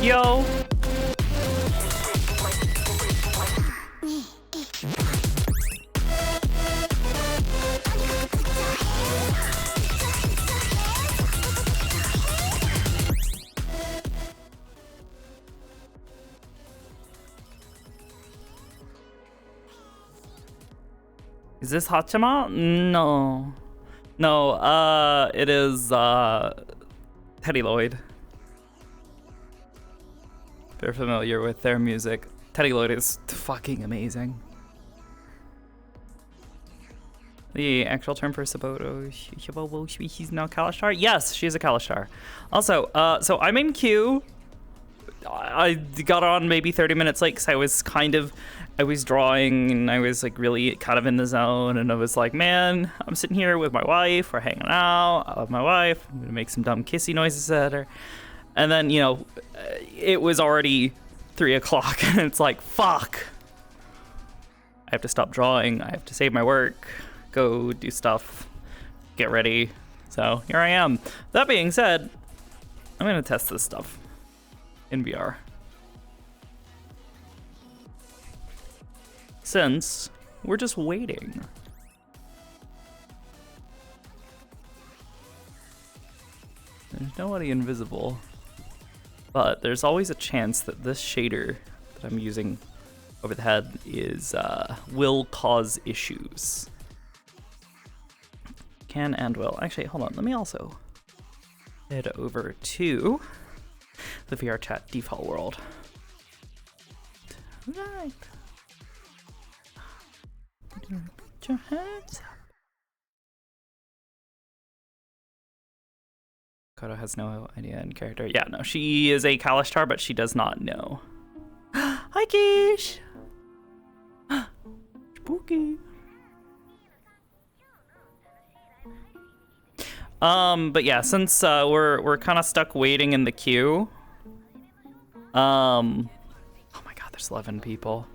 yo. Is this Hachima? No. No, it is, Teddy Lloyd. If you're familiar with their music, Teddy Lloyd is fucking amazing. The actual term for Sakoto, she's now Kalishtar? Yes, she's a Kalishtar. Also, so I'm in queue. I got on maybe 30 minutes late because I was drawing and I was like really kind of in the zone, and I was like, man, I'm sitting here with my wife, we're hanging out, I love my wife, I'm gonna make some dumb kissy noises at her. And then, you know, it was already 3 o'clock and it's like, fuck. I have to stop drawing, I have to save my work, go do stuff, get ready. So here I am. That being said, I'm gonna test this stuff in VR. Since we're just waiting. There's nobody invisible, but there's always a chance that this shader that I'm using over the head is will cause issues. Can and will. Actually, hold on. Let me also head over to the VR chat default world. Right. Put your hands up. Sakoto has no idea in character. Yeah, no, she is a Kalishtar, but she does not know. Hi, Kish. Spooky. But yeah, since we're kind of stuck waiting in the queue. Oh my god, there's 11 people.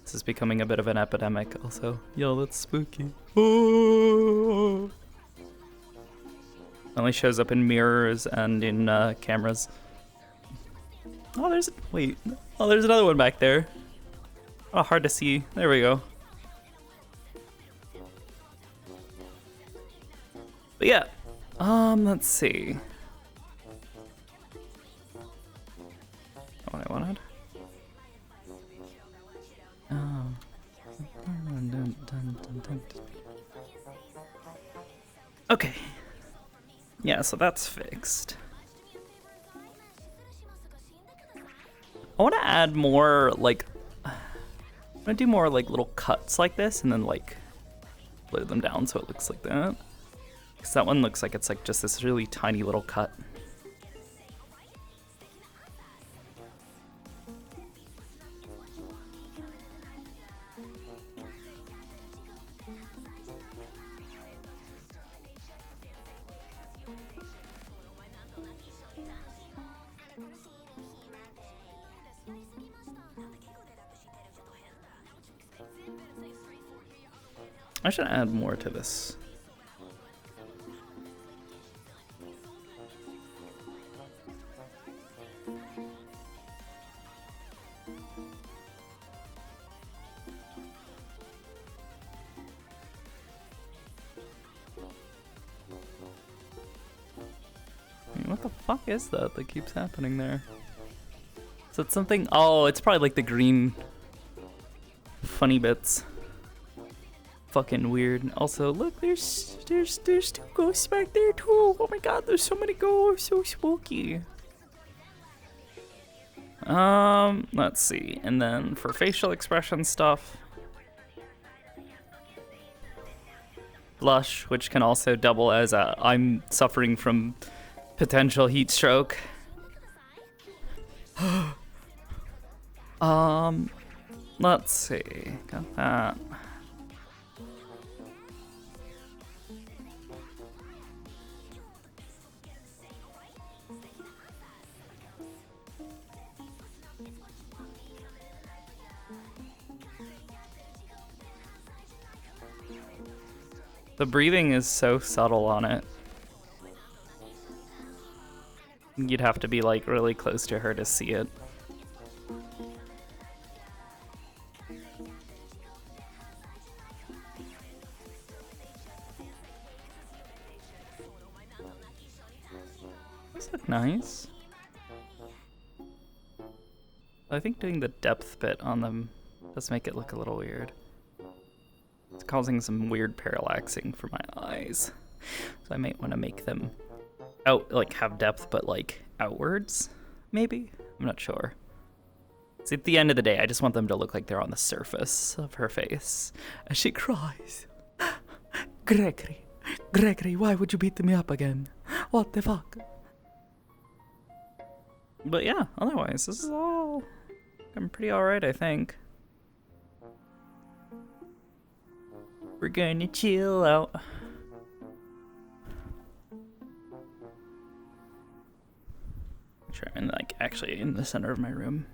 This is becoming a bit of an epidemic also. Yo, that's spooky. Oh. Only shows up in mirrors and in cameras. Oh, there's another one back there. Oh, hard to see. There we go. But yeah, let's see. What I wanted. Oh. Okay. Yeah, so that's fixed. I want to add more, like, I'm gonna do more, like, little cuts like this and then, like, load them down so it looks like that. Because that one looks like it's, like, just this really tiny little cut. I should add more to this. What the fuck is that keeps happening there? So it's something, oh, it's probably like the green funny bits. Fucking weird. Also, look, there's two ghosts back there too. Oh my god, there's so many ghosts, so spooky. Let's see. And then for facial expression stuff, blush, which can also double as a I'm suffering from potential heat stroke. Let's see. Got that. The breathing is so subtle on it. You'd have to be like really close to her to see it. These look nice. I think doing the depth bit on them does make it look a little weird. It's causing some weird parallaxing for my eyes. So I might want to make them out, like have depth, but like outwards, maybe? I'm not sure. So at the end of the day, I just want them to look like they're on the surface of her face as she cries. Gregory, why would you beat me up again? What the fuck? But yeah, otherwise, this is all... I'm pretty alright, I think. We're gonna chill out. Sure, I'm like actually in the center of my room.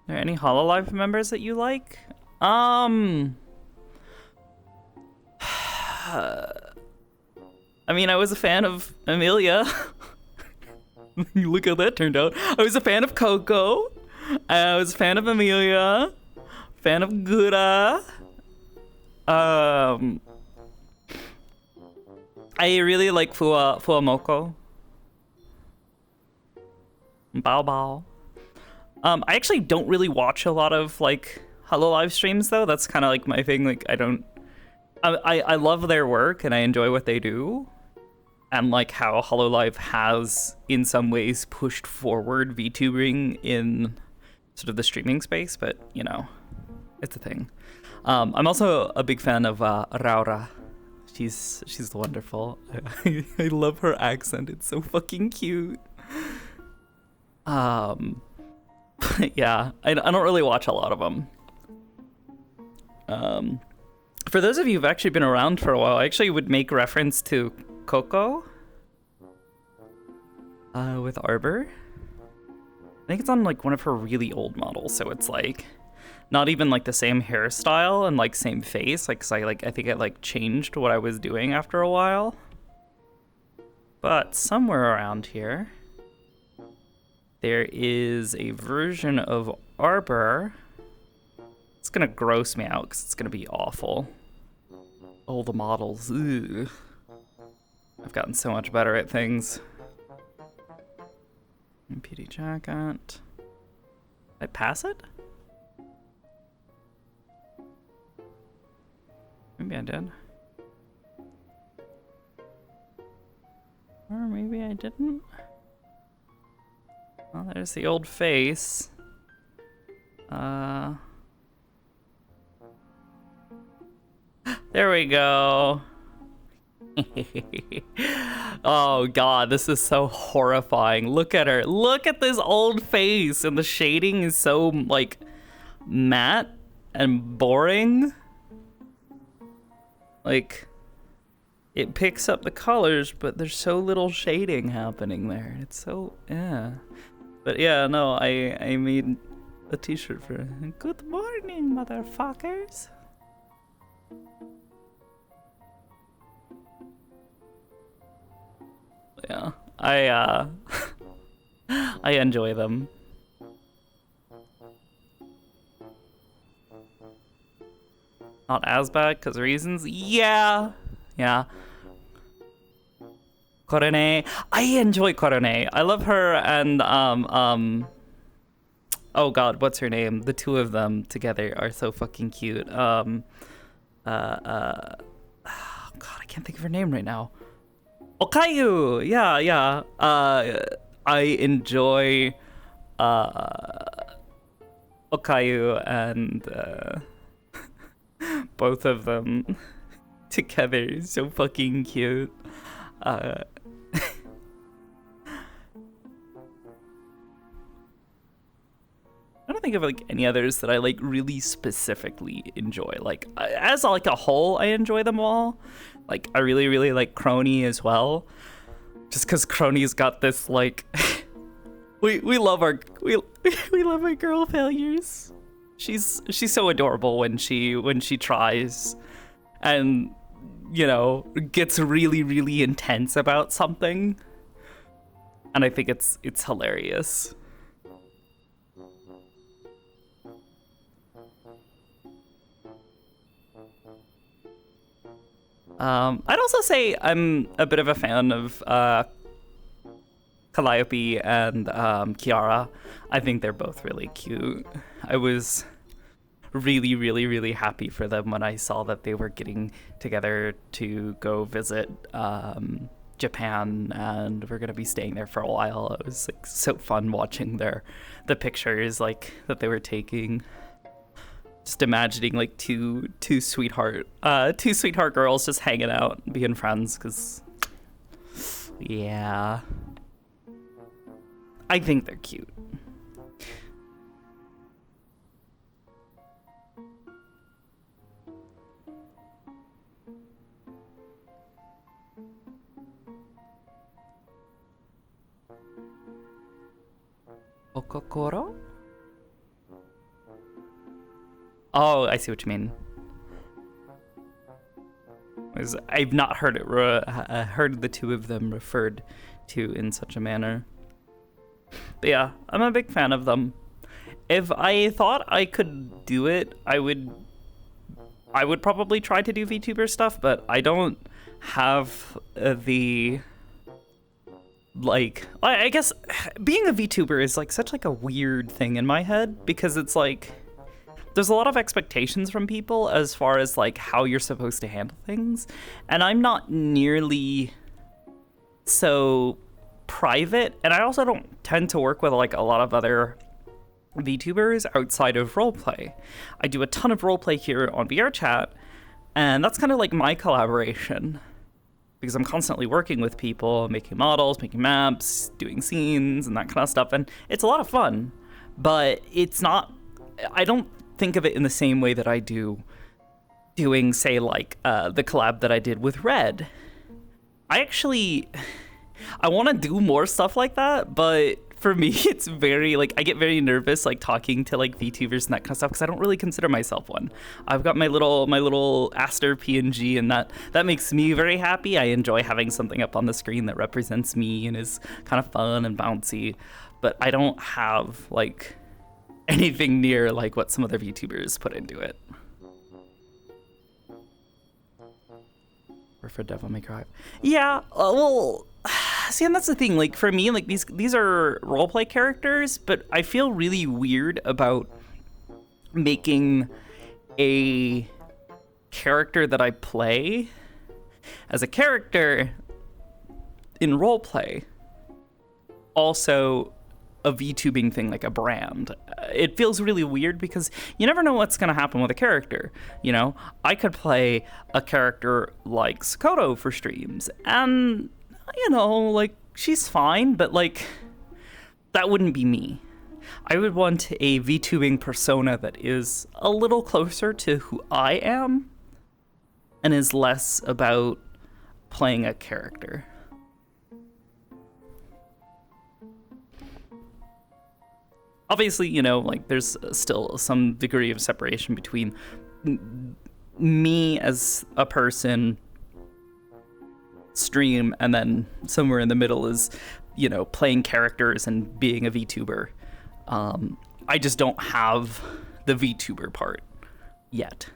Are there any Hololive members that you like? I mean, I was a fan of Amelia. Look how that turned out. I was a fan of Coco. I was a fan of Amelia. Fan of Gura. I really like Fuamoko. Bao Bao. I actually don't really watch a lot of like Hololive streams though. That's kind of like my thing. Like I love their work and I enjoy what they do. And like how Hololive has in some ways pushed forward VTubing in sort of the streaming space, but you know, it's a thing. I'm also a big fan of Raura. She's wonderful. I love her accent. It's so fucking cute. Yeah, I don't really watch a lot of them. For those of you who've actually been around for a while, I actually would make reference to Coco with Arbor. I think it's on like one of her really old models, so it's like not even like the same hairstyle and like same face. Like, 'cause I think it like changed what I was doing after a while. But somewhere around here, there is a version of Arbor. It's gonna gross me out because it's gonna be awful. Oh, the models. Ugh. I've gotten so much better at things. PD jacket. Did I pass it? Maybe I did. Or maybe I didn't. Well, there's the old face. There we go. Oh god, this is so horrifying. Look at her. Look at this old face, and the shading is so like matte and boring. Like it picks up the colors, but there's so little shading happening there. It's so But yeah, no, I made a t-shirt for good morning, motherfuckers. Yeah, I enjoy them. Not as bad because reasons. Yeah. Korone. I enjoy Korone. I love her and oh god, what's her name? The two of them together are so fucking cute. Oh god, I can't think of her name right now. Okayu. Yeah. I enjoy Okayu and both of them together. So fucking cute. I don't think think of like any others that I like really specifically enjoy. Like as like a whole, I enjoy them all. Like I really, really like Crony as well. Just because Crony's got this like, we love our we love our girl failures. She's so adorable when she tries, and you know gets really, really intense about something. And I think it's hilarious. I'd also say I'm a bit of a fan of Calliope and Kiara. I think they're both really cute. I was really, really, really happy for them when I saw that they were getting together to go visit Japan, and we're gonna be staying there for a while. It was like so fun watching the pictures like that they were taking. Just imagining like two sweetheart girls just hanging out and being friends, because yeah, I think they're cute. Okokoro? Oh, I see what you mean. I've not heard it heard the two of them referred to in such a manner. But yeah, I'm a big fan of them. If I thought I could do it, I would probably try to do VTuber stuff, but I don't have the like. I guess being a VTuber is like such like a weird thing in my head, because it's like there's a lot of expectations from people as far as like how you're supposed to handle things, and I'm not nearly so private, and I also don't tend to work with like a lot of other VTubers outside of roleplay. I do a ton of roleplay here on VR Chat, and that's kind of like my collaboration, because I'm constantly working with people, making models, making maps, doing scenes, and that kind of stuff, and it's a lot of fun, but it's not, I don't think of it in the same way that I do doing, say, like the collab that I did with Red. I want to do more stuff like that, but for me, it's very, like, I get very nervous, like, talking to, like, VTubers and that kind of stuff, because I don't really consider myself one. I've got my little Aster PNG, and that makes me very happy. I enjoy having something up on the screen that represents me and is kind of fun and bouncy, but I don't have, like, anything near like what some other VTubers put into it. Or for Devil May Cry. Yeah, well, see, and that's the thing. Like for me, like these are roleplay characters, but I feel really weird about making a character that I play as a character in roleplay also a VTubing thing, like a brand. It feels really weird because you never know what's going to happen with a character. You know, I could play a character like Sakoto for streams, and you know, like she's fine, but like that wouldn't be me. I would want a VTubing persona that is a little closer to who I am and is less about playing a character. Obviously, you know, like there's still some degree of separation between me as a person, stream, and then somewhere in the middle is, you know, playing characters and being a VTuber. I just don't have the VTuber part yet.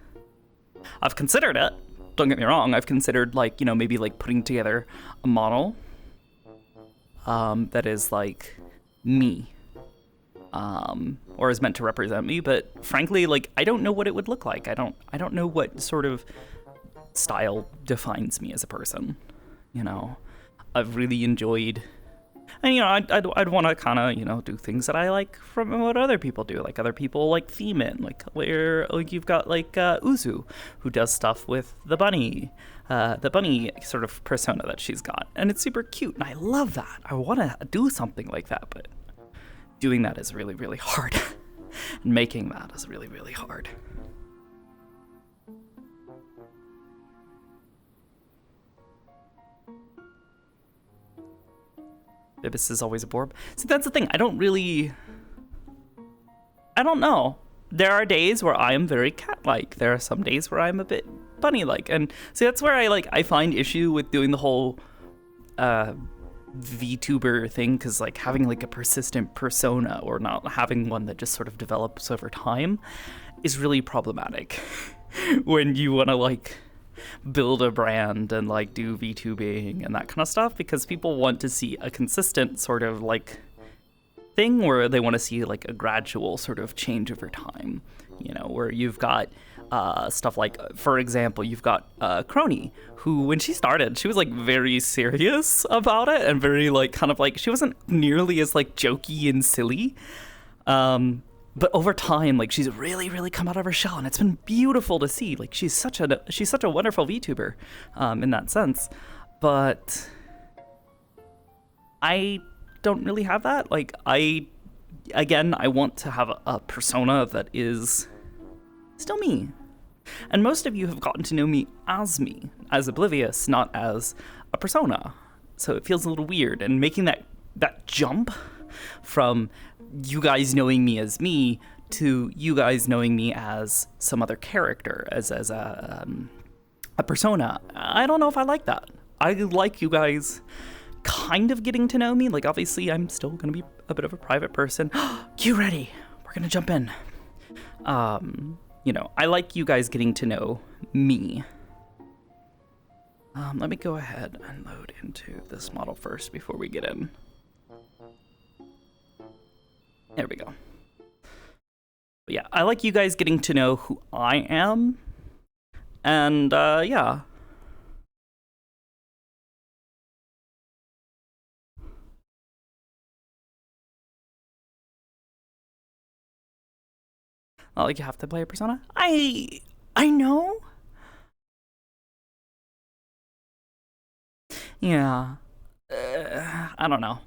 I've considered it. Don't get me wrong. I've considered, like, you know, maybe like putting together a model that is like me. Or is meant to represent me, but frankly, like, I don't know what it would look like. I don't know what sort of style defines me as a person. You know, I've really enjoyed, and you know, I'd want to kind of, you know, do things that I like from what other people do. Like other people like theme in, like where like you've got like Uzu, who does stuff with the bunny sort of persona that she's got, and it's super cute, and I love that. I want to do something like that, but doing that is really, really hard. And making that is really, really hard. Bibis is always a borb. See, that's the thing. I don't know. There are days where I am very cat-like. There are some days where I'm a bit bunny-like. And see, that's where I find issue with doing the whole VTuber thing, because like having like a persistent persona or not having one that just sort of develops over time is really problematic when you want to like build a brand and like do VTubing and that kind of stuff, because people want to see a consistent sort of like thing where they want to see like a gradual sort of change over time, you know, where you've got stuff like, for example, you've got Crony, who when she started, she was like very serious about it and very like kind of like, she wasn't nearly as like jokey and silly. But over time, like she's really, really come out of her shell, and it's been beautiful to see. Like she's such a wonderful VTuber, in that sense. But I don't really have that. Like I want to have a persona that is still me. And most of you have gotten to know me, as Oblivious, not as a persona. So it feels a little weird, and making that jump from you guys knowing me as me to you guys knowing me as some other character, as a persona. I don't know if I like that. I like you guys kind of getting to know me. Like, obviously, I'm still going to be a bit of a private person. You ready? We're going to jump in. You know, I like you guys getting to know me. Let me go ahead and load into this model first before we get in. There we go. But yeah, I like you guys getting to know who I am. And, yeah. Not like you have to play a persona. I know. Yeah. I don't know.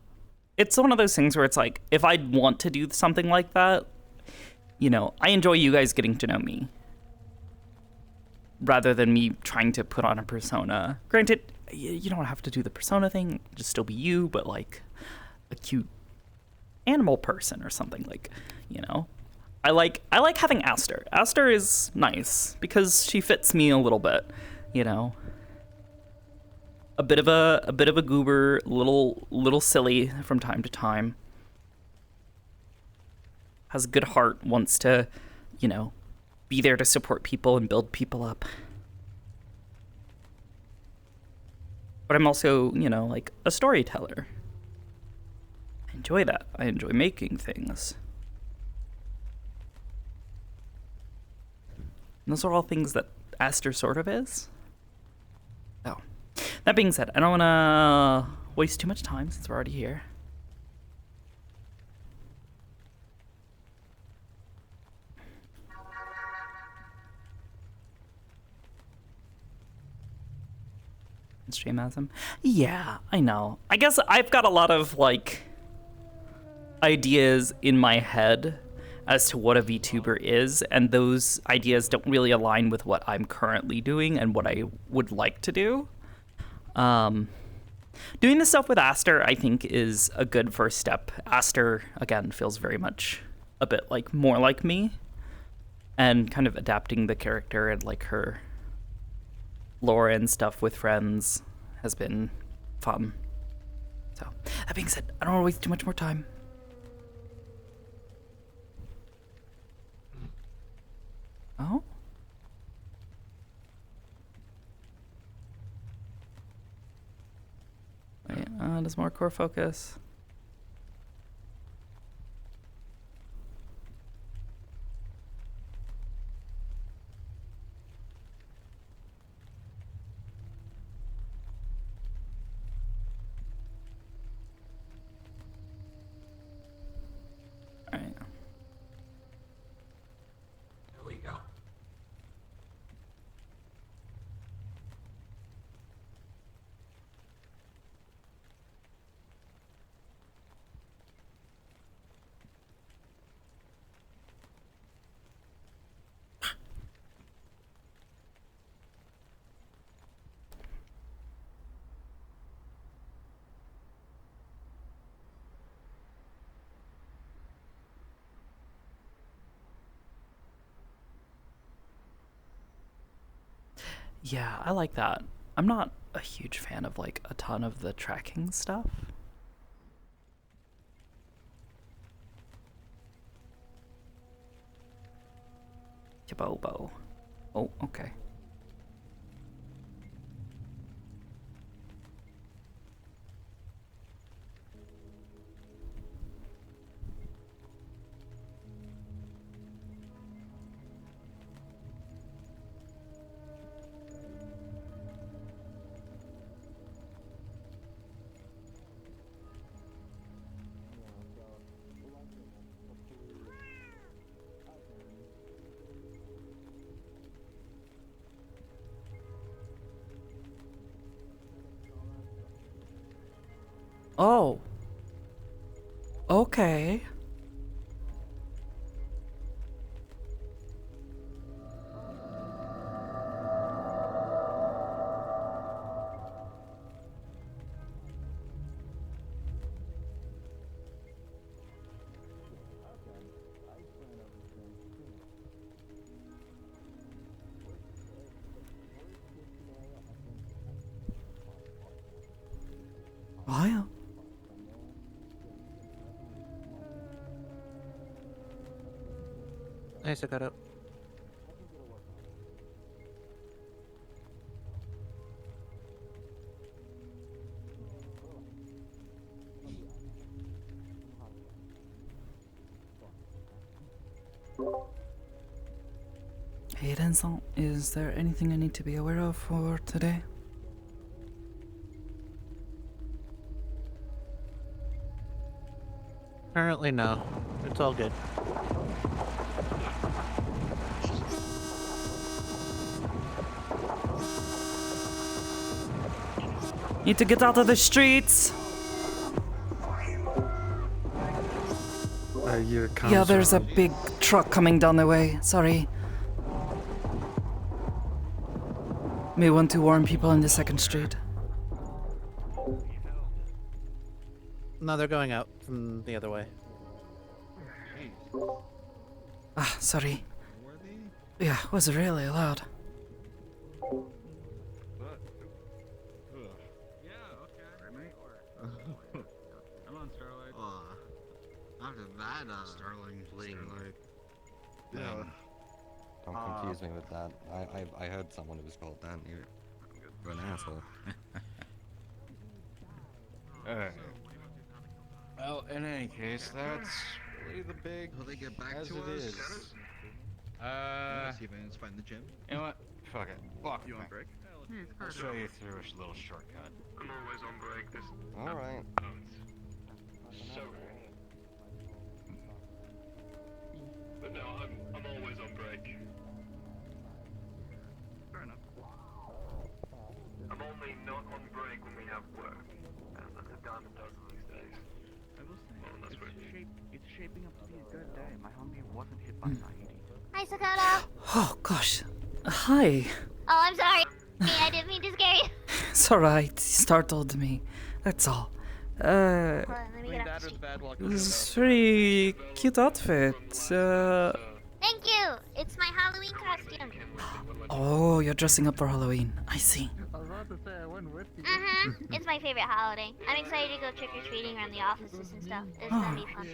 It's one of those things where it's like, if I want to do something like that, you know, I enjoy you guys getting to know me rather than me trying to put on a persona. Granted, you don't have to do the persona thing, just still be you, but like a cute animal person or something, like, you know. I like having Aster. Aster is nice because she fits me a little bit, you know. A bit of a goober, little silly from time to time. Has a good heart, wants to, you know, be there to support people and build people up. But I'm also, you know, like a storyteller. I enjoy that. I enjoy making things. And those are all things that Aster sort of is. Oh. That being said, I don't want to waste too much time since we're already here. Stream as him? Yeah, I know. I guess I've got a lot of, like, ideas in my head as to what a VTuber is, and those ideas don't really align with what I'm currently doing and what I would like to do. Doing this stuff with Aster, I think, is a good first step. Aster, again, feels very much a bit like more like me, and kind of adapting the character and like her lore and stuff with friends has been fun. So, that being said, I don't want to waste too much more time. Oh? Wait, does more core focus? Alright. There we go. Yeah, I like that. I'm not a huge fan of like a ton of the tracking stuff. Chabobo. Oh, okay. Oh. Okay. Wow. Hey, Sakoto. Hey, Denzel, is there anything I need to be aware of for today? Currently, no. It's all good. Need to get out of the streets. Yeah, there's a big truck coming down the way. Sorry. May want to warn people in the second street. No, they're going out from the other way. Ah, sorry. Yeah, it was really loud. I'm on Starlight. After that, Starling, Starlight. Yeah. Don't confuse me with that. I heard someone who was called that. You're an asshole. Alright. Well, in any case, that's really the big. Will they get back as to it us? is. See if anyone's finding the gym. You know what? Fuck it. Fuck You on it. break? I'll show you through a little shortcut. I'm always on break. This Alright. so but no, I'm always on break. Fair enough. I'm only not on break when we have work. And that's a dime a dozen these days. I will say, Well, that's right. it's shaping up to be a good day. My homie wasn't hit by 90. Hi, Sakoto. Oh, gosh. Hi. Oh, I'm sorry. Hey, I didn't mean to scare you. It's alright. You startled me. That's all. Hold on, let me get up the street. This is very cute outfit. Thank you. It's my Halloween costume. Oh, you're dressing up for Halloween. I see. It's my favorite holiday. I'm excited to go trick or treating around the offices and stuff. It's gonna be fun.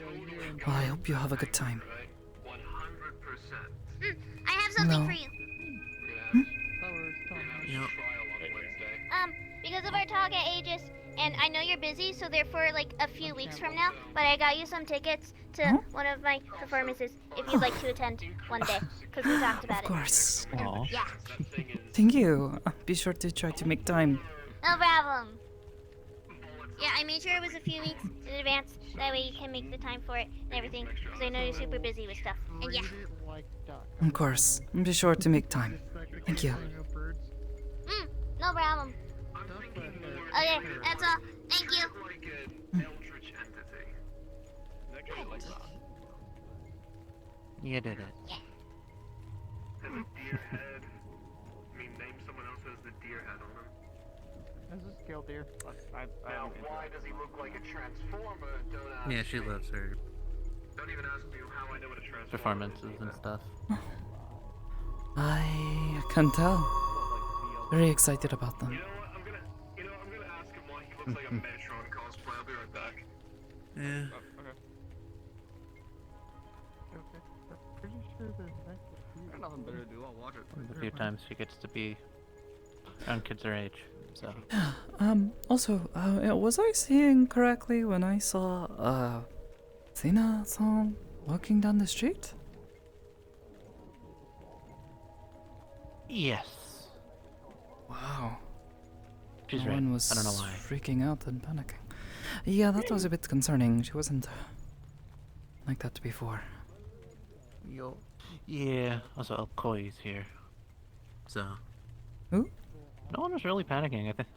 Well, I hope you have a good time. 100%. I have something No. for you. Yep. Trial on Wednesday. Because of our talk at Aegis, and I know you're busy, so therefore, like, a few weeks from now, but I got you some tickets to one of my performances if you'd like to attend one day, because we talked about Of course. Aw. it. Yeah, That thing is Thank you. Be sure to try to make time. no problem. Yeah, I made sure it was a few weeks in advance. That way you can make the time for it and everything, because I know you're super busy with stuff. And yeah, Of course. Be sure to make time. Thank you. no problem. Okay, that's all. Thank you. like an eldritch entity. That guy like that. You did it. Has a deer head. I mean, name someone else who has the deer head on them. This is kill deer. Now, why does he look like a transformer? Don't ask Yeah, she me. loves her Don't even ask me how I know what a transformer performances is. and stuff. I can tell. Very excited about them. You know what? I'm gonna ask him why he looks like a Metron cosplay. I'll be right back. Yeah. Nothing better to do. I'll watch it. A few times she gets to be around kids her age, so. Also, was I seeing correctly when I saw, Sina-san walking down the street? Yes. Wow. She's right. Everyone was I don't know why. freaking out and panicking. Yeah, that was a bit concerning. She wasn't like that before. Yo. Yeah, also Koi's here. So. Who? No one was really panicking, I think.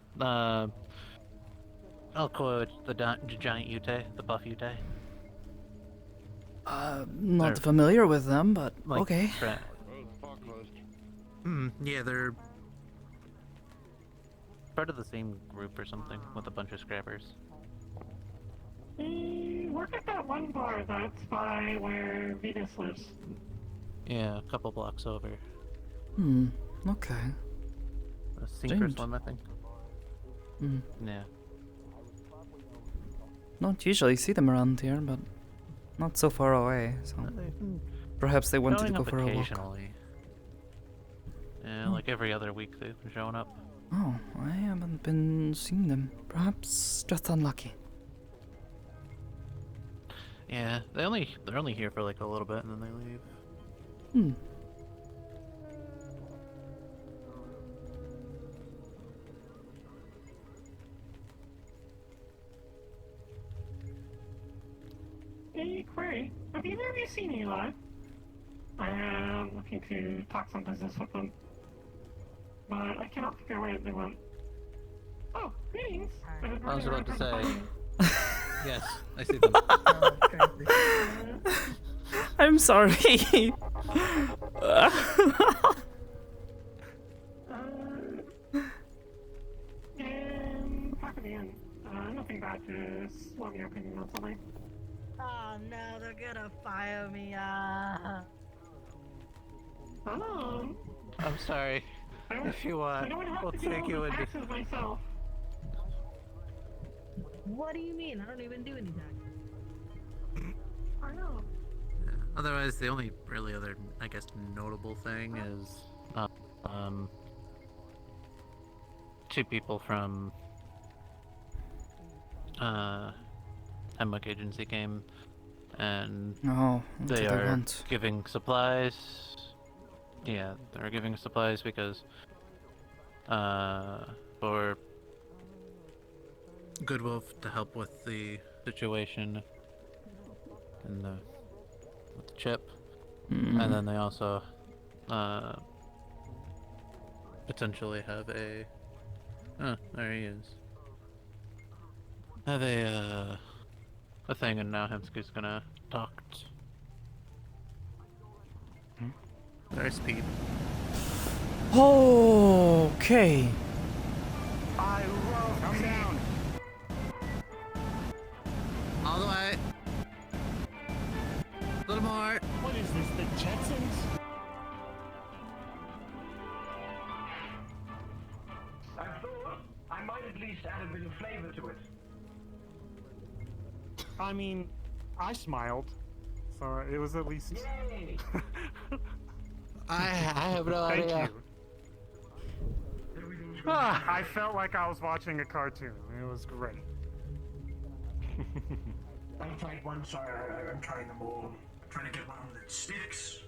Koi, the giant Yute, the buff Yute. Not They're- familiar with them, but Like, okay. Yeah, they're Part of the same group or something with a bunch of scrappers. Work at that one bar that's by where Venus lives. Yeah, a couple blocks over. Okay. A sink or Strange. swim, I think. Yeah. Don't usually see them around here, but not so far away, so perhaps they wanted to Showing go up for a walk. occasionally. Yeah, like every other week they've been showing up. Oh, I haven't been seeing them. Perhaps just unlucky. Yeah, they're only here for like a little bit and then they leave. Hey, Query, have either of you seen Eli? I am looking to talk some business with them, but I cannot figure out where they went. Oh, greetings! I was about to say. Yes, I see them. I'm sorry. And back at the end. Nothing bad, just want your opinion on something. Oh no, they're gonna fire me. I'm sorry. If you want, we'll take you into. Taxes myself. What do you mean? I don't even do any taxes. I know. otherwise the only really other, I guess, notable thing is two people from Hemlock Agency came, and Oh, what do they they are want? giving supplies. Yeah, they're giving supplies because for Good Wolf to help with the situation and with the chip, Mm. and then they also potentially have a there he is. Have a thing, and now Hemsky's gonna talk. their speed. Okay. Come down. All the way. A little more. What is this, the Jetsons? I thought I might at least add a bit of flavor to it. I mean, I smiled, so it was at least. Yay! I have no Thank idea. you. I felt like I was watching a cartoon. It was great. I've tried one, so I'm trying them all. I'm trying to get one that sticks.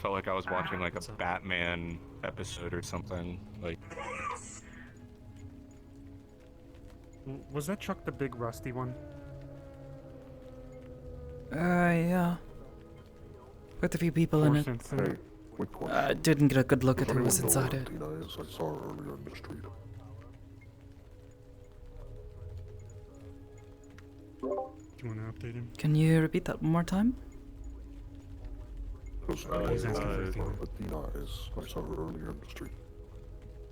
Felt like I was watching like a Batman episode or something. Like, Was that truck the big rusty one? Yeah. Quite a few people in it. Since, uh, Didn't get a good look at who was inside it. do you want to update him? Can you repeat that one more time? He's asking for a favor.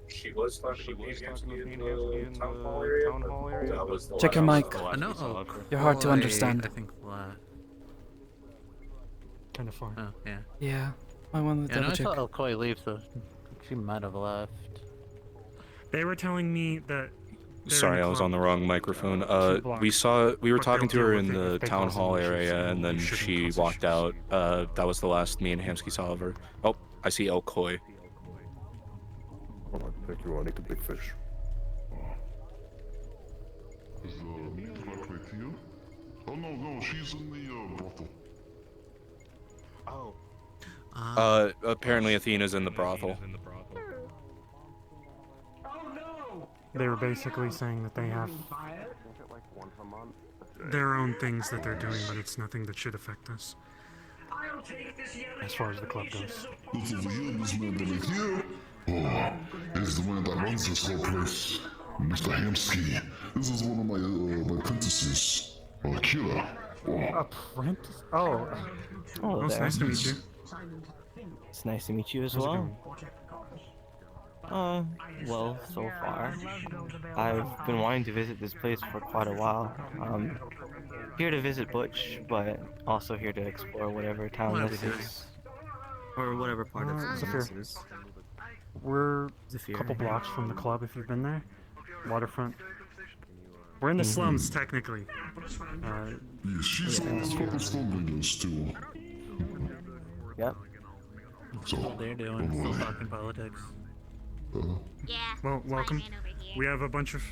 She was talking with in in the the town hall town area. hall but area. that was the Check your last- mic. the last No, we saw of her. You're hard to Chloe, understand. I think. Kind of far. Oh yeah. Yeah. I wanted to Yeah, no, double I check. saw Elcoy leave, so she might have left. They were telling me that. they're Sorry, in a I was club on the wrong microphone. 2 blocks, We were but talking to they'll her deal in with it the if they town cause any hall issues, area, and you then shouldn't she cause walked issues. out. That was the last me and Hamsky saw of her. Oh, I see El Koi. Alright, thank you. I need the big fish. Is Black right here? Oh no, she's in the brothel. Oh. Apparently Athena's in the brothel. They were basically saying that they have their own things that they're doing, but it's nothing that should affect us. As far as the club goes. This over here, this man over here. Oh, is the man that runs this whole place. Mr. Hamsky. This is one of my apprentices. Kira. Oh. Apprentice? Oh. Oh, It's there. nice to meet you. It's nice to meet you as How's it well. Well, so far. I've been wanting to visit this place for quite a while. Here to visit Butch, but also here to explore whatever town What are this we doing? is. Or whatever part of town Zephyr. this is. We're Zephyr. a couple blocks from the club if you've been there. Waterfront. We're in the slums, technically. Yeah, she's a couple stormblingers too. Yep. So, What they're doing, don't still worry. talking politics. Yeah. Well, welcome. Spider-Man over here. We have a bunch of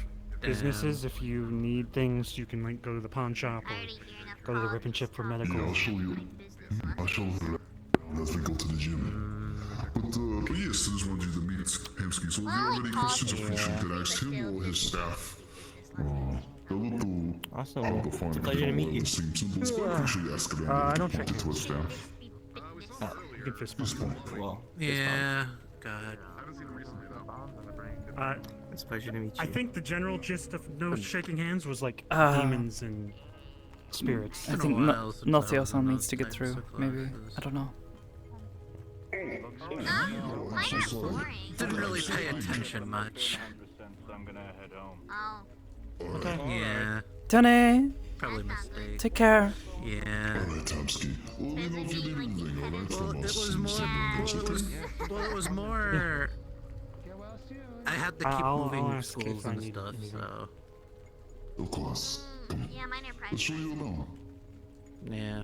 businesses. If you need things, you can like go to the pawn shop I or already hear enough go to the Rip and Chip for medical. Yeah, I'll show you. I'll show her as we go to the gym. But yes, I just wanted you to meet Hamsky. So if you have any questions or things, you could ask him or his staff. They're a little Awesome. out of the It's farm. a pleasure to meet you. The same symbols, but I appreciate you asking I don't check to a staff. You can fist bump. Well, Yeah, God. it's a pleasure to meet you. I think the general gist of no shaking hands was like Uh, demons and spirits. I Been a think while since I was Nothios in needs those to get types through. of Maybe. classes. I don't know. Oh, why not boring? Didn't really pay attention much. I'm gonna head home. Oh. Okay. Yeah, Tony, probably mistake. take care. Yeah. Alright, Hamsky. Well, let me know if you need anything, alright? Well, From it us. was more. Well, it was more. I had to keep I'll moving ask if schools I and need stuff, anything. so. Of course. Come on. Yeah, mine are Let's show private. you around. Yeah.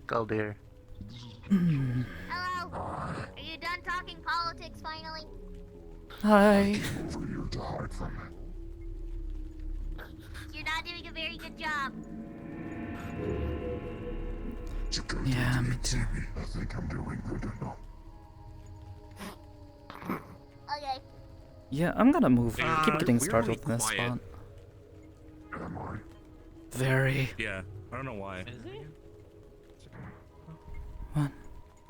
Go, dear. Hello. Are you done talking politics finally? Hi. Over here to hide from me. You're not doing a very good job. You go Yeah, to me the too. TV. I think I'm doing good enough. Okay. Yeah, I'm gonna move. Hey, Keep getting weirdly startled in this quiet. spot. Am I? Very. Yeah, I don't know why. Is he? What?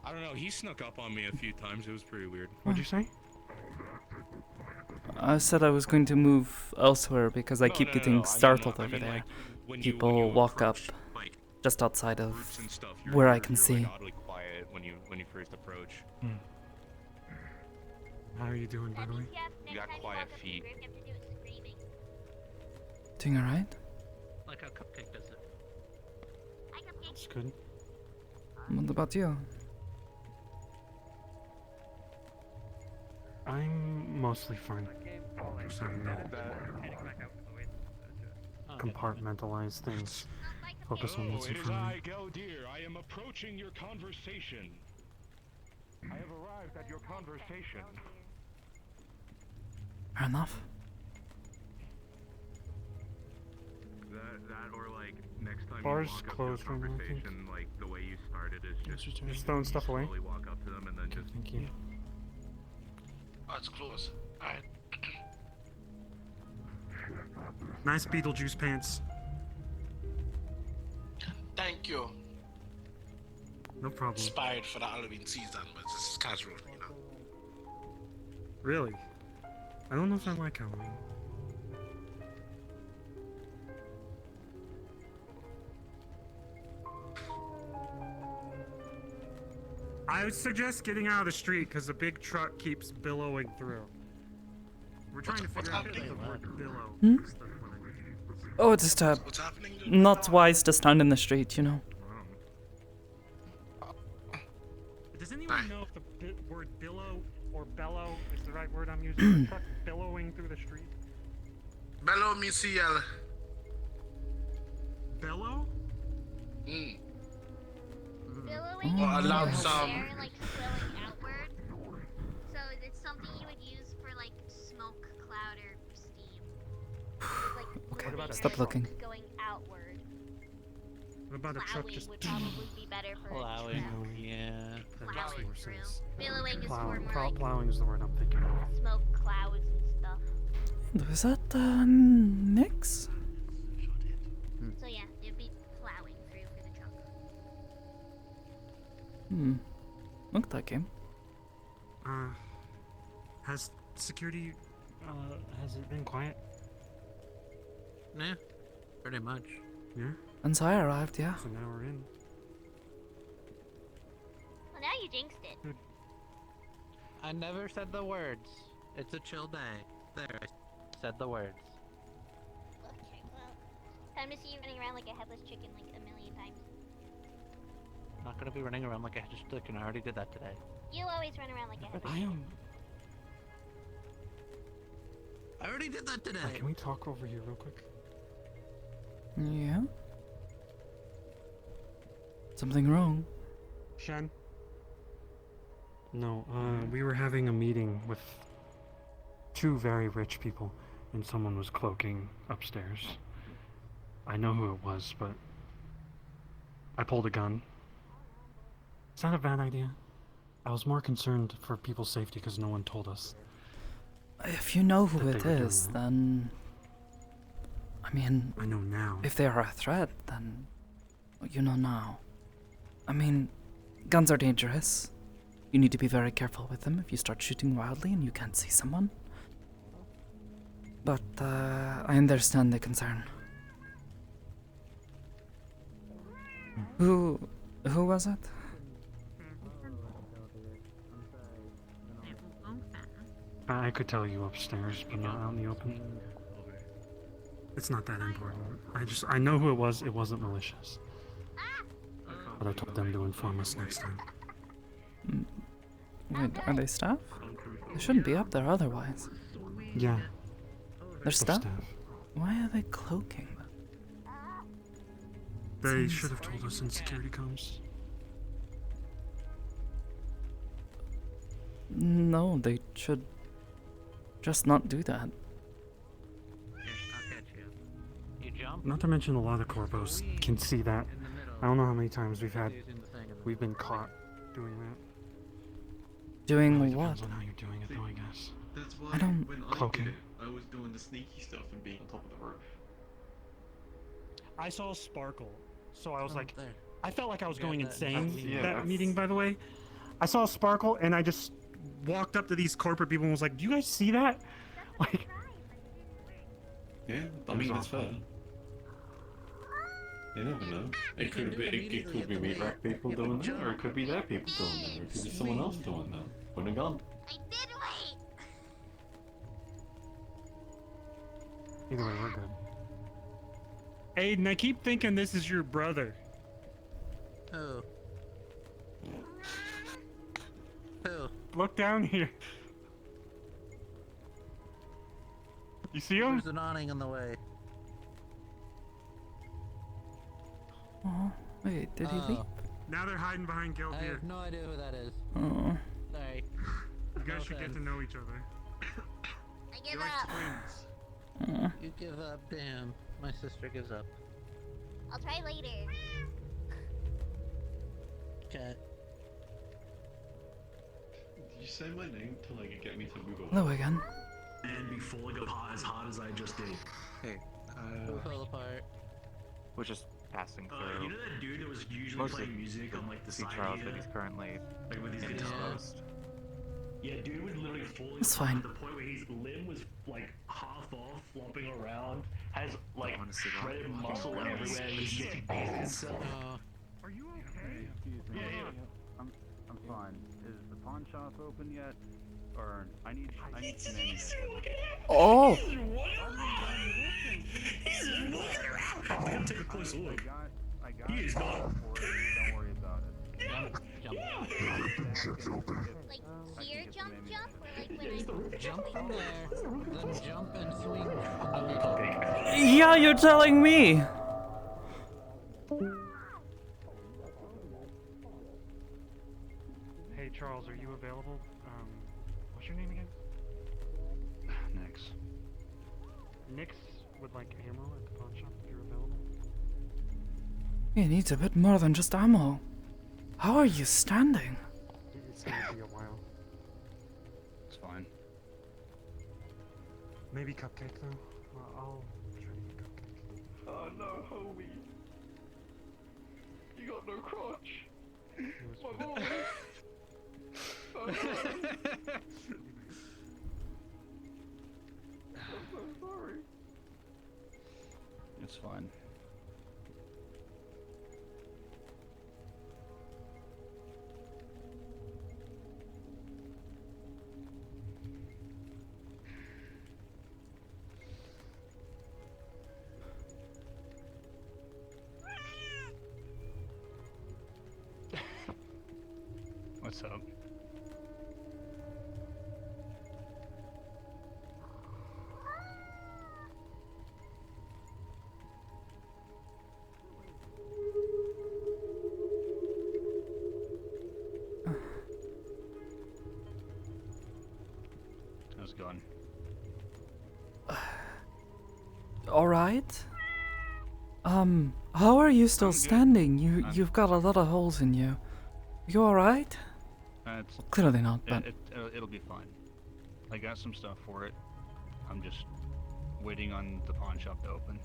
I don't know. He snuck up on me a few times. It was pretty weird. What'd you say? I said I was going to move elsewhere because I keep getting startled over there. People walk up just outside of where I can see. Oddly quiet when you first approach. How are you doing, by That the way? means You got next time quiet walk up to the feet. group, you have to do it screaming. Doing alright? Like how Cupcake does it. Hi, Cupcake. It's good. What about you? I'm mostly fine. Just having to compartmentalize things. Focus on what's in front of me. Galdir. I am approaching your conversation. I have arrived at your conversation. Fair enough. That or like next time Bars you walk up closed to a right now, I think. conversation, like the way you started is just Just throwing stuff away. slowly walk up to them and then just Thank you. Oh, it's close. Alright. Nice Beetlejuice pants. Thank you. No problem. Inspired for the Halloween season, but this is casual, you know. Really? I don't know if I like Halloween. I would suggest getting out of the street because the big truck keeps billowing through. We're trying to figure out if the word billow is the one. Oh, it's What's happening? not wise to stand in the street, you know. Does anyone know if the word billow or bellow is the right word I'm using? The truck billowing through the street. Bello mi ciel. Bellow? Billowing Or a is loud air, sound. like swelling outward. So it's something you would use for like smoke, cloud, or steam. Like Okay, moving stop air looking. Going outward. What about a truck Plowing just would probably be better for Plowing, a truck. yeah. Plowing makes through. sense. Billowing is for more like Plowing is the word I'm thinking of. smoke, clouds, and stuff. Was that Nyx? So yeah, it'd be plowing through for the truck. Look at that game. Has security, has it been quiet? Yeah, pretty much. Yeah? Since I arrived, yeah. So now we're in. Well, now you jinxed it. I never said the words. It's a chill day. There, I said the words. Okay, well, time to see you running around like a headless chicken like a million times. I'm not gonna be running around like a headless chicken. I already did that today. You always run around like a headless chicken. I already did that today. Can we talk over here real quick? Yeah? Something wrong? Shen? No, we were having a meeting with two very rich people, and someone was cloaking upstairs. I know who it was, but I pulled a gun. Is that a bad idea? I was more concerned for people's safety because no one told us. If you know who That it they were doing is, that. then... I mean... I know now. If they are a threat, then... You know now. I mean, guns are dangerous. You need to be very careful with them if you start shooting wildly and you can't see someone. But, I understand the concern. Who was it? I could tell you upstairs, but not out in the open. It's not that important. I know who it was. It wasn't malicious. But I told them to inform us next time. Wait, are they staff? They shouldn't be up there otherwise. Yeah. They're staff? Why are they cloaking? They should have told us in security comms. No, they should just not do that. I'll catch you. You jump? Not to mention a lot of corpos can see that. I don't know how many times we've been caught doing that. Doing Really what? depends on how you're doing it though, I guess. That's why I don't- when Cloaking. I did it, I was doing the sneaky stuff and being on top of the roof. I saw a sparkle, so I was like, there. I felt like I was Yeah, going that- insane yeah, that that's- meeting, by the way. I saw a sparkle and I just walked up to these corporate people and was like, do you guys see that? Like, Yeah, I mean that's fair. You never know. It could be me rat people doing that, or it could be their people doing that, or it could be someone else doing that. Putting a gun. I did wait. either way, we're good. Aiden, I keep thinking this is your brother. Who? Who? Look down here. You see him? There's an awning in the way. Oh, wait, did he leave? Now they're hiding behind Guild I here. have no idea who that is. Oh. Sorry. You guys No should get to offense. know each other. I give You're like up. twins. You give up, damn. My sister gives up. I'll try later. Okay. Did you say my name to like get me to move away? Hello again. And be fully go hot as I just did. Hey, Who fell apart? we're just passing through. You know that dude that was usually Mostly playing music on like the sea side trials, here? but he's currently Like with his guitar? indisposed. Yeah, dude would literally fully It's to fine. the point where his limb was like half off, flopping around, has like wanna sit on shredded it. muscle everywhere, he's just beating himself. Are you okay? Yeah, yeah. I'm fine. Is the pawn shop open yet? Or I need some ammunition. Oh! He's moving around. I gotta take a closer look. I got He is it not. for it. Don't worry about it. Jump. check open. Like here, jump, or like when I Jump from there, then jump and swing from the middle. Yeah, you're telling me. Hey Charles, are you available? What's your name again? Nix. Nix would like ammo at the pawn shop if you're available. He needs a bit more than just ammo. How are you standing? It's gonna be a while. It's fine. Maybe cupcake though. I'll try to get cupcake. Oh no, homie. You got no crotch. My boy. Oh no. I'm so sorry. It's fine. What's up? How's it going? All right. How are you still standing? You've got a lot of holes in you. You all right? Clearly not, but It'll be fine. I got some stuff for it. I'm just waiting on the pawn shop to open.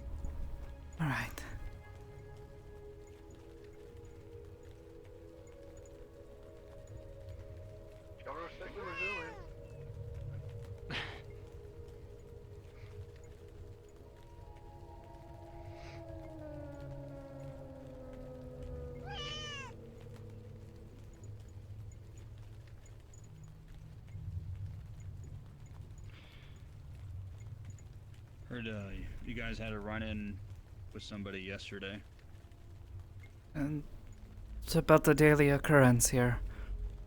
all right. Heard you guys had a run-in with somebody yesterday. And it's about the daily occurrence here.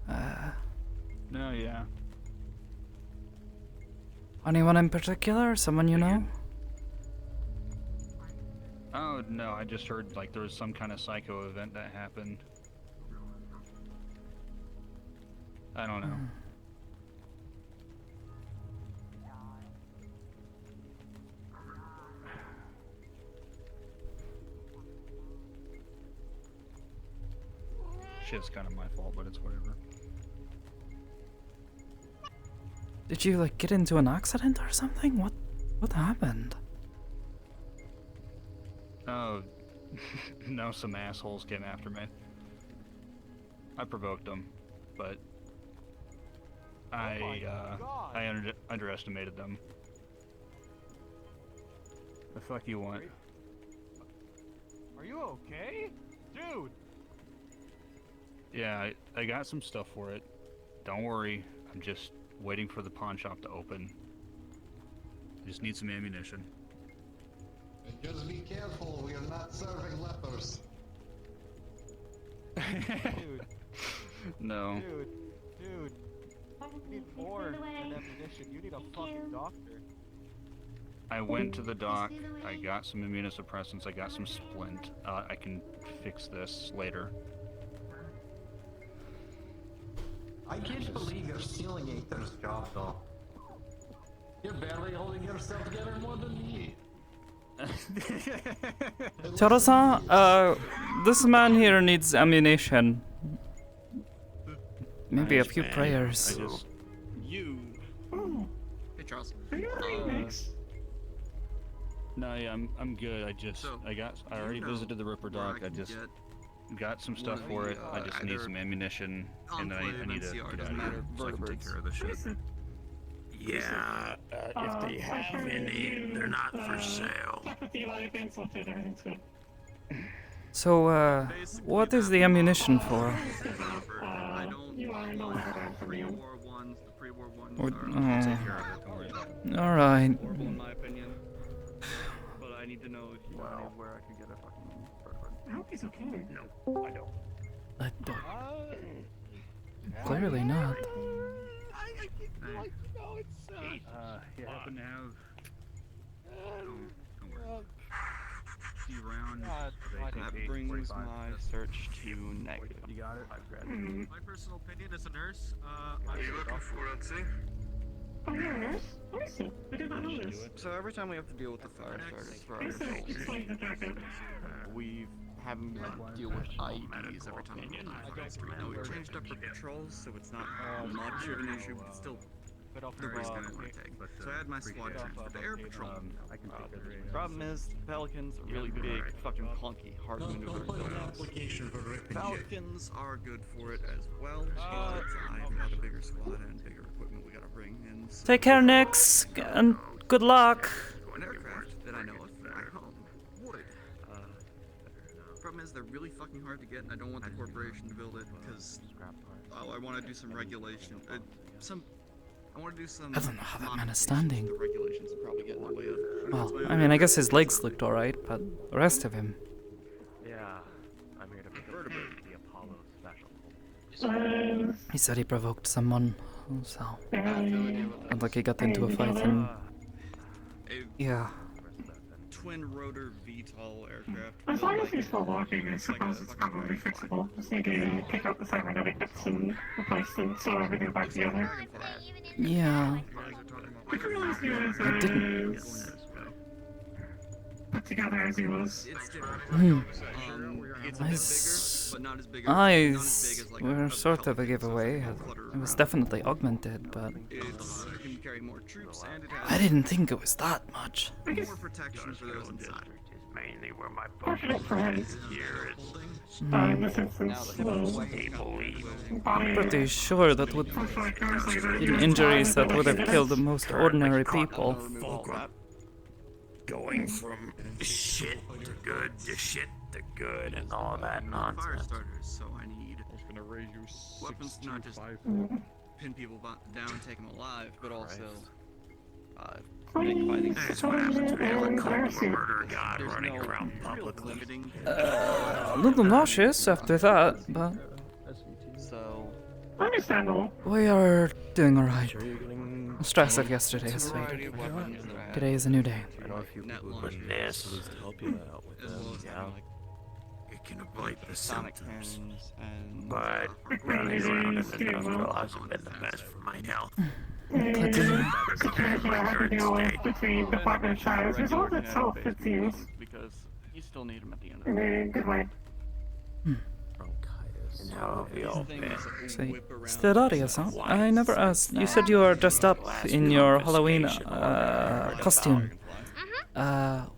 No, yeah. Anyone in particular? Someone you know? Oh, no, I just heard like there was some kind of psycho event that happened. I don't know. Shit's kind of my fault, but it's whatever. Did you like get into an accident or something? What happened? Oh, no, some assholes came after me. I provoked them, but I underestimated them. The fuck you want? Are you okay? Dude! Yeah, I got some stuff for it. Don't worry, I'm just waiting for the pawn shop to open. I just need some ammunition. Just be careful, we are not serving lepers. Dude. No. Dude. You need more than ammunition. You need a fucking doctor. I went to the dock, I got some immunosuppressants, I got some splint. I can fix this later. I can't believe you're stealing Aether's job, though. You're barely holding yourself together more than me. Charo-san, this man here needs ammunition. Maybe a few prayers. You. Hey, Charles. No, yeah, I'm good. I already visited the Ripper Dock. I just got some stuff for it. I just need some ammunition, and then I need to get out of here so I can take care of this shit. Yeah, if they have any, they're not for sale. So, what is the ammunition for? I don't want pre-war ones. The pre-war ones Or- are... oh. Take care of it. Don't worry about it. All right. Horrible in my opinion, but I need to know if you Wow. Where I could get a fucking bird. I hope he's okay. No, I don't. I don't. Clearly not. You happen to have... Don't worry. See you around. That brings my search to negative. You got it? My personal opinion as a nurse, What are you looking for, Unseen? Oh, you're a nurse? I see. I did not know this. So every time we have to deal with the fire starters for our soldiers, we have them deal with IEDs every time we go on the street. Now we've changed up our patrols, so it's not much of an issue, but it's still very good to take. So I had my squad transferred to air patrol. The problem is, Pelicans are really big, fucking clunky, hard to maneuver. Falcons are good for it as well, but I've got a bigger squad and bigger equipment we gotta bring in. So Take care, Nix, and good luck. an aircraft that I know of at home would. Problem is, they're really fucking hard to get, and I don't want the corporation to build it because I want to do some regulation. I want to do some. I don't know how that man is standing. The regulations will probably get in the way of. Well, I mean, I guess his legs looked alright, but the rest of him. Yeah, I'm here to vertebrate the Apollo special. He said he provoked someone, so. And like he got into a fight and. Yeah. Twin rotor VTOL aircraft. As long as you're still walking, I suppose it's probably fixable. Just need to pick up the cybernetic bits and replace them so everything back together. Yeah. I didn't realize he was I didn't. put together as he was. Eyes were sort of a giveaway. It was definitely augmented, but I didn't think it was that much. More protection for those inside. Mainly where my Fortunate for him. here is. In this instance, I'm pretty sure that would been injuries that would have killed the most ordinary people. Going from shit to good to shit to good and all that Fire nonsense. starters, so I need weapons to not just pin people down, take them alive, but also make fighting. That's what happens when you have a cult murder god running around publicly. A little nauseous after that, but So understandable. we are doing alright. The stress of yesterday has faded. Today is a new day. I know a few people who put this to help you out with them. Yeah. It can avoid the symptoms, but running around in the industrial hasn't been the best for my health. Glad to hear. Situation I had to deal with between the partner and child has resolved itself, it seems. because you still need them at the end of In the day. a good way. And how have you all been? Say, Sterarius, huh? I never asked. You said you were dressed up in your Halloween costume.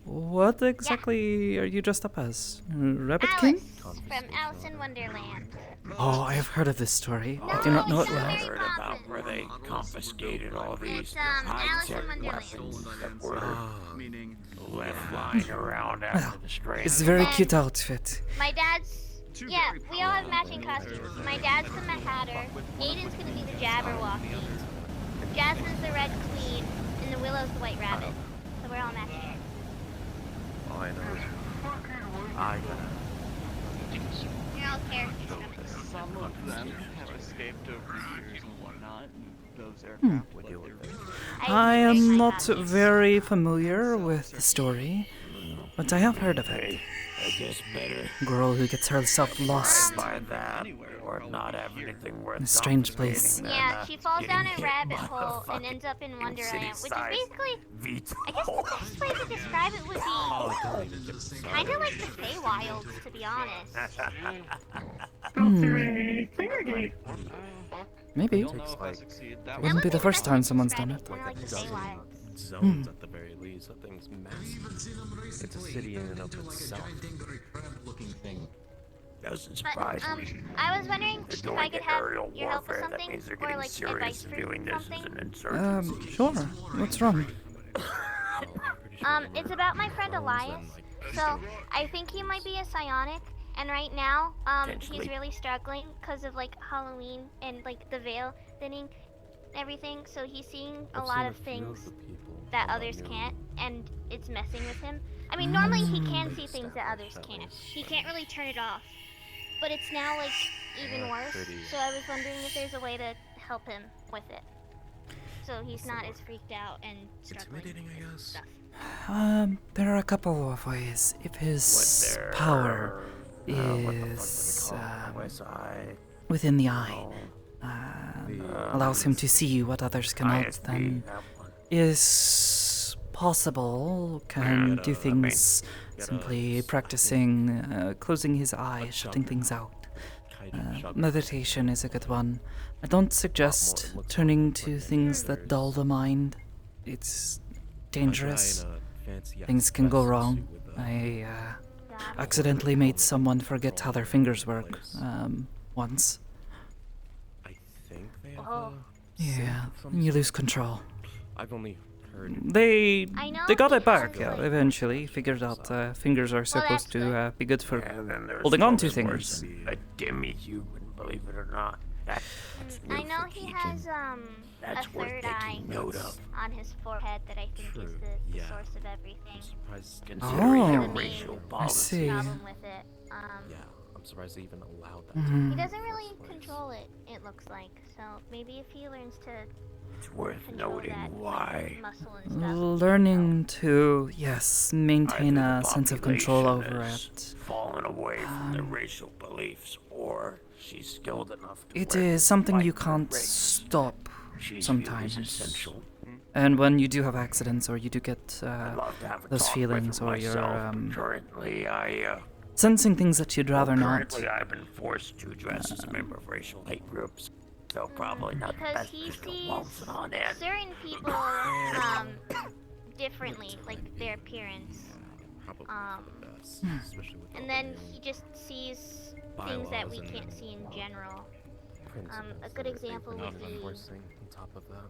What exactly are you dressed up as? Rabbit King? Alice from Alice in Wonderland. Oh, I have heard of this story. I do not know it I well. heard about where they confiscated all these It's Alice in high-tech Wonderland. weapons that were Meaning left lying around after the strain. It's a very cute outfit. My dad's. Yeah, we all have matching costumes. My dad's the Mad Hatter. Aiden's gonna be the Jabberwocky. Jasmine's the Red Queen, and the Willow's the White Rabbit. So we're all matching. All I know is I gotta. You're all characters. Some of them have escaped over the years and whatnot, and those aircraft would deal with it. I am not very familiar with the story, but I have heard of it. I guess better Girl who gets herself lost by that or not have anything worth in a strange place. Yeah, she falls down a rabbit hole and ends up in Wonderland, which is basically, I guess the best way to describe it would be kind of like the Feywilds, to be honest. Maybe. It wouldn't be the first time someone's done it. Kind of like the Feywilds. Zones at the very least. That thing's massive. It's a city in and of itself. Doesn't But, surprise me. I was wondering They're if going I could to have aerial your help with warfare. That something, means they're or getting like serious advice and for doing this as something. an insurgency. Sure. What's wrong? It's about my friend Elias. So I think he might be a psionic, and right now, he's really struggling because of like Halloween and like the veil thinning, everything. So he's seeing a lot of things that others can't, and it's messing with him. I mean, normally he can see things that others can't. He can't really turn it off. but it's now like even Yeah, worse. pretty. So I was wondering if there's a way to help him with it, so he's not as freaked out and struggling with stuff. There are a couple of ways. If his power is within the eye, allows him to see what others cannot, then is possible, can do things simply practicing closing his eyes, shutting things out. Meditation is a good one. I don't suggest turning to things that dull the mind. It's dangerous. Things can go wrong. I accidentally made someone forget how their fingers work once. I think they have Yeah, you lose control. I've only heard. They got it back, has, yeah, like- eventually. Figured out fingers are supposed to be good for And then there's holding on to those things. words, a demi-human, believe it or not. That's I know he has a That's worth third eye taking note of. on his forehead that I think is the yeah. source of everything. Considering Oh, their The main racial I policy. see. problem with it. Yeah, I'm surprised they even allowed that. Mhm. He doesn't really control it. It looks like. So maybe if he learns to It's worth control noting that why. muscle and stuff. Learning to, yes, maintain Either a the sense of control population over has it. fallen away from their racial beliefs, or she's skilled enough to It learn is to something fight you her can't race. stop She's sometimes. viewed as essential. And when you do have accidents or you do get I'd love to have a those talk feelings with her or you're myself, but currently sensing things that you'd rather not. currently I've been forced to dress as a member of racial hate groups, so probably not the Because best he just to sees waltz it on in. certain people differently, like their appearance. And then he just sees things that we can't see in general. A good example would be on top of that.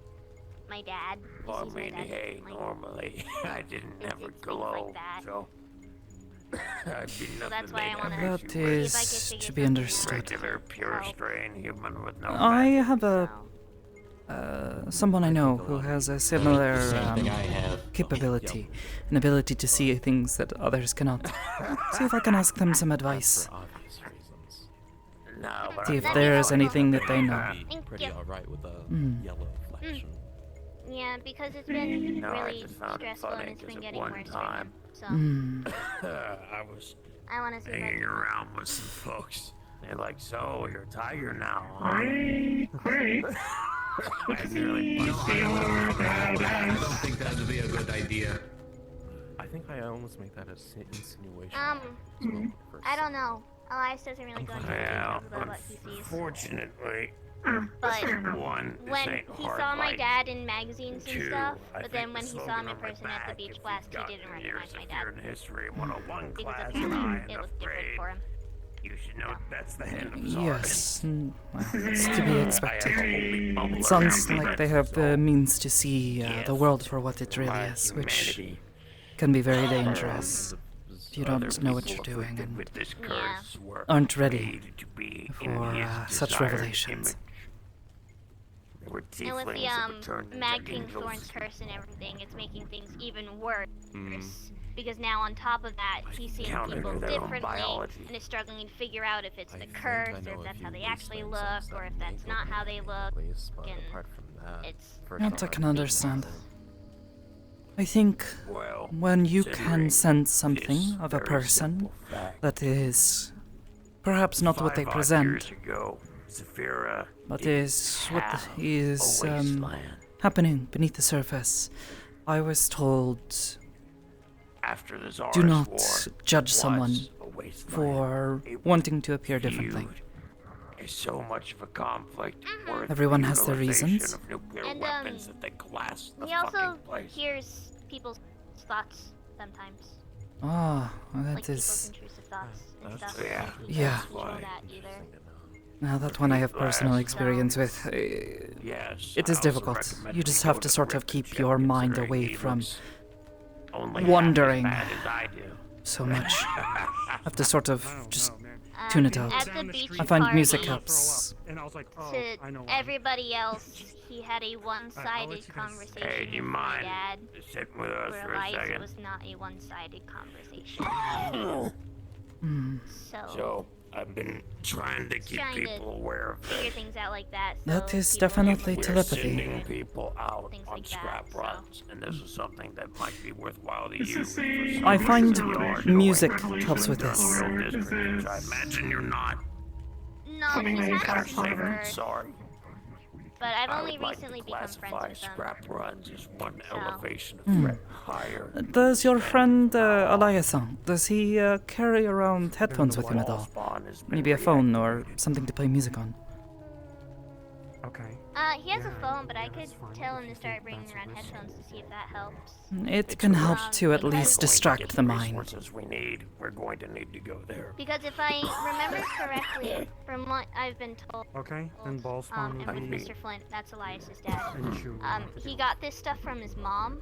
my dad. He Well, I sees my mean, dad hey, differently. normally I didn't It's ever things glow, like that. so I'd be So that's nothing why I they'd wanna ever That see if I is could figure to be something out. understood. regular, pure strain human with no I magic. have a someone I know who has a similar capability, an ability to see things that others cannot. See if I can ask them some advice. For obvious reasons. No, but See I if thought there that is would anything that they be know. Pretty you. alright with a Mm. yellow flexion. Yeah, because it's been No, I really just found it stressful funny and it's 'cause been at getting one worse time- right now. So I was I want to see hanging that. around with some folks. They're like, so you're a tiger now, huh? Great. I nearly No, busted I my don't think that would be a good idea. I think I almost make that an insinuation. I don't know. Elias doesn't really go into Well, details about what he sees. unfortunately, But one, this when ain't he hard saw my life. dad in magazines and Two, stuff, I but think then when the he saw slogan him in on my person at the back, beach if blast, you've he got didn't the recognize years my of dad. Fear and History 101 Because class, apparently and I it am looked different afraid for him. you should know that's the hand of Yes, well, it's to be expected. It It sounds like they have the means to see the world for what it really is, which can be very dangerous if you don't know what you're doing and aren't ready for such revelations. And with the Mad King Thorn's curse and everything, it's making things even worse. Because now on top of that, he's seeing people differently and is struggling to figure out if it's the curse or if that's how they actually look or if that's not how they look. And it's That I can understand. I think when you can sense something of a person that is perhaps not what they present, but is what is happening beneath the surface, I was told, do not judge someone for wanting to appear differently. Is so much of a conflict worth Everyone the has their utilization reasons. of nuclear And, weapons that they collapse the he also fucking place. hears people's thoughts sometimes. Ah, Like that people's is. intrusive thoughts and stuff. Yeah. Yeah. You know that either. Now that one I have personal experience with. Yes, It is I also difficult. recommend You we just go have to to the sort of Ripper keep Chip, your mind considering away he from looks only wandering half as bad as I do. so much. Have to sort of just tune it out. At the beach I find party, music helps. to everybody else, he had a one-sided conversation Hey, do you with my mind dad. sitting with us Where for a Elias, it second? was not a one-sided conversation. Hmm. So I've been trying to keep people aware of figure things out like that. That so is people definitely We're telepathy. sending people out Things on like scrap that, so. runs, and this is something that might be worthwhile to Is you. this a I find revolution music revolution, helps with this. or is Which I this imagine you're not. No, something he's that is had it actually since birth, Sorry. but I've I only would like recently to become friends classify with them. scrap runs as one elevation of Hmm. threat higher. Does your friend Elias-san, does he carry around headphones with him at all? Maybe a phone or something to play music on? Okay. He has a phone, but I could tell him to start bringing around headphones to see if that helps. It can help to at least distract the mind. Resources we need, we're going to need to go there. Because if I remember correctly, from what I've been told, Okay, then ball spawn and would from be Mr. Flint, that's Elias's dad. an issue. He got this stuff from his mom,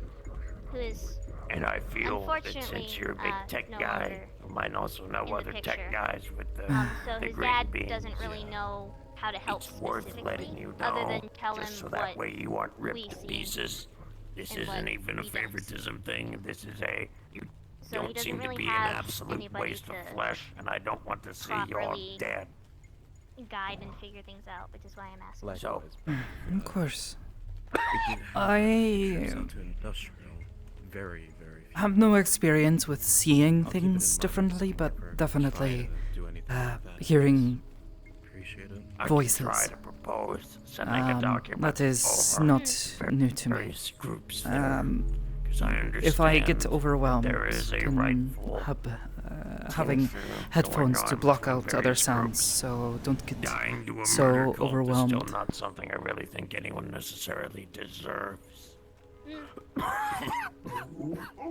who is And I feel that unfortunately since you're a big tech no guy, longer you might also know in the other picture. tech guys with the, so the his green dad beans. doesn't really know how to help It's worth specifically, letting you know, other than tell him just so that what way you aren't we ripped to see pieces. This and isn't what even a he does. favoritism thing. This is a you So he don't doesn't seem to really be an have absolute anybody waste of to flesh, and I don't want to see your properly dad. guide and figure things out, which is why I'm asking. So, Of course. I have no experience with seeing things differently, but definitely hearing voices. try to propose sending a document That is over not new to me. various groups there, 'cause I If I get understand overwhelmed, there is a then rightful having tension headphones going to on block between out other various sounds, groups. so don't get Dying to a so murder cult is overwhelmed. still not something I really think anyone necessarily deserves.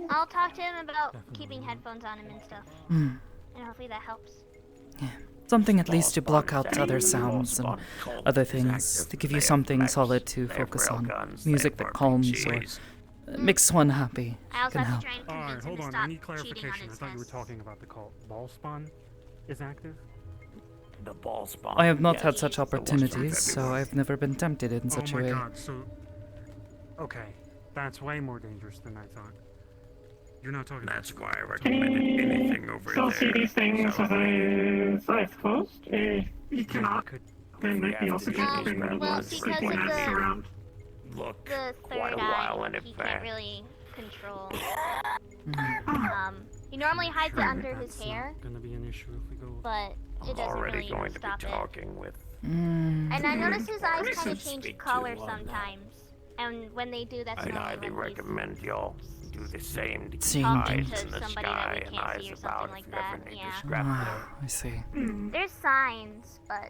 I'll talk to him about keeping headphones on him and stuff, Hmm. and hopefully that helps. Something at least to block out other sounds and other things, to give you something solid to focus on. Music that calms or makes one happy. I also Can have help. to try and Alright, convince him hold to on. stop I need cheating on clarification. I his thought you were tests. talking about the call. Ball spawn is active? The ball spawn. I have not yes, had such the ones from opportunities, so February. I've never been tempted in such oh a my way. god, so... Okay, that's way more dangerous than I thought. You're not talking That's about... why I recommended anything over still there. see these things So, with eyes closed? You cannot. Then might be also just bring the well, ones because freaking of ass the- around. Look, The quite third a while eye, in he can't advance. really control. Hmm. He normally hides it under his That's hair, not gonna be an issue if we go... but it I'm doesn't already really going to be stop it. talking with. Mm. And I notice his eyes kind of Speak change to color you on that. sometimes, and when they do, that's I'd normally highly when he's recommend y'all do the same to Seeing keep talking eyes to in the somebody sky that we and can't eyes see or about something if like you that. ever need Yeah. to scrap Ah, I see. There's signs, but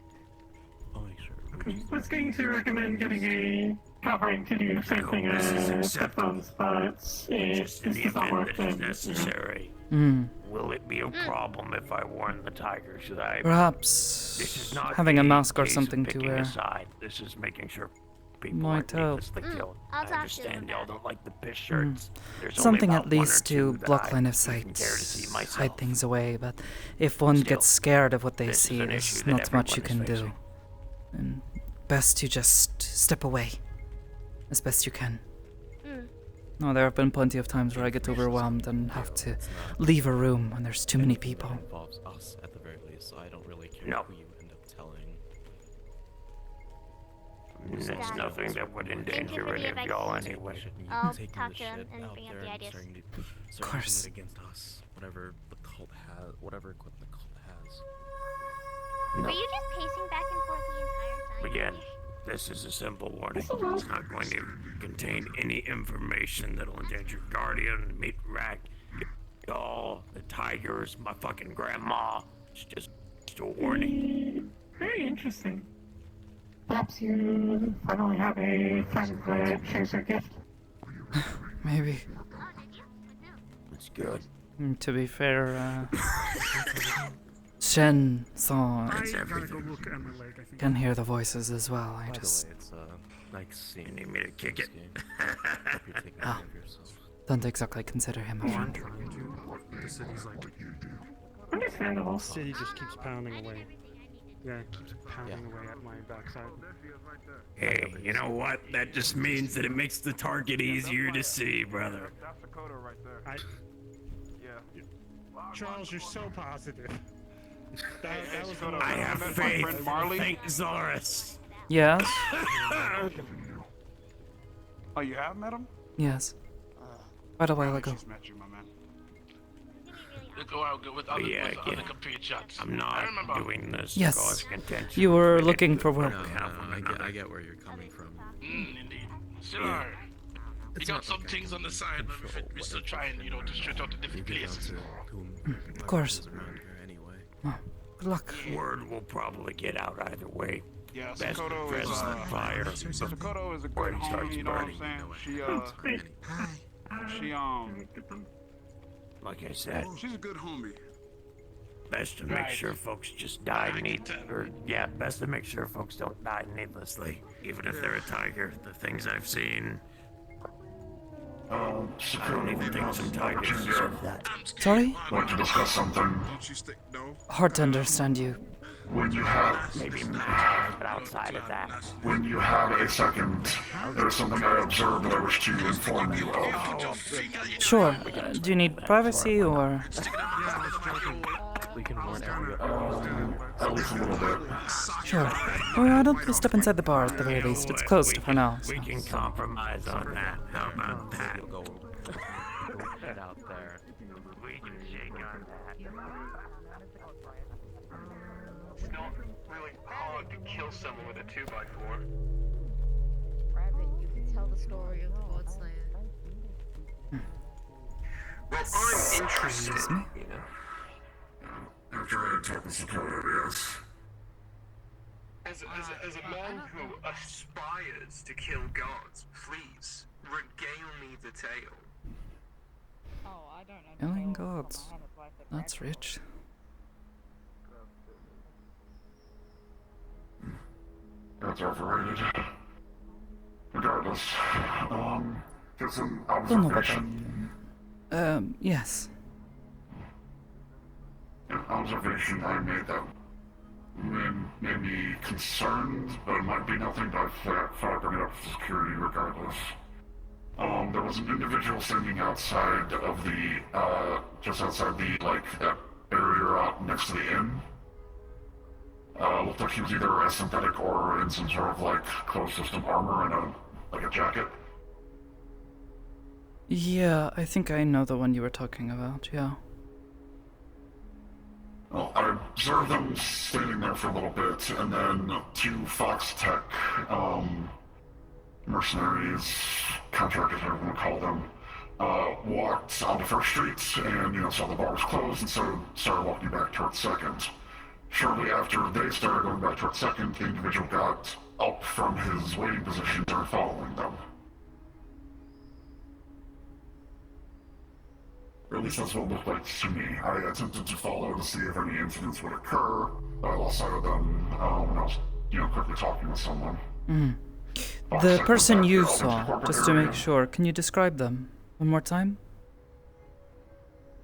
Okay, I was going to recommend getting a covering to do the same thing as headphones, but if Just in this the does not event work, that it's then necessary. Mm. Will it be a problem if I warn the tigers that I? This is Perhaps not having a the mask or case of something to picking wear a side. This is making sure people might aren't help. needlessly killed. I'll I talk to understand them y'all about don't like the piss shirts. There's only Something about at least one or to two that block I line of even sight, care to see myself. hide things away, but if one Still, gets scared of what they this is see, an there's issue that not much you everyone can is do. facing. And best to just step away as best you can. No, there have been plenty of times where I get overwhelmed and have to leave a room when there's too many people. Involves us at the very least, so I don't really care No. who you end up telling. There's nothing that would endanger any of y'all anyway. I'll Taking talk the to him shit and out bring up there the and ideas. starting to Of start course. using it against us, whatever the cult has, whatever equipment the cult has. Were you just pacing back and forth the entire time? Again, this is a simple warning. It's not going to contain any information that'll endanger Guardian, Meat Rack, y'all, the Tigers, my fucking grandma. It's just a warning. very interesting. Perhaps you finally have a friend that shares your gift. Maybe. It's good. To be fair, Shen-san can hear the voices as well. I By just the way, it's nice seeing You need me to kick it? Hope you're taking care Ah. of yourself. don't exactly consider him a I'm friend. trying to. The city's like... Understandable. The city just keeps pounding away. Yeah, it keeps pounding away at my backside. Hey, you know what? That just means that it makes the target easier to see, brother. That's Sakoto right there. Charles, you're so positive. I have faith. Thanks, Zoris. Yes. Oh, you have met him? Yes. Quite a while ago. Just met you, my man. You go out with other, other compatriots. I'm not doing this. Yes. You were looking for work. I get where you're coming from. Indeed. Sure. You got some things on the side, but we're still trying, you know, to stretch out to different places. Of course. Oh, good luck. Word will probably get out either way. Yeah, Best Sakoto press is, the fire. Sakoto is a great homie, you know what I'm saying? Like I said, She's a good homie. best to make sure folks just die best to make sure folks don't die needlessly. Even if they're a tiger, the things I've seen, I don't even think some tigers deserve that. Sorry? Want to discuss something? Hard to understand you. When you have... Maybe but outside of that. When you have a second, there's something I observed that I wish to inform you of. Sure. Do you need privacy or? We can warn At least a little bit. Sure. Well, why don't we step inside the bar at the very least? It's closed for now. So. We can compromise on that. How about that? Head out there. We can shake on that. It's not really hard to kill someone with a 2x4. Rabbit, you can tell the story of God's land. Well, I'm interested, you know. After I talk with Sakoto, yes. As a man who aspires to kill gods, please regale me the tale. Oh, I don't know. Killing gods. That's rich. That's overrated. Regardless, it's an Don't know about observation. that. Yes. An observation I made that made me concerned, but it might be nothing, but I thought I'd bring it up for security regardless. There was an individual standing outside of the, just outside the, that area out next to the inn. Looked like he was either a synthetic or in some sort of, closed system armor and a jacket. Yeah, I think I know the one you were talking about, yeah. Well, I observed them standing there for a little bit, and then two Fox Tech, mercenaries, contractors, whatever you want to call them, walked onto First Street and, saw the bar was closed, and so started walking back towards Second. Shortly after they started going back towards Second, the individual got up from his waiting position and started following them. Or at least that's what it looked like to me. I attempted to follow to see if any incidents would occur, but I lost sight of them when I was, quickly talking with someone. The person you saw, just to make sure, can you describe them one more time?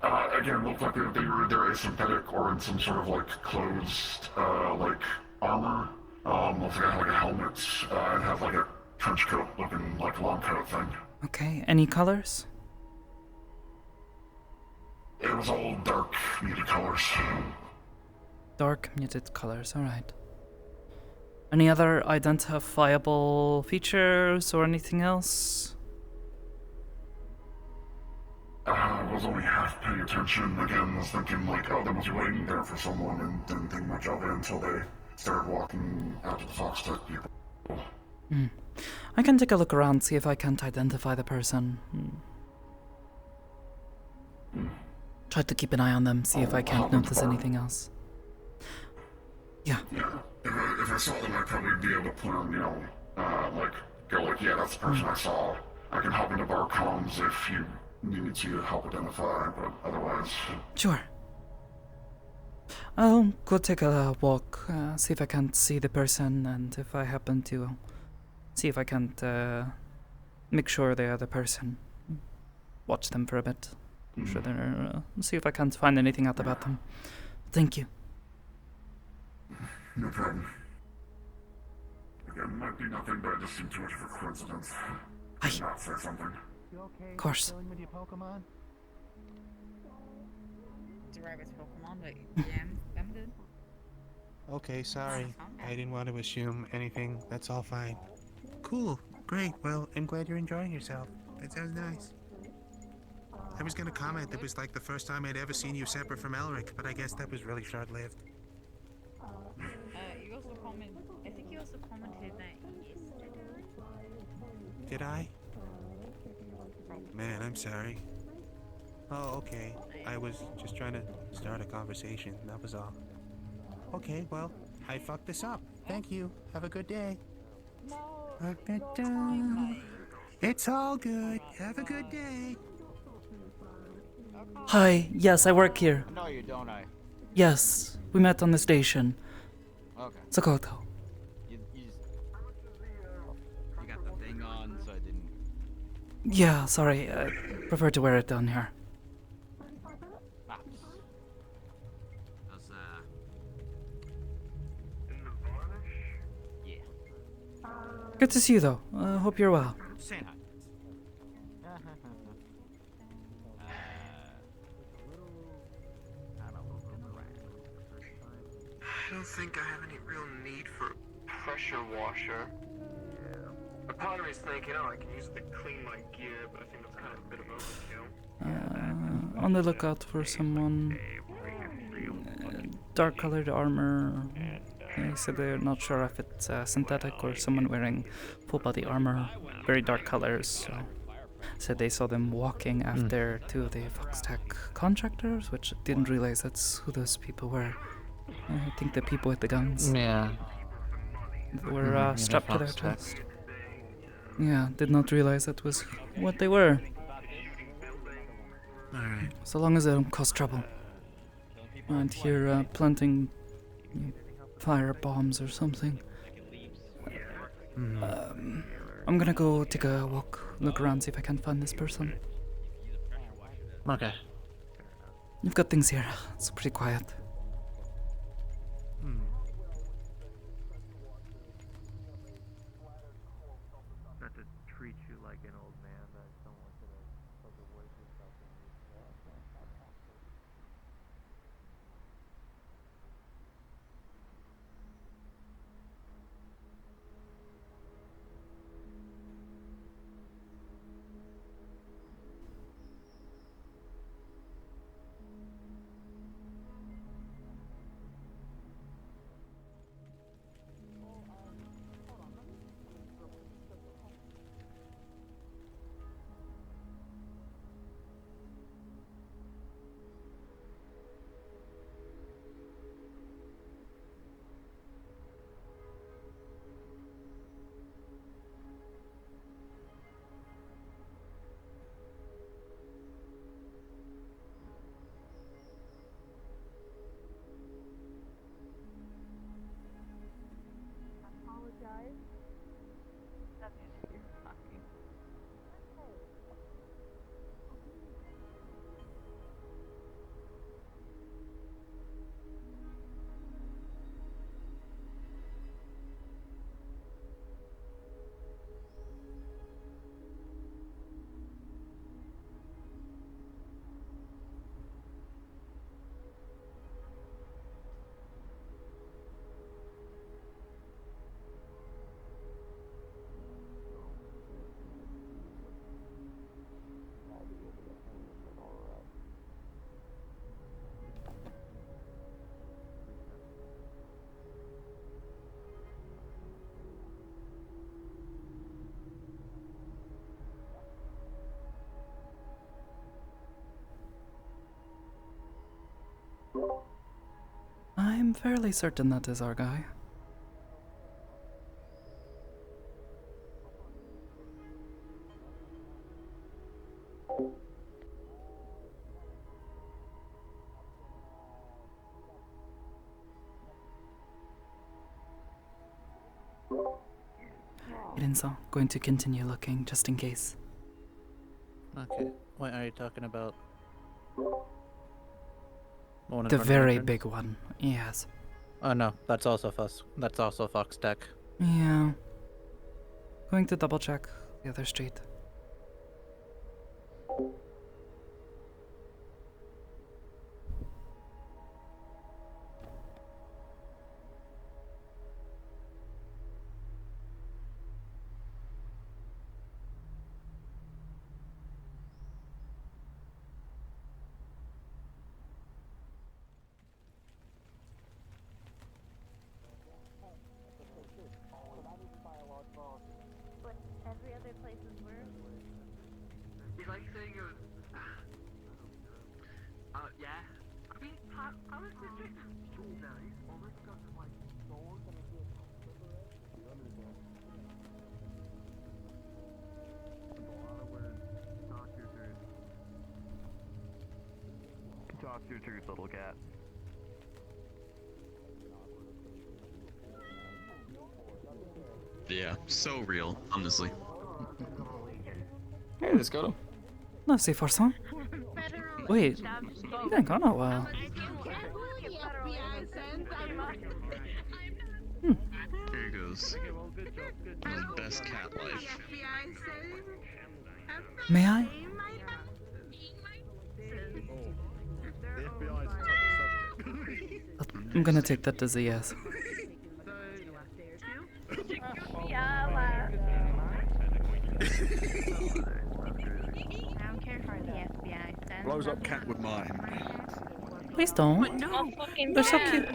Again, looked like they were either asynthetic or in some sort of closed armor. Looked like I had a helmet and had a trench coat looking like a long coat thing. Okay, any colors? It was all dark, muted colors. Dark, muted colors, alright. Any other identifiable features or anything else? I was only half paying attention. Again, was thinking oh, they must be waiting there for someone, and didn't think much of it until they started walking out to the Fox Tech people. I can take a look around, see if I can't identify the person. Try to keep an eye on them, see if I can't notice anything else. Yeah. Yeah. If I saw them, I'd probably be able to put on, yeah, that's the person I saw. I can hop into bar comms if you need me to help identify, but otherwise... Sure. I'll go take a walk, see if I can't see the person, and if I happen to, see if I can't make sure they are the person. Watch them for a bit. Sure they're, see if I can't find anything out about them. Thank you. No problem. Again, might be nothing, but it just seemed too much of a coincidence. Hi. Not say something. Of course. With your Pokemon? It's a rabbit's Pokemon, but you jam them. good. Okay, sorry. I didn't want to assume anything. That's all fine. Cool. Great. Well, I'm glad you're enjoying yourself. That sounds nice. I was gonna comment it was like the first time I'd ever seen you separate from Elric, but I guess that was really short-lived. You also commented. I think you also commented that yesterday. Did I? Man, I'm sorry. Oh, okay. I was just trying to start a conversation. That was all. Okay, well, I fucked this up. Thank you. Have a good day. It's all good. Have a good day. Hi, yes, I work here. No, you don't, Yes, we met on the station. Okay. Sakoto. You got the thing on, so I didn't. Yeah, sorry, I prefer to wear it down here. How's, Yeah. Good to see you, though. Hope you're well. Saying hi. I don't think I have any real need for a pressure washer. A part of me is thinking, oh, I can use it to clean my gear, but I think that's kind of a bit of overkill. On the lookout for someone. Dark-colored armor. They said they're not sure if it's synthetic or someone wearing full-body armor. Very dark colors, so... Said they saw them walking after two of the Foxtech contractors, which didn't realize that's who those people were. I think the people with the guns. Yeah. Were strapped to their chest. Yeah, did not realize that was what they were. Alright. So long as they don't cause trouble. And here planting fire bombs or something. I'm gonna go take a walk, look around, see if I can find this person. Okay. You've got things here. It's pretty quiet. Not to treat you like an old man, but I don't want you to overwork yourself in Apologize. I'm fairly certain that is our guy. Irinso, going to continue looking just in case. Okay. What are you talking about? One in The front of very entrance? big one, yes. Oh no, that's also That's also Fox Tech. Yeah. Going to double check the other street. every other place is worse. He's like saying it was. Yeah. I mean, how is this just school now? He's almost got like soul gonna be a a lot of words. Talk your truth. Talk your truth, little cat. Yeah, so real, honestly. Hey, let's go. Let's see for some. Wait, you been gone a while. Here goes. The best cat life. May I? I'm gonna take that as a yes. Blows up cat with mine. Please don't. They're so cute.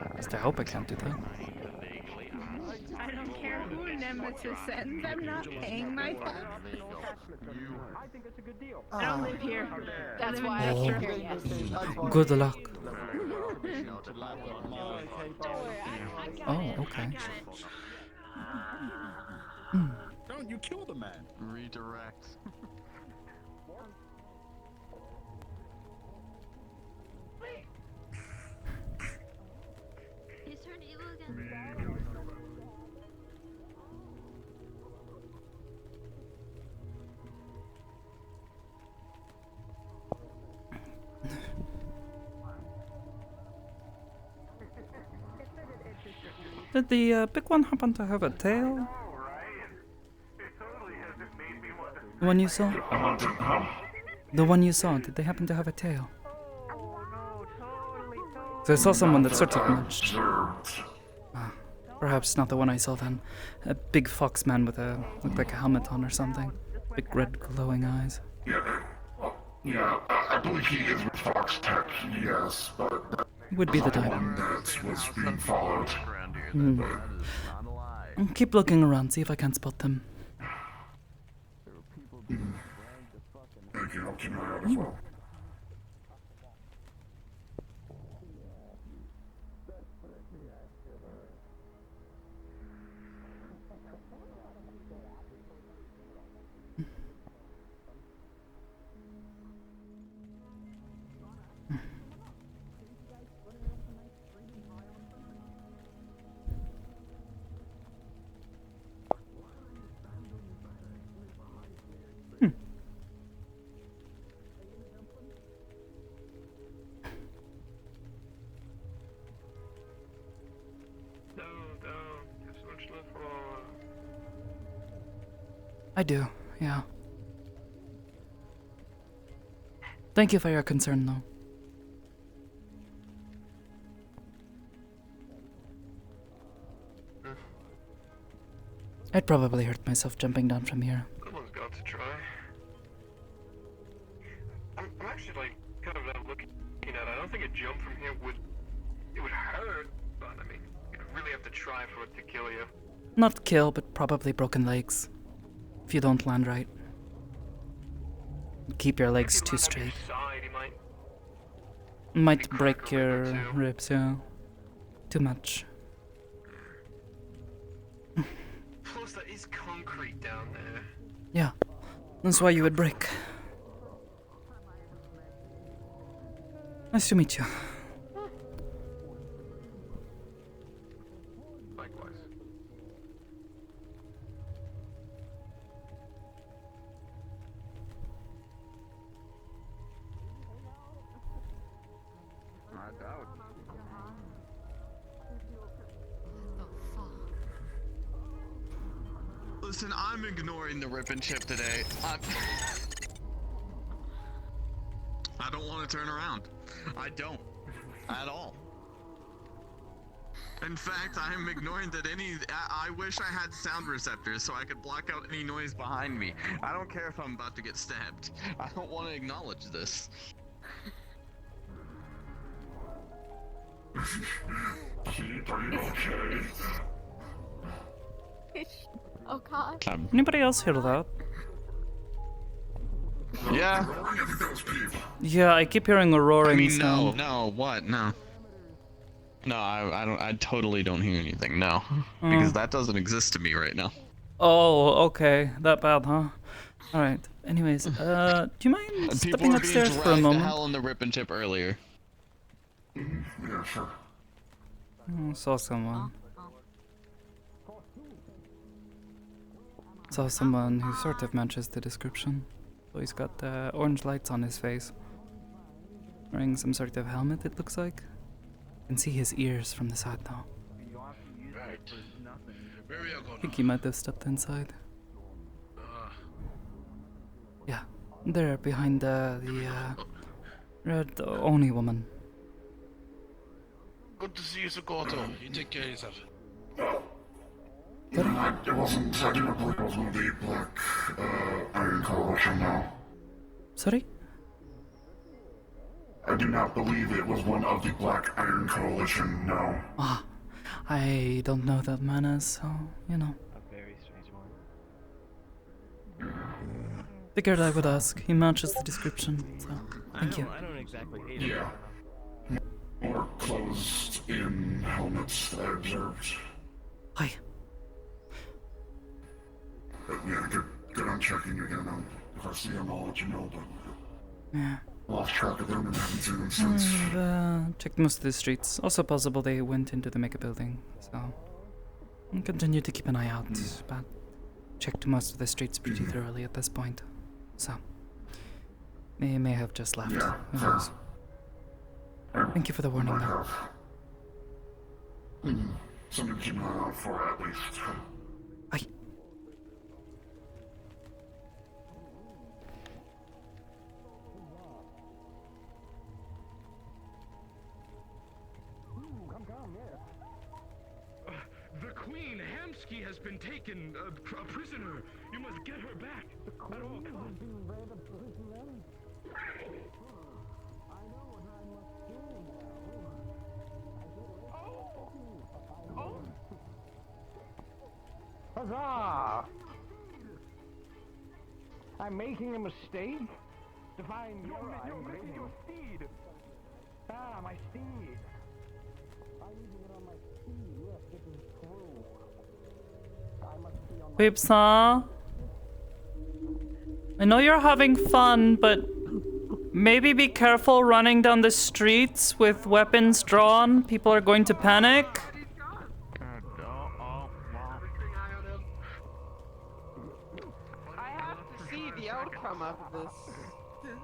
At least I hope I can't do that. I don't care who Nemesis sends. I'm not paying my taxes. I don't live here. That's why I can't hear yes. Good luck. Oh, okay. Don't you kill the man? Redirect. He's turned evil again. Did the big one happen to have a tail? The one you saw? The one you saw, did they happen to have a tail? So I saw someone that sort of matched. Perhaps not the one I saw then. A big fox man with a, looked like a helmet on or something. Big red glowing eyes. Yeah, I believe he is with Fox Tech, yes, but Would be the type. that's what's being followed. Keep looking around, see if I can spot them. I can help you out as well. I do, yeah. Thank you for your concern, though. I'd probably hurt myself jumping down from here. Someone's got to try. I'm actually like kind of looking at it. I don't think a jump from here would hurt, but I mean, you'd really have to try for it to kill you. Not kill, but probably broken legs. If you don't land right. Keep your legs too straight. Might break your ribs, yeah. Too much. Plus, that is concrete down there. Yeah, that's why you would break. Nice to meet you. Likewise. I doubt. Listen, I'm ignoring the rip and chip today. I don't want to turn around. I don't. At all. In fact, I am ignoring that I wish I had sound receptors so I could block out any noise behind me. I don't care if I'm about to get stabbed. I don't want to acknowledge this. Pete, are you okay? Oh god. Anybody else hear that? Yeah. Yeah, I keep hearing a roaring I mean, sound. no, what? No. No, I don't. I totally don't hear anything. No, Oh. because that doesn't exist to me right now. Oh, okay. That bad, huh? Alright. Anyways, do you mind People stepping were being upstairs for a dragged to moment? hell in the rip and chip earlier. Yeah, sure. Oh, saw someone. Saw someone who sort of matches the description. So he's got orange lights on his face. Wearing some sort of helmet, it looks like. You can see his ears from the side though. I think he might have stepped inside. Yeah, there behind the red Oni woman. Good to see you, Sakoto. You take care of yourself. It wasn't, I didn't believe it was one of the Black Iron Coalition, no. Sorry? I do not believe it was one of the Black Iron Coalition, no. Ah, I don't know that man is, so, you know. A very strange one. Figured I would ask. He matches the description, so thank you. I don't exactly hate it. Yeah. More closed-in helmets that I observed. Hi. But yeah, good on checking again. If I see them, I'll let you know, but Yeah. lost track of them and haven't seen them since. I've checked most of the streets. Also possible they went into the mega building, so I'll continue to keep an eye out, but checked most of the streets pretty thoroughly at this point. So they may have just left. Yeah, Who knows? Thank you for the warning, though. Something to keep an eye out for, at least. Bye. The Queen Hamsky has been taken a prisoner. You must get her back at all costs. Huzzah! I'm making a mistake? To find your missing your steed! Ah, my steed! I need to get on my steed. Yes, this is true. I must be on my Peeps, huh? I know you're having fun, but maybe be careful running down the streets with weapons drawn. People are going to panic. I have to see the outcome of this.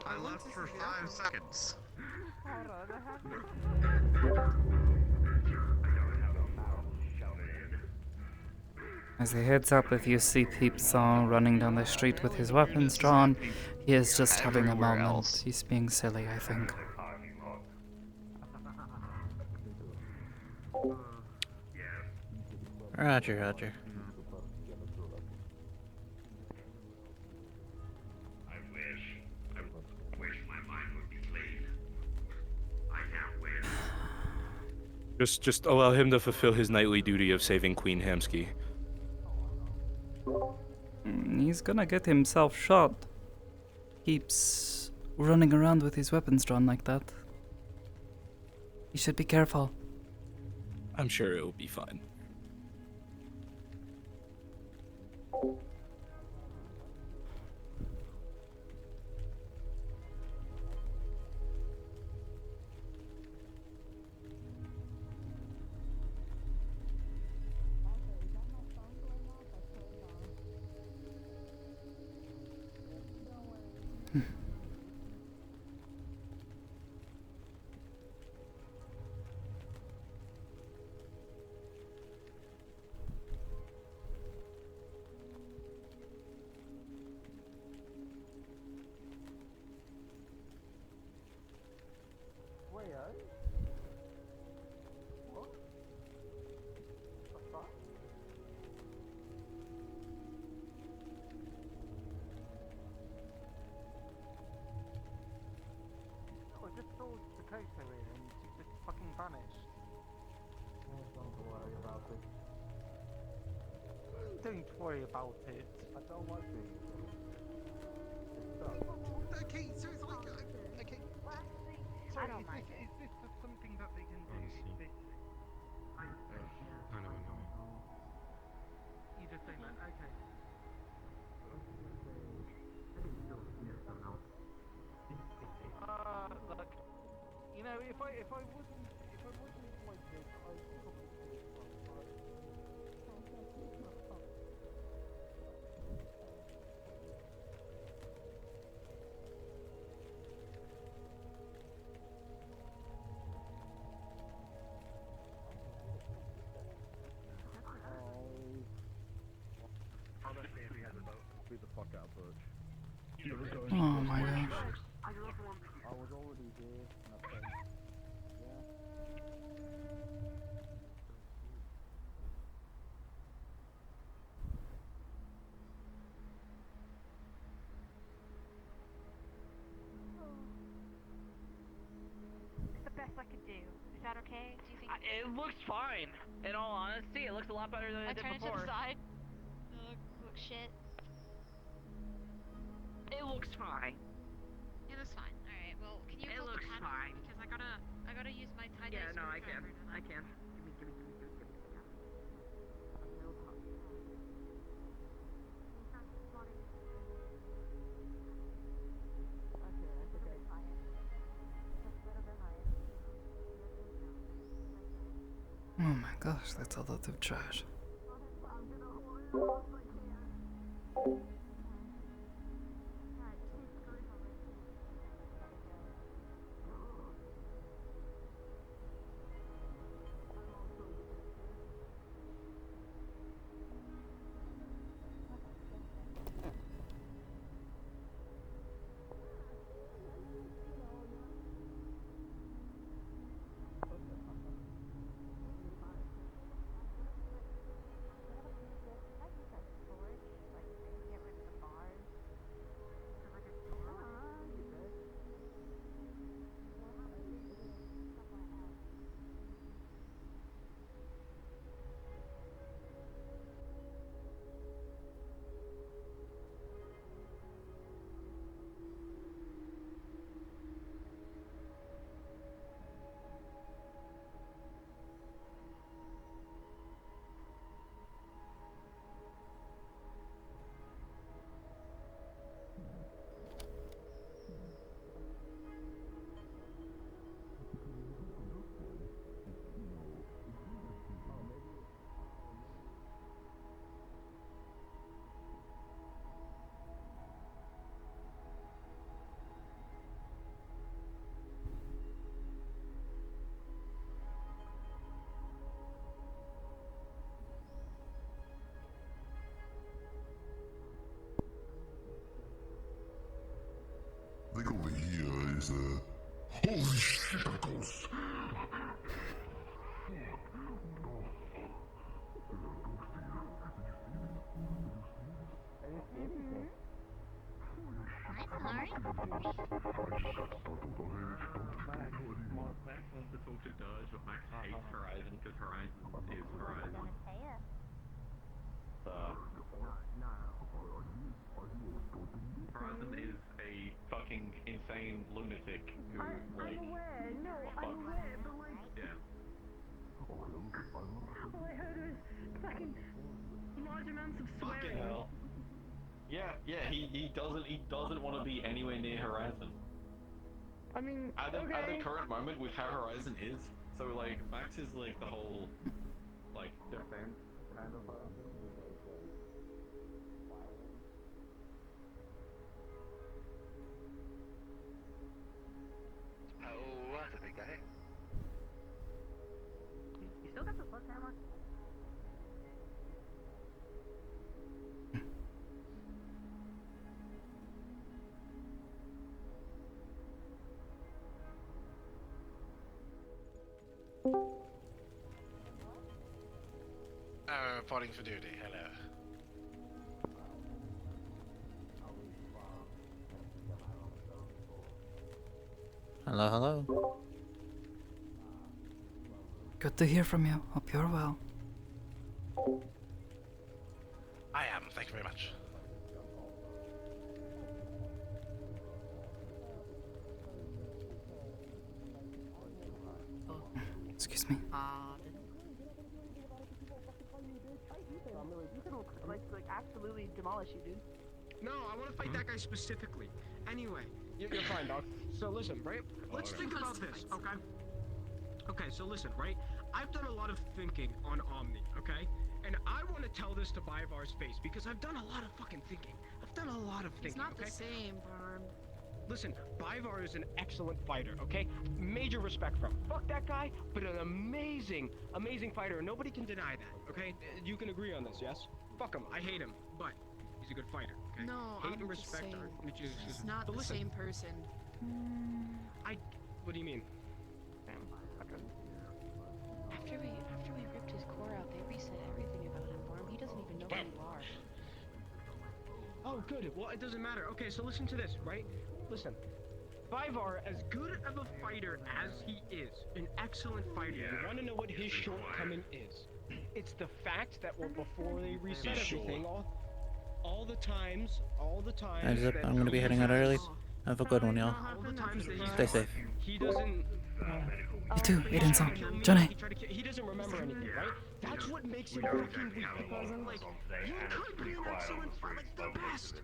I left for 5 seconds. As he heads up, if you see Peeps running down the street with his weapons drawn, he is just having a moment. He's being silly, I think. Roger, Roger. Just allow him to fulfill his nightly duty of saving Queen Hamsky. He's gonna get himself shot. Keeps running around with his weapons drawn like that. He should be careful. I'm sure it'll be fine. don't worry about it. I don't like being Okay, so it's like, okay. Sorry, I don't mind it. Is this something that they can do? Honestly. Is this... I know. You just saying that, okay. Look, you know, if I wasn't like this, I would probably do it from, Honestly, if he has a boat, be the fuck out, Butch. Oh my gosh. I was already here, and I said, yeah. It's the best I could do. Is that okay? Do you think? It looks fine. In all honesty, it looks a lot better than I it did turn it to before. the side. Look shit. It looks fine. Yeah, that's fine. All right. Well, can you It hold the looks panel? fine. Because I gotta use my tie-dye Yeah, no, I can. screwdriver to- I can. Give me. Oh my gosh, that's a lot of trash. I think over here is holy shit, pickles! Max wants to talk to Doge, but Max hates Horizon because Horizon is Horizon. Horizon is a fucking insane lunatic who, like... I'm aware. No, I'm aware, but like... Yeah. All I heard was fucking large amounts of Fucking swearing. hell. Yeah, he doesn't want to be anywhere near Horizon. I mean, At the okay. current moment with how Horizon is, so like Max is like the whole like defense kind of Oh, that's a big guy. You still got the fuck hammer? Reporting for duty. Hello. Hello. Good to hear from you. Hope you're well. Thank you very much. Excuse me. You can like absolutely demolish you, dude. No, I want to fight that guy specifically. Anyway, you're fine, dog. So listen, right? Let's think about this, okay? Okay, so listen, right? I've done a lot of thinking on Omni, okay? And I want to tell this to Bivar's face because I've done a lot of fucking thinking. I've done a lot of thinking, It's not okay? the same, Barb. Listen, Bivar is an excellent fighter, okay? Major respect for him. Fuck that guy, but an amazing, amazing fighter. Nobody can deny that, okay? You can agree on this, yes? Fuck him. I hate him, but he's a good fighter, okay? No, Hate I'm and just respect saying, are mutually he's exclusive. not But the listen, same person. What do you mean? After we ripped his core out, they reset everything about him for him. He doesn't even know who you are. Oh, good. Well, it doesn't matter. Okay, so listen to this, right? Listen. Bivar, as good of a fighter as he is, an excellent fighter, you want to know what his shortcoming is? It's the fact that before they reset everything, all the times Heads up, that I'm gonna be heading out early. Have a good one, y'all. all the times that Stay safe. he doesn't... You too, Aiden-san. Johnny. He doesn't remember anything, right? That's what makes him fucking weak. Like, he could be an excellent, like, the best.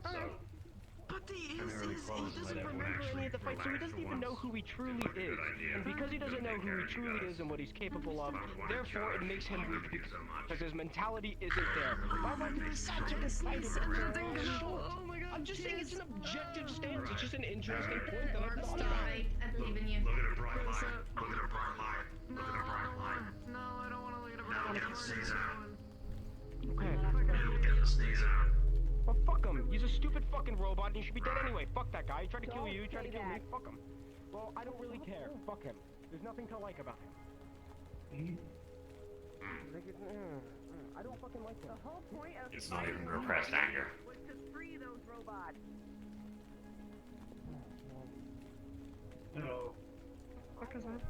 But the is, he doesn't remember any of the fights, so he doesn't even know who he truly is. And because he doesn't know who he truly is and what he's capable of, therefore it makes him weak because his mentality isn't there. Bivar is such a good fighter. I'm just saying it's an objective stance. It's just an interesting point that I've thought about. I believe in you. Look at a bright light. Look at a bright light. Look at a bright light. No, I don't want to look at a bright Now light. get the sneeze out. Okay. Now get the sneeze out. Well, fuck him. He's a stupid fucking robot and he should be dead anyway. Fuck that guy. He tried to kill you. He tried to kill me. Fuck him. Well, I don't really care. Fuck him. There's nothing to like about him. I don't fucking like him. The whole point of It's not even repressed anger. was to free those robots. No. What is that?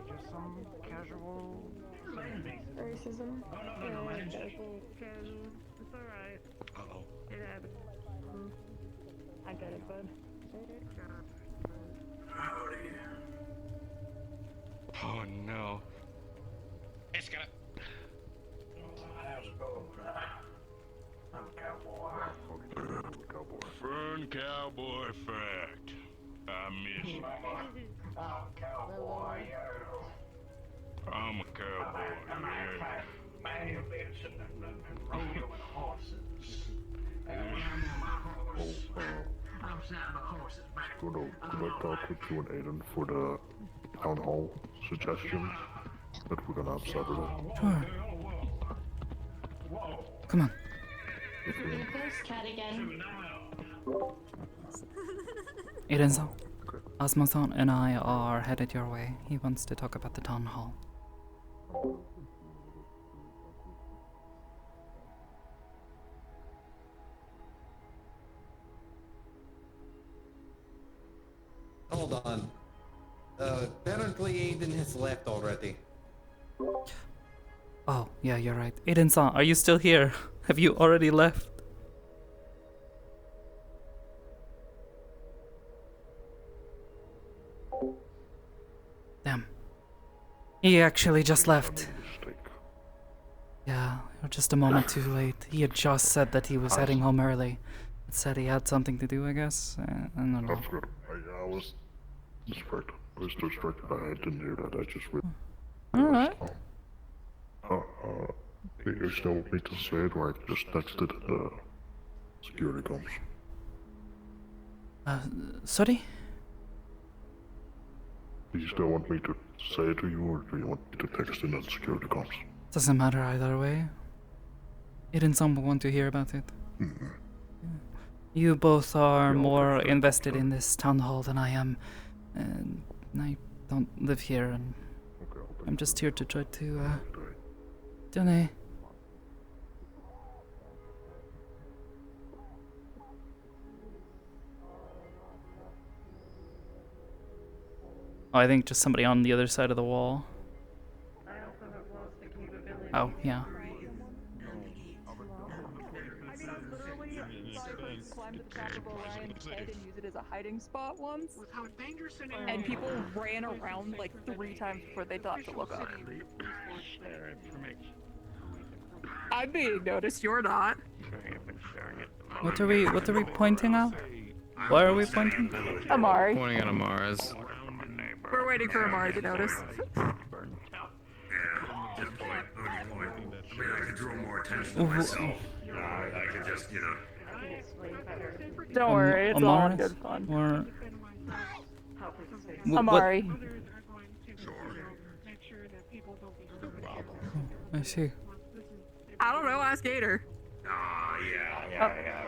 Just some casual racism. No, man. Casual. It's alright. Uh-oh. It happens. I get it, bud. Howdy. Oh no. It's gonna. How's it going? I'm a cowboy. Fern cowboy fact. I miss you. I'm a cowboy. I'm a cowboy. I'm Yeah. manual Benson and rodeo and horses. And when I'm on my horse, I'm sitting the horses back. Could I talk with you and Aiden for the town hall suggestions that we're gonna have Saturday? Sure. Come on. There's cat again. Aiden-san. Asmo-san and I are headed your way. He wants to talk about the town hall. Hold on. Apparently Aiden has left already. Oh, yeah, you're right. Aiden-san, are you still here? Have you already left? Damn. He actually just left. Yeah, you're just a moment too late. He had just said that he was heading home early. It said he had something to do, I guess. I don't know. That's good. I was distracted. I was distracted. I didn't hear that. I just read. Alright. You still want me to say it, or I just texted the security comms? Sorry? Do you still want me to say it to you, or do you want me to text in the security comms? Doesn't matter either way. Aiden-san will want to hear about it. You both are more invested in this town hall than I am, and I don't live here, and I'm just here to try to, donate. Oh, I think just somebody on the other side of the wall. Oh, yeah. Climb to the top of Orion's head and use it as a hiding spot once. And people ran around like 3 times before they thought to look up. I'm being noticed, you're not. What are we pointing at? Why are we pointing? Amari. Pointing at Amara's. We're waiting for Amari to notice. Just point. I mean, I could draw more attention to myself. I could just, you know. Don't worry, it's all in good fun. Or... Amari. I see. I don't know, ask Gator. Yeah.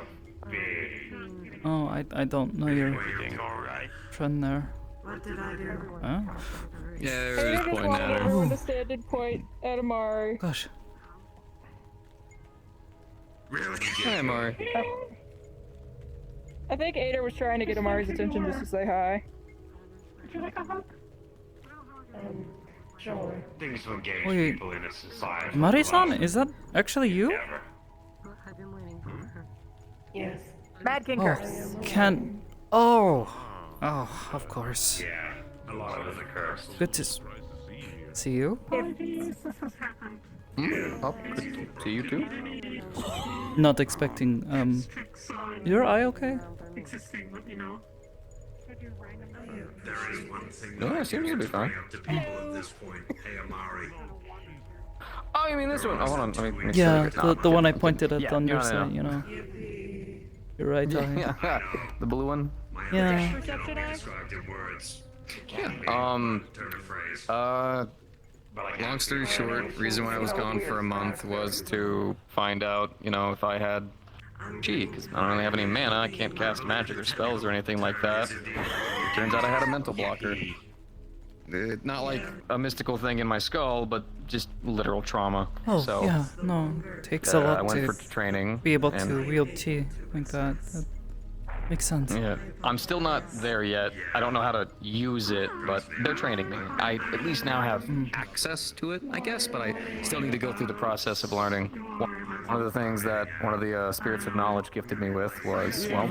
Oh, I don't know your friend there. What did I do? Huh? Yeah, they were Gator just just pointing wanted at her. everyone to stand and point at Amari. Gosh. Really? Hi, Amari. I think Ada was trying to get Amari's attention just to say hi. Would you like a hug? Sure. Things to engage Wait. people in a society. Mari-san, is that actually you? I've been waiting for her. Yes. Mad King Curse. Can... Oh, of course. Yeah, a lot of it is a curse. Good to see you. Oh, good to see you too. Not expecting, your eye okay? Existing, but you know. There is one thing No, that it seems to be fine. up to people at this point. Hey, Amari. Oh, you mean this one? Oh, hold on. Let me Yeah, see. the one I pointed at Yeah, on your no, no, side, no. you know. Your right eye. Yeah, the blue one. Yeah. Perception eye? Described in words. Turn a phrase. Long story short, reason why I was gone for a month was to find out, you know, if I had chi, because I don't really have any mana, I can't cast magic or spells or anything like that. Turns out I had a mental blocker. Not like a mystical thing in my skull, but just literal trauma. Oh, so, yeah, no, takes a I lot went to for training. be able and- to wield chi like that. That makes sense. Yeah, I'm still not there yet. I don't know how to use it, but they're training me. I at least now have access to it, I guess, but I still need to go through the process of learning. One of the things that one of the spirits of knowledge gifted me with was, well,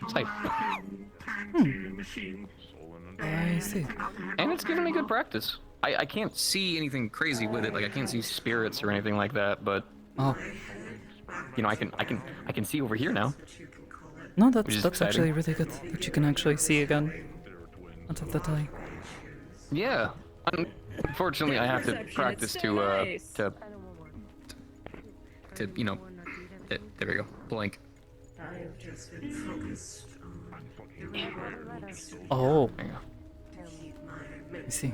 sight. I see. And it's given me good practice. I can't see anything crazy with it, like I can't see spirits or anything like that, but you know, I can see over here now. No, Which that's is actually exciting. really good that you can actually see again. Not of the time. Yeah. Unfortunately, I have to practice to you know, there we go, blink. I have just been focused on Oh. There you go. I see.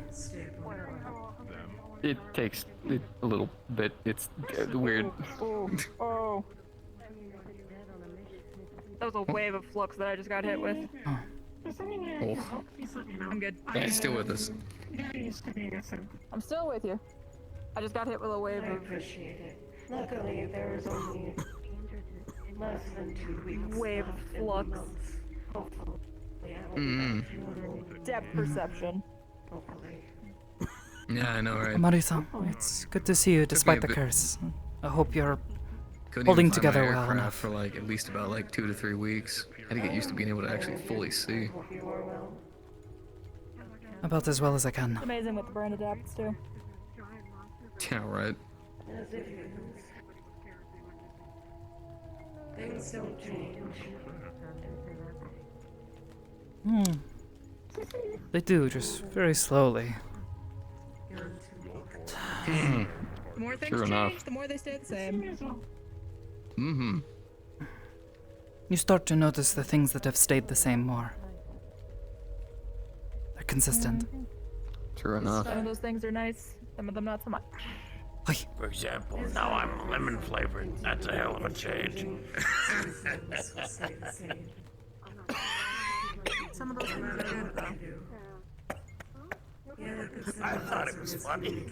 It takes a little bit. It's weird. Oh. That was a wave of flux that I just got hit with. Oh. I'm good. Yeah, it's still with us. I'm still with you. I just got hit with a wave I of appreciate it. Luckily, there is only less than 2 weeks. wave of flux. Hopefully, I will be back to normal. Depth perception. Hopefully. Yeah, I know, right? Mari-san, it's good to see you despite the bit- curse. I hope you're Couldn't holding even find together my well aircraft enough. for like at least about like 2 to 3 weeks. Had to get used to being able to actually fully see. Hope you are well. About as well as I can. It's amazing what the brain adapts to. Yeah, right. As it is. Things don't change. They do, just very slowly. The more things True change, enough. the more they stay the same. Mm-hmm. You start to notice the things that have stayed the same more. They're consistent. True enough. Some of those things are nice, some of them not so much. For example, now I'm lemon flavored. That's a hell of a change. Some of those things are good though. I thought it was funny.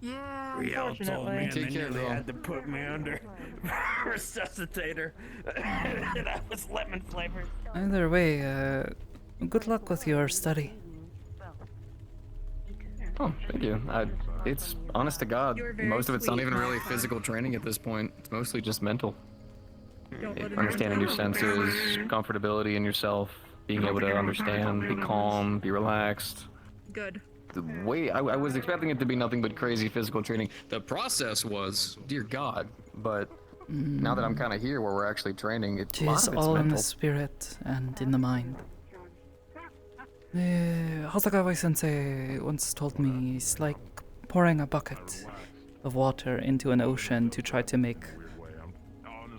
Yeah, Riel told me and Take they care, knew they though. had to put me under resuscitator. And I was lemon flavored. Either way, good luck with your study. Oh, thank you. It's honest to God. You're very Most of it's not sweet, even really Malphite. physical training at this point. It's mostly just mental. Don't let it Understanding your happen. senses, comfortability in yourself, being able to understand, be calm, be relaxed. Good. The way I was expecting it to be nothing but crazy physical training. The process was, dear God, but now that I'm kind of here where we're actually training, it's a lot Tis of it's all in mental. the spirit and in the mind. Hasagawa-sensei once told me it's like pouring a bucket of water into an ocean to try to make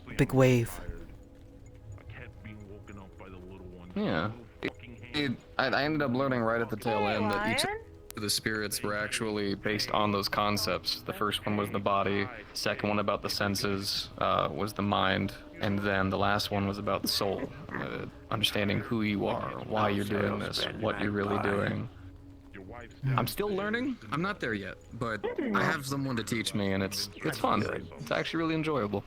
a big wave. Yeah. I ended up learning right at the tail end that each of the spirits were actually based on those concepts. The first one was the body, second one about the senses was the mind, and then the last one was about the soul. Understanding who you are, why you're doing this, what you're really doing. I'm still learning. I'm not there yet, but I have someone to teach me, and it's fun. It's actually really enjoyable.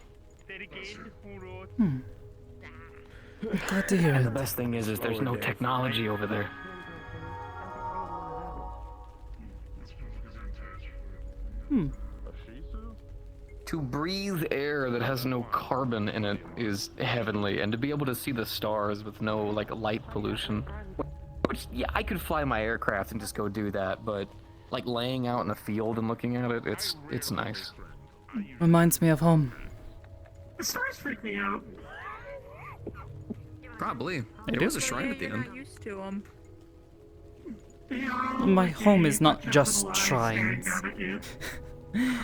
Glad to hear And the it. best thing is there's no technology over there. To breathe air that has no carbon in it is heavenly, and to be able to see the stars with no like light pollution. Which, yeah, I could fly my aircraft and just go do that, but like laying out in a field and looking at it, it's nice. Reminds me of home. The stars freak me out. Probably. They There do? was a shrine Yeah, at the you're end. not used to them. My home is not just shrines.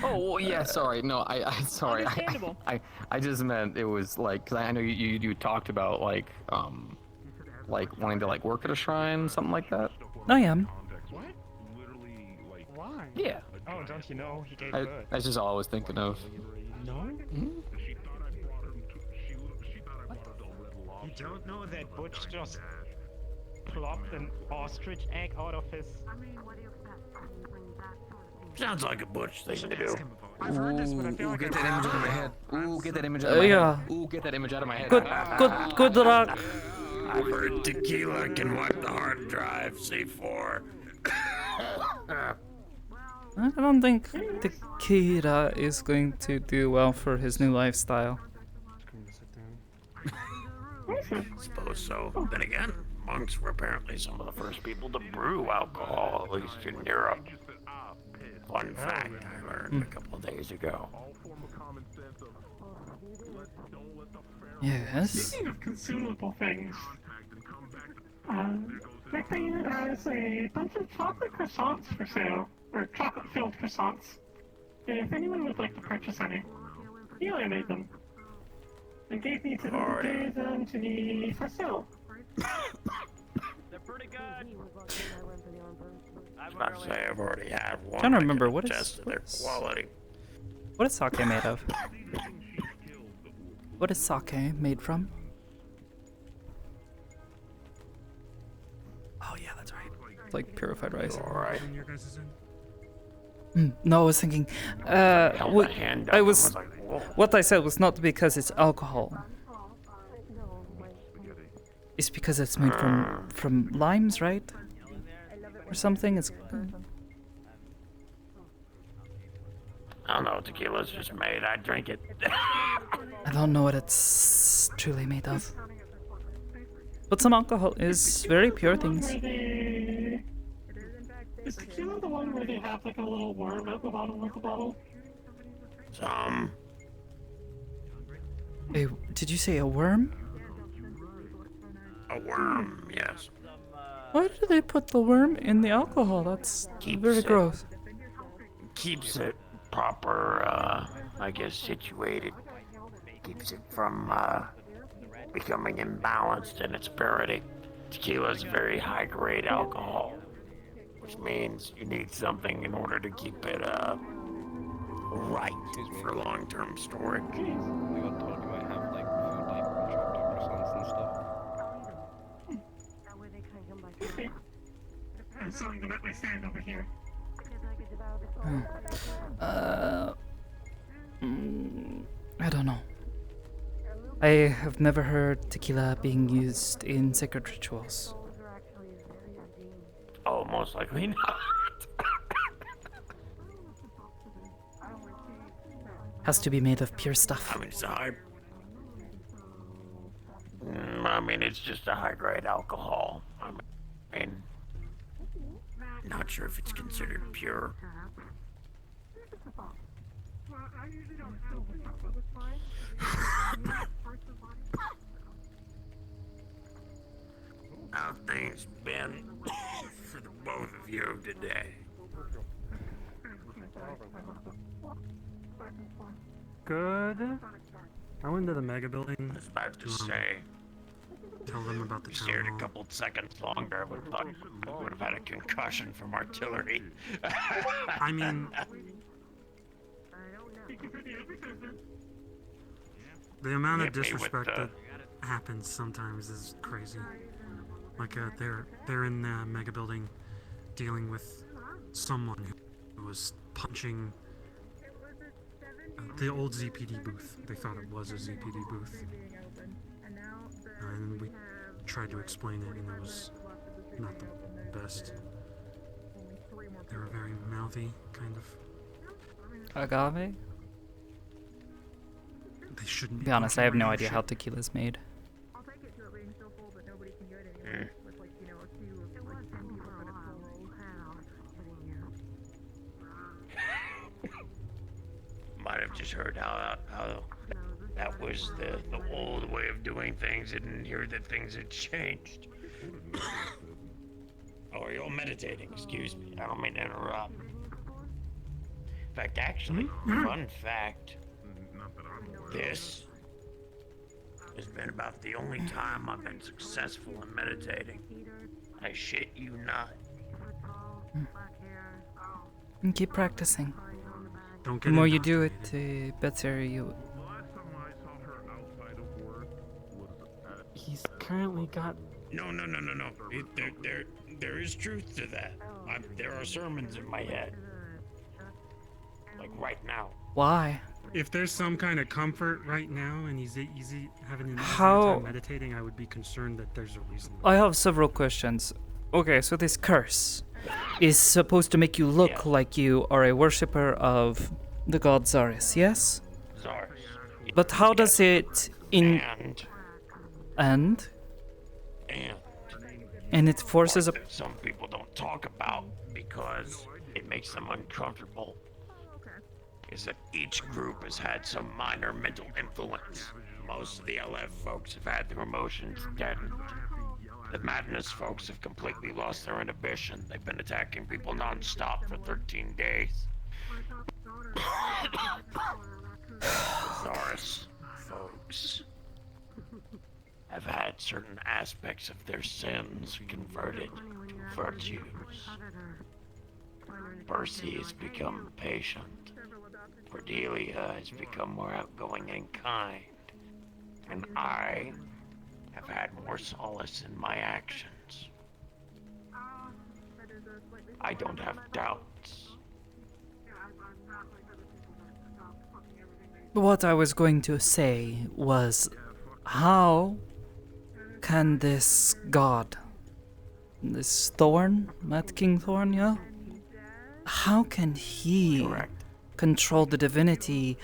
Oh well, yeah, sorry. No, I sorry. Understandable. I just meant it was like, cause I know you talked about like wanting to like work at a shrine, something like that. I am. What? Why? Yeah. Oh, don't you know he gave I, birth? that's just all I was thinking of. No? You don't know that Butch just plopped an ostrich egg out of his... Sounds like a Butch thing to do. I've heard this, but I feel like Get I've that image out of my head. Ooh, get that image out of my Yeah. head. Ooh, get that image out of my head. Good luck. I've heard tequila can wipe the hard drive, C4. I don't think Tequila is going to do well for his new lifestyle. Suppose so. Then again, monks were apparently some of the first people to brew alcohol, at least in Europe. Fun fact I learned a couple of days ago. Yes. Speaking of consumable things, that thing has a bunch of chocolate croissants for sale, or chocolate-filled croissants. If anyone would like to purchase any, Eli made them, and gave them to me for sale. They're pretty good. I was about to say I've already had one. Trying to remember what Test their quality. What is sake made of? What is sake made from? Oh yeah, that's right. It's like purified rice. Alright. No, I was thinking. What I said was not because it's alcohol. It's because it's made from limes, right? Or something. It's. I don't know, tequila's just made. I drink it. I don't know what it's truly made of. But some alcohol is very pure things. Is tequila the one where they have like a little worm at the bottom of the bottle? Hey, did you say a worm? A worm, yes. Why do they put the worm in the alcohol? That's very gross. Keeps it proper, I guess, situated. Keeps it from, becoming imbalanced in its purity. Tequila is very high-grade alcohol, which means you need something in order to keep it, right for long-term storage. We got told you might have like food like chopped up croissants and stuff. I'm starting to let my stand over here. I don't know. I have never heard tequila being used in sacred rituals. Oh, most likely not. Has to be made of pure stuff. I mean, it's a high. I mean, it's just a high-grade alcohol. I mean, not sure if it's considered pure. How have things been for the both of you today? Good. I went to the mega building. I was about to say. Tell them about the If town you stayed hall. a couple seconds longer, I would have had a concussion from artillery. I mean, the amount of Hit me with disrespect the- that happens sometimes is crazy. Like they're in the mega building, dealing with someone who was punching the old ZPD booth. They thought it was a ZPD booth, and we tried to explain it, and it was not the best. They were very mouthy, kind of. Agave? They shouldn't Be honest, I have no punching idea shit. how tequila's made. Might have just heard how that was the old way of doing things. I didn't hear that things had changed. Oh, you're all meditating. Excuse me. I don't mean to interrupt. In fact, actually, fun fact. This has been about the only time I've been successful in meditating. I shit you not. And keep practicing. Don't The get more you do it, the better you. He's currently got. No. There is truth to that. There are sermons in my head. Like right now. Why? If there's some kind of comfort right now, and he's having an easier How- time meditating, I would be concerned that there's a reason. I have several questions. Okay, so this curse is supposed to make you look like you are a worshipper of the god Zaris, yes? Zaris. But how does it And and it forces a that some people don't talk about because it makes them uncomfortable is that each group has had some minor mental influence. Most of the LF folks have had their emotions deadened. The Madness folks have completely lost their inhibition. They've been attacking people non-stop for 13 days. The Zaris folks have had certain aspects of their sins converted to virtues. Percy has become patient. Cordelia has become more outgoing and kind. And I have had more solace in my actions. I don't have doubts. What I was going to say was, how can this god, this Thorn, Mad King Thorn, yeah? How can he control the divinity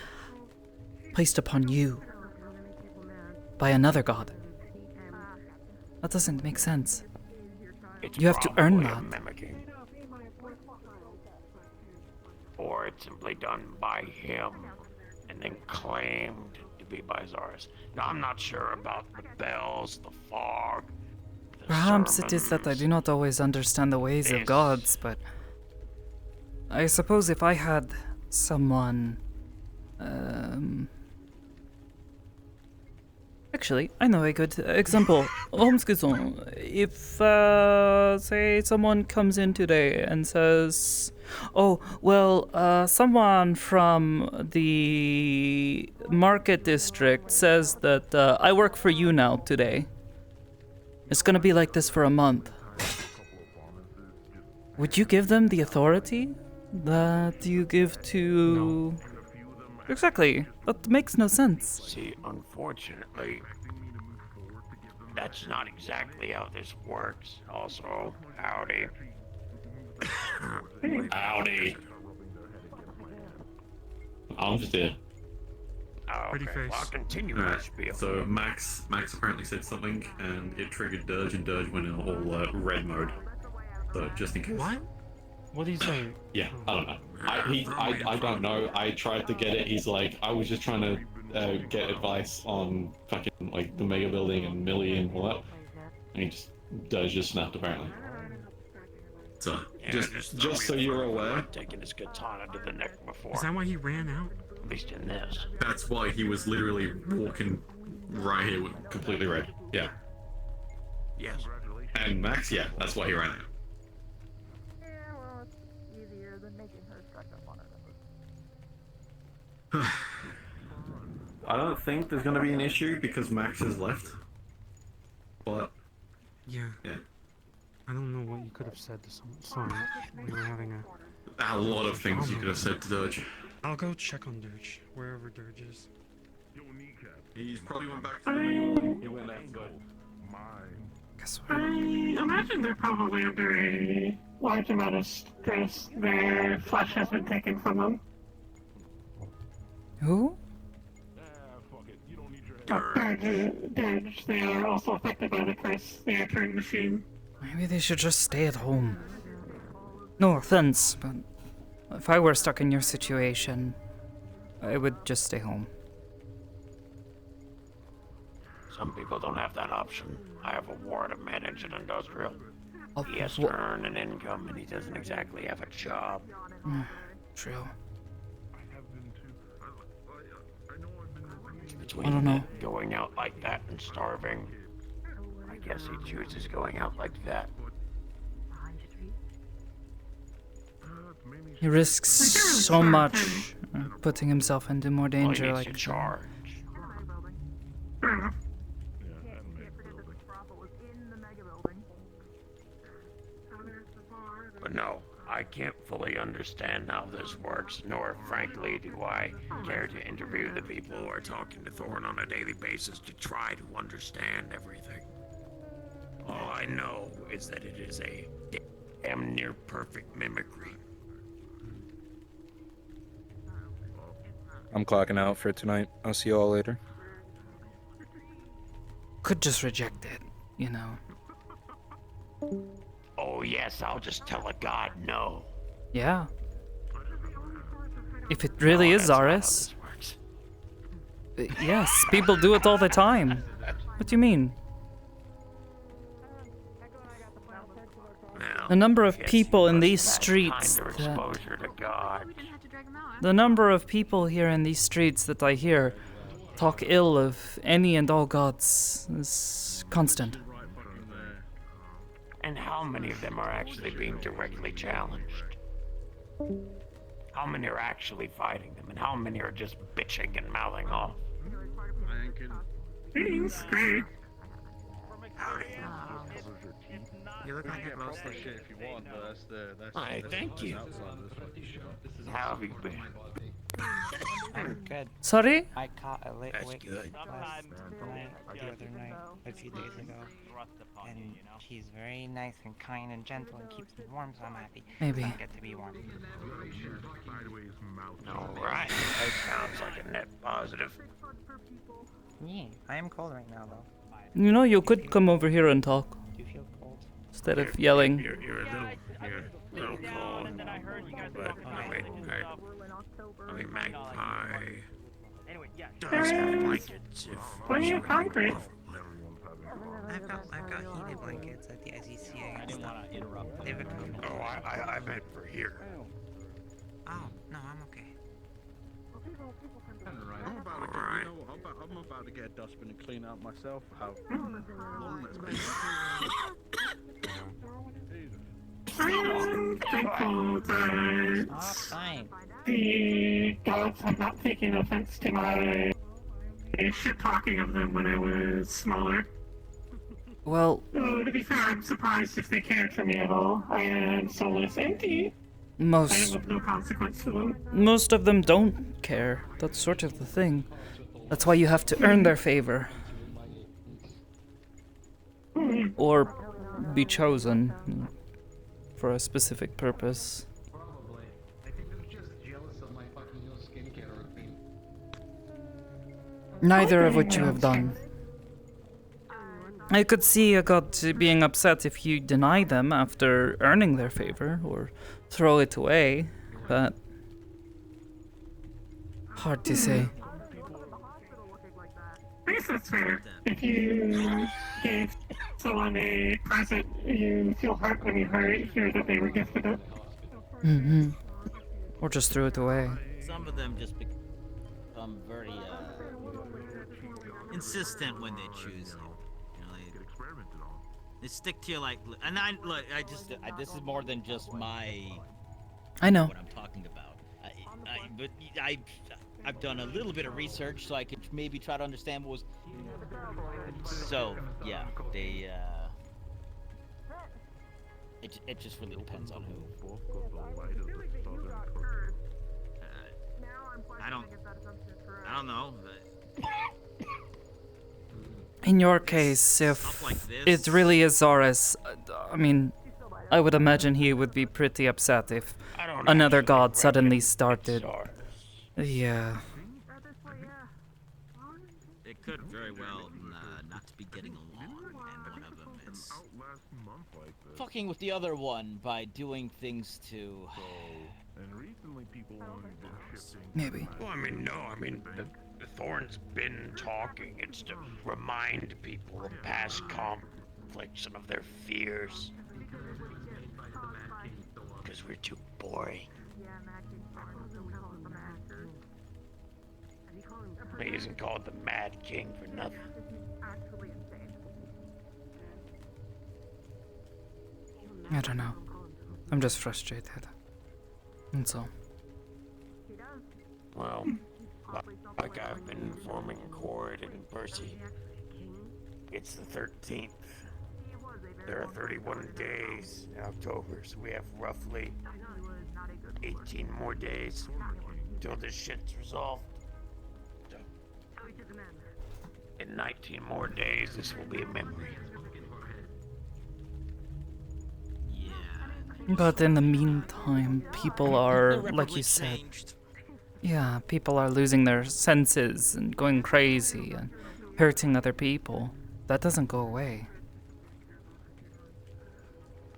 placed upon you by another god? That doesn't make sense. It's You have to earn probably a that. mimicking. Or it's simply done by him and then claimed to be by Zaris. Now, I'm not sure about the bells, the fog, the Perhaps it is that I sermons. do not always understand the ways of This- gods, but I suppose if I had someone, actually, I know a good example. If, say, someone comes in today and says, oh, well, someone from the market district says that I work for you now today. It's gonna be like this for a month. Would you give them the authority that you give to... Exactly. That makes no sense. See, unfortunately, that's not exactly how this works. Also, howdy. Howdy. I'm just here. Oh, Pretty okay. face. Well, I'll continue my Alright, spiel. so Max apparently said something, and it triggered Dirge, and Dirge went in all red mode. So just in case. What? What did he say? Yeah, I don't know. I don't know. I tried to get it. He's like, I was just trying to get advice on fucking like the mega building and Millie and all that. And he just snapped apparently. So Yeah, just so you're aware. Taking his katana to the neck before. Is that why he ran out? At least in this. That's why he was literally walking right here with completely red. Yeah. Yes. And Max, yeah, that's why he ran out. Yeah, well, it's easier than making her check up on her. I don't think there's gonna be an issue because Max has left. But Yeah. yeah. I don't know what you could have said to someone. We were having A lot of things you could have said to Dirge. I'll go check on Dirge, wherever Dirge is. He's probably went back to the he went out to go. I imagine they're probably under a large amount of stress. Their flesh has been taken from them. Who? Dirge, they are also affected by the curse. They are turned machine. Maybe they should just stay at home. No offense, but if I were stuck in your situation, I would just stay home. Some people don't have that option. I have a war to manage an industrial. Oh, He has to earn an income, and he doesn't exactly have a job. True. Between I don't know. going out like that and starving, I guess he chooses going out like that. He risks so much, putting himself into more danger. Well, he like needs to charge. But no, I can't fully understand how this works, nor frankly do I care to interview the people who are talking to Thorn on a daily basis to try to understand everything. All I know is that it is a damn near perfect mimicry. I'm clocking out for tonight. I'll see you all later. Could just reject it, you know. Oh yes, I'll just tell a god no. Yeah. If it really is Zaris. Yes, people do it all the time. What do you mean? The number of people in these streets that... The number of people here in these streets that I hear talk ill of any and all gods is constant. And how many of them are actually being directly challenged? How many are actually fighting them, and how many are just bitching and mouthing off? You look like most of the shit if you want, but that's Hi, thank you. How have you been? I'm good. Sorry? I caught a late That's wake good. last night, the other night, a few days ago. And she's very nice and kind and gentle and keeps me warm, so I'm happy. Maybe. I get to be warm. Alright, that sounds like a net positive. Yeah, I am cold right now, though. You know, you could come over here and talk. Do you feel cold? Instead of yelling. You're a little cold, but I mean, Magpie does have blankets if Plenty of concrete. I've got heated blankets at the ICCA and stuff. They've been Oh, I meant for here. Oh, no, I'm okay. I'm about to get a dustbin and clean out myself. How long that's been. I am thankful that the gods have not taken offense to my shit talking of them when I was smaller. Well, To be fair, I'm surprised if they cared for me at all. I am soulless empty. I am of no consequence to them. Most of them don't care. That's sort of the thing. That's why you have to earn their favor. Or be chosen for a specific purpose. I think they're just jealous of my fucking new skincare routine. Neither of what you have done. I could see a god being upset if you deny them after earning their favor or throw it away, but hard to say. I guess that's fair. If you gave someone a present, you feel hurt when you hear that they were gifted it. Mm-hmm. Or just threw it away. Some of them just become very insistent when they choose you. You know, they stick to you like. And this is more than just my. I know. What I'm talking about. But I've done a little bit of research, so I could maybe try to understand what was. So yeah, they. It just really depends on who. I don't know. But... In your case, if it really is Zoris, I mean, I would imagine he would be pretty upset if another god suddenly started. Yeah. It could very well not to be getting along, and one of them is fucking with the other one by doing things to. Maybe. Well, I mean, no, the Thorn's been talking. It's to remind people of past conflicts and of their fears. Because we're too boring. He isn't called the Mad King for nothing. I don't know. I'm just frustrated. That's all. Well, like I've been informing Cord and Percy, it's the 13th. There are 31 days in October, so we have roughly 18 more days until this shit's resolved. So, in 19 more days, this will be a memory. But in the meantime, people are, like you said, yeah, people are losing their senses and going crazy and hurting other people. That doesn't go away.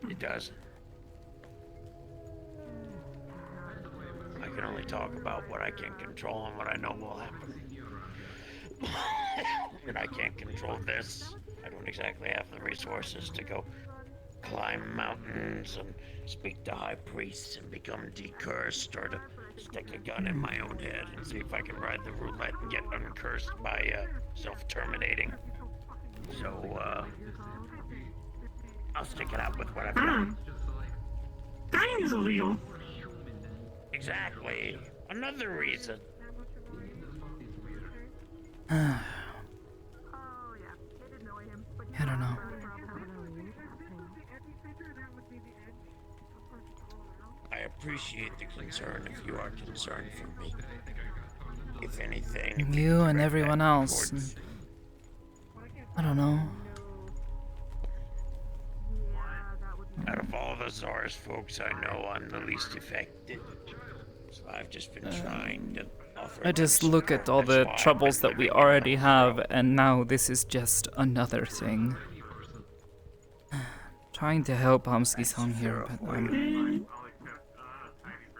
It doesn't. I can only talk about what I can control and what I know will happen. And I can't control this. I don't exactly have the resources to go climb mountains and speak to high priests and become decursed, or to stick a gun in my own head and see if I can ride the roulette and get uncursed by self-terminating. So, I'll stick it out with what I've got. Dying is illegal. Exactly. Another reason. I don't know. I appreciate the concern if you are concerned for me. If anything, You and everyone else. And I don't know. out of all the Zars folks I know, I'm the least affected. So I've just been trying to offer. I just look at all the troubles that we already have, and now this is just another thing. Trying to help Hamski-san here, but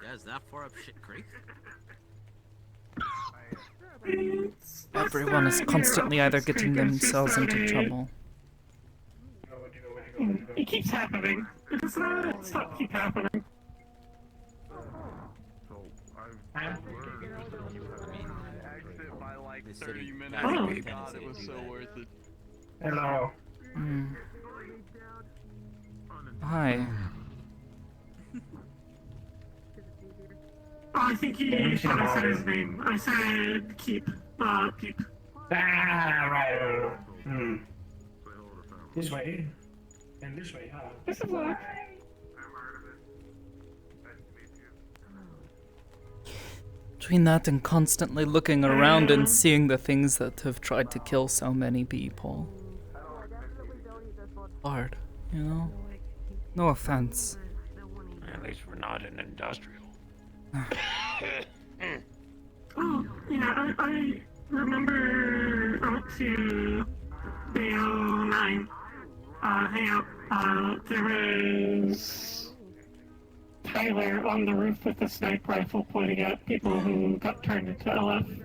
Yeah, is that far up Shit Creek? everyone is constantly either getting themselves into trouble. It keeps happening. It's not keep happening. Exit by like 30 minutes. Oh. Oh god, it was so worth it. Hello. Hi. Oh, I think you should have said his name. I said Keep. Keep. Right. This way. And this way, huh? This is luck. Between that and constantly looking around and seeing the things that have tried to kill so many people. Hard, you know? No offense. At least we're not an industrial. Oh, yeah, I remember I went to Bayo 9, hang out, there was Tyler on the roof with a sniper rifle pointing at people who got turned into LF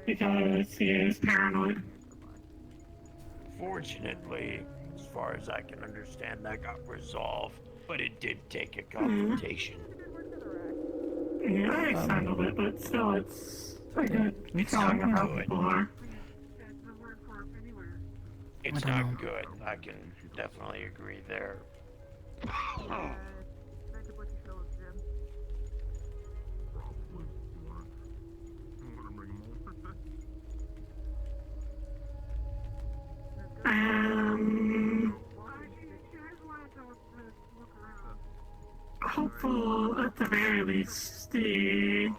because he is paranoid. Fortunately, as far as I can understand, that got resolved, but it did take a confrontation. Yeah, I handled it, but still, it's a good showing of how people are. It's not good. I can definitely agree there. Hopeful at the very least the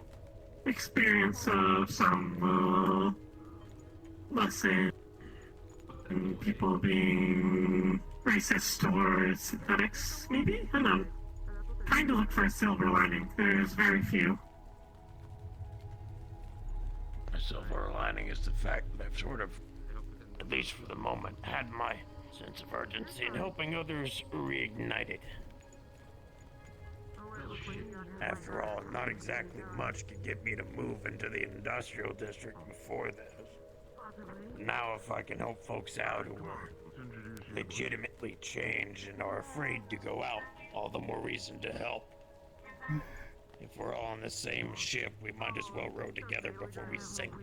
experience of some lesson in people being racist towards synthetics, maybe? I don't know. Trying to look for a silver lining. There's very few. A silver lining is the fact that I've sort of, at least for the moment, had my sense of urgency in helping others reignited. After all, not exactly much could get me to move into the industrial district before this. Now if I can help folks out who are legitimately changed and are afraid to go out, all the more reason to help. If we're all on the same ship, we might as well row together before we sink.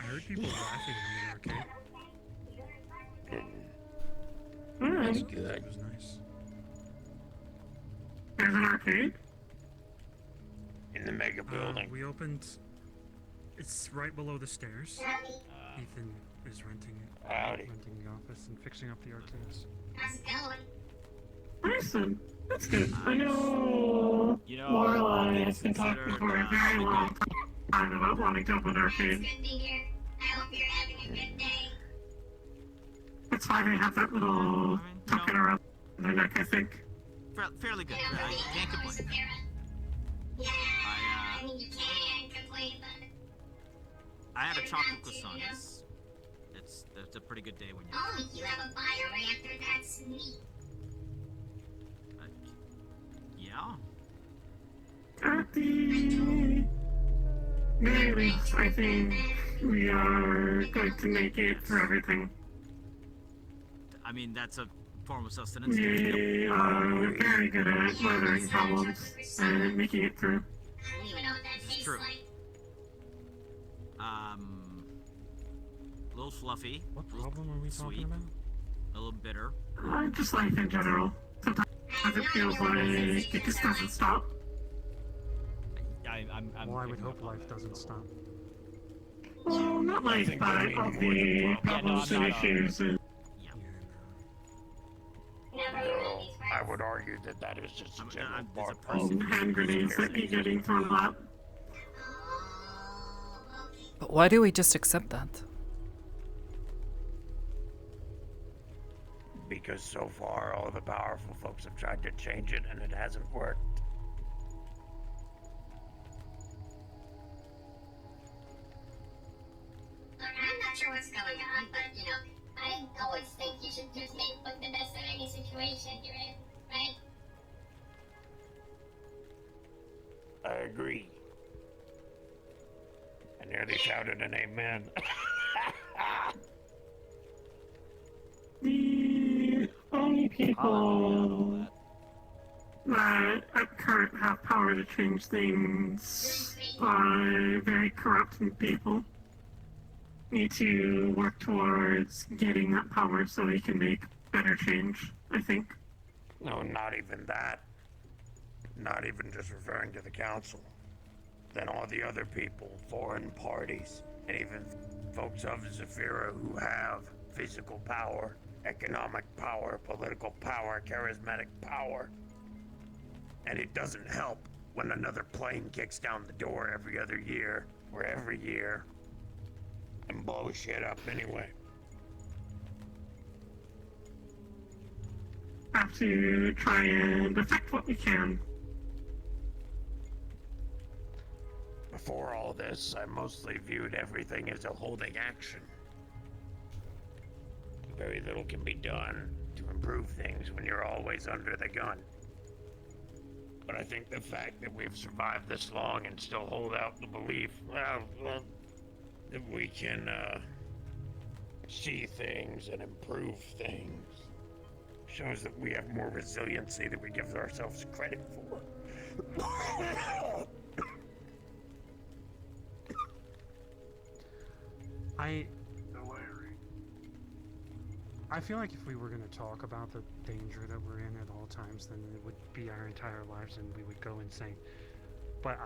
I heard people laughing in the arcade. That's good. It was nice. There's an arcade? In the mega building. We opened. It's right below the stairs. Ethan is renting it. Renting the office and fixing up the arcades. How's it going? Awesome. That's good. I know Lorelai has been talking for a very long time about wanting to open an arcade. Good to hear. I hope you're having a good day. That's why they have that little tucking around their neck, I think. Fairly good. I can't complain. Yeah, I mean, you can't complain about it. I had a chocolate croissant. It's a pretty good day when you. Oh, you have a bioreactor? That's neat. Yeah. At the very least, I think we are going to make it through everything. I mean, that's a form of sustenance. We are very good at weathering problems and making it through. I don't even know what that tastes True. like. A little fluffy. What problem are we talking about? A little bitter. Just life in general. Sometimes it feels like it just doesn't stop. Well, I would hope life doesn't stop. Well, not life, but all the problems and issues. And I would argue that that is just a general part hand grenades that keep getting thrown out. But why do we just accept that? Because so far all the powerful folks have tried to change it and it hasn't worked. Look, I'm not sure what's going on, but, you know, I always think you should just make the best of any situation you're in, right? I agree. I nearly shouted an amen. The only people that at current have power to change things are very corrupt people. Need to work towards getting that power so they can make better change, I think. No, not even that. Not even just referring to the council. Then all the other people, foreign parties, and even folks of Zafira who have physical power, economic power, political power, charismatic power. And it doesn't help when another plane kicks down the door every other year for every year and blow shit up anyway. Have to try and affect what we can. Before all this, I mostly viewed everything as a holding action. Very little can be done to improve things when you're always under the gun. But I think the fact that we've survived this long and still hold out the belief, well, that we can see things and improve things shows that we have more resiliency than we give ourselves credit for. I feel like if we were going to talk about the danger that we're in at all times, then it would be our entire lives and we would go insane. But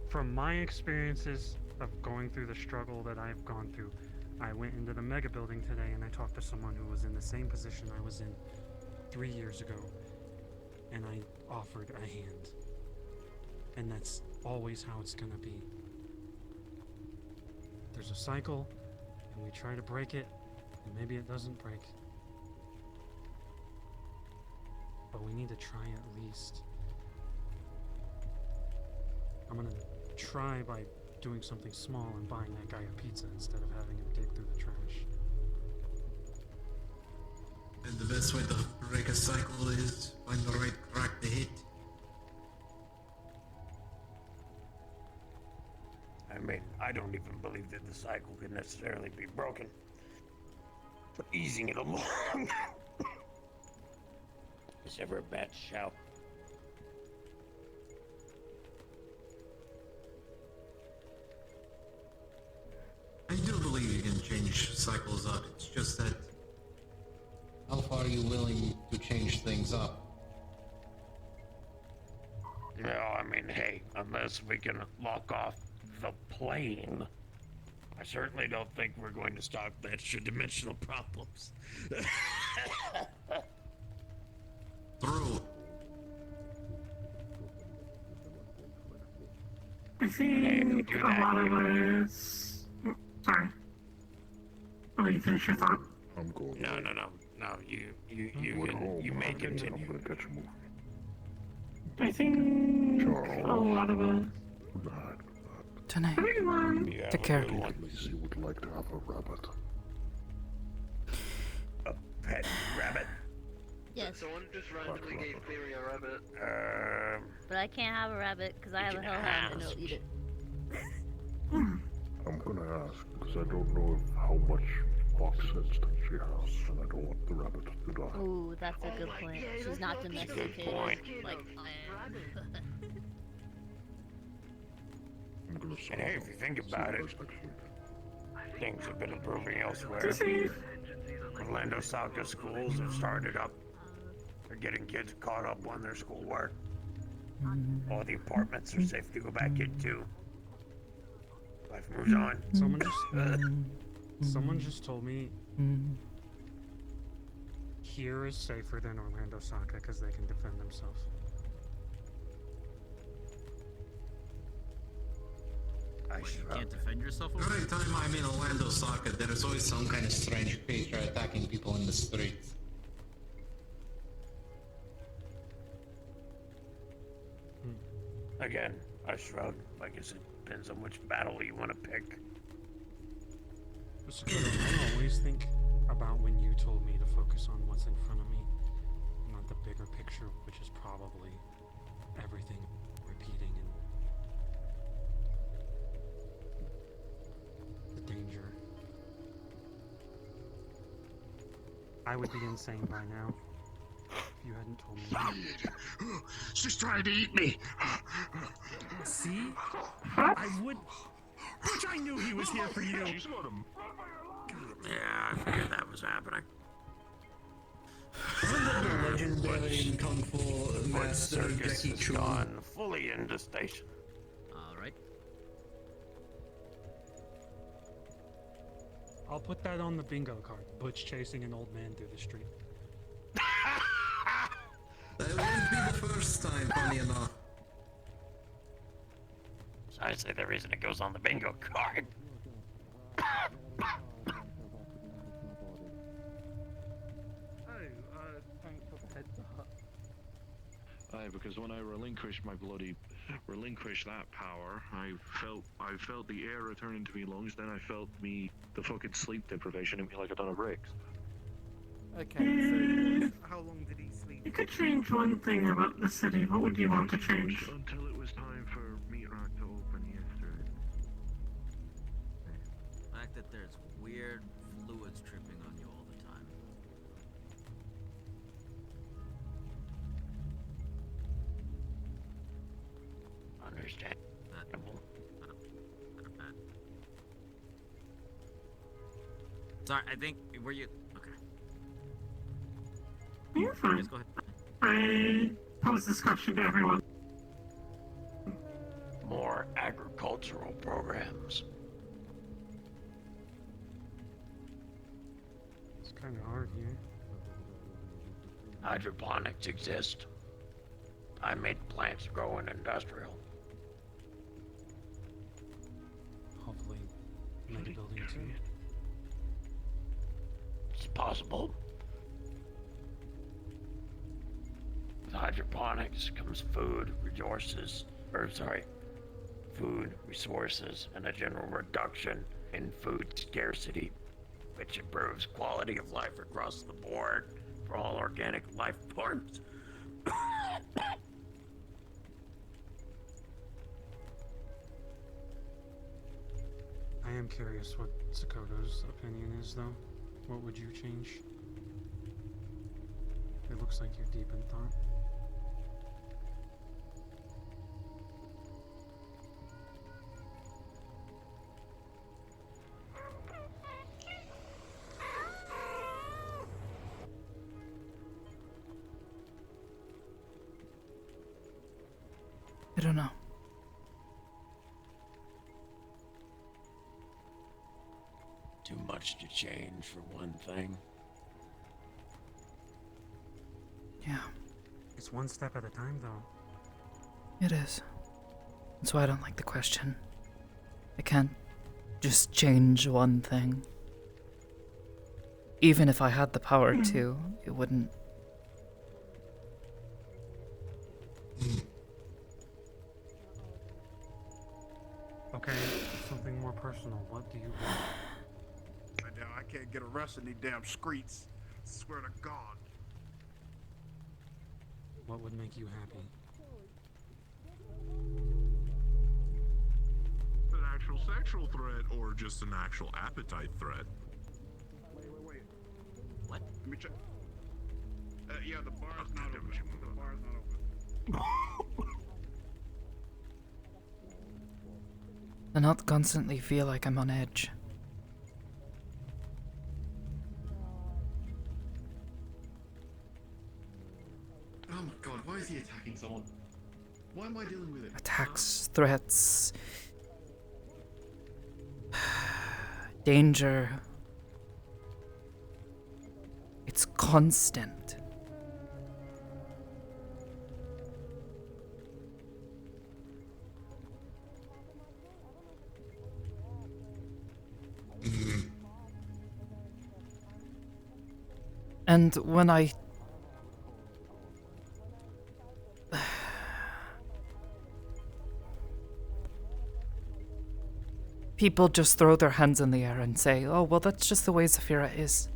from my experiences of going through the struggle that I've gone through, I went into the mega building today and I talked to someone who was in the same position I was in 3 years ago, and I offered a hand. And that's always how it's gonna be. There's a cycle, and we try to break it, and maybe it doesn't break. But we need to try at least. I'm gonna try by doing something small and buying that guy a pizza instead of having him dig through the trash. And the best way to break a cycle is find the right crack to hit. I mean, I don't even believe that the cycle could necessarily be broken. But easing it along is ever a bad shout. I do believe you can change cycles up. It's just that how far are you willing to change things up? Well, I mean, hey, unless we can lock off the plane, I certainly don't think we're going to stop the extra-dimensional problems. True. I think a lot of us... Sorry. I'll let you finish your thought. I'm going. No, you may continue. I'm gonna catch a move. I think a lot of us... Tonight. Everyone. Take care. Lacey would like to have a rabbit. A pet rabbit? Yes. Someone just randomly gave Cleary a rabbit. But I can't have a rabbit because I have a hellhound and it'll eat it. I'm gonna ask because I don't know how much fox sense that she has, and I don't want the rabbit to die. Ooh, that's a good point. She's not domesticated like I am. And hey, if you think about it, things have been improving elsewhere. Orlando Soccer schools have started up. They're getting kids caught up on their schoolwork. All the apartments are safe to go back into. Life moves on. Someone just told me here is safer than Orlando Soccer because they can defend themselves. You can't defend yourself over Every time I'm in Orlando Soccer, there is always some kind of strange creature attacking people in the streets. Again, I shrug. I guess it depends on which battle you want to pick. I always think about when you told me to focus on what's in front of me, not the bigger picture, which is probably everything repeating and the danger. I would be insane by now if you hadn't told me. She's trying to eat me. See? I would. Which I knew he was here for you. Yeah, I figured that was happening. The legendary Kung Fu master Circus Jackie has Chun. gone fully into station. Alright. I'll put that on the bingo card. Butch chasing an old man through the street. That won't be the first time, funny enough. I say the reason it goes on the bingo card. Thanks for the heads up. Aye, because when I relinquished that power, I felt the air return into me lungs, then I felt the fucking sleep deprivation in me like a ton of bricks. Okay, so how long did he sleep? You could change one thing about the city. What would you want to change? Until it was time for Meat Rack to open yesterday. The fact that there's weird fluids tripping on you all the time. Understandable. Sorry, I think were you okay? You're fine. Yes, go ahead. I pose this question to everyone. More agricultural programs. It's kind of hard here. Hydroponics exist. I made plants grow in industrial. Hopefully, mega building too. It's possible. With hydroponics comes food resources, and a general reduction in food scarcity, which improves quality of life across the board for all organic life forms. I am curious what Sakoto's opinion is, though. What would you change? It looks like you're deep in thought. I don't know. Too much to change for one thing. Yeah, It's one step at a time, though. it is. That's why I don't like the question. I can't just change one thing. Even if I had the power to, it wouldn't. Okay, something more personal. What do you want? Right now, I can't get arrested in these damn streets. Swear to God. What would make you happy? An actual sexual threat or just an actual appetite threat? Wait. What? Let me check. Yeah, the bar's not open. The bar's not open. To not constantly feel like I'm on edge. Oh my god, why is he attacking someone? Why am I dealing with it? Attacks, threats, danger. It's constant. And when I people just throw their hands in the air and say, oh, well, that's just the way Zafira is.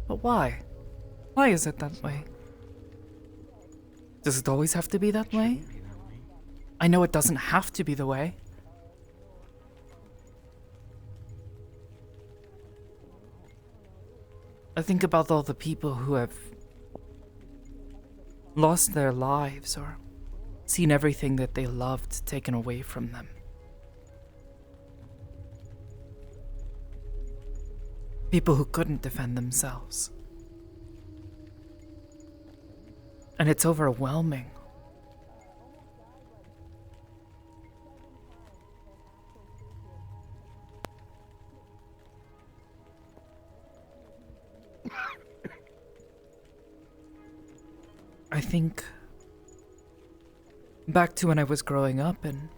But why? Why is it that way? Does it always have to be that way? I know it doesn't have to be the way. I think about all the people who have lost their lives or seen everything that they loved taken away from them. People who couldn't defend themselves. And it's overwhelming. I think back to when I was growing up and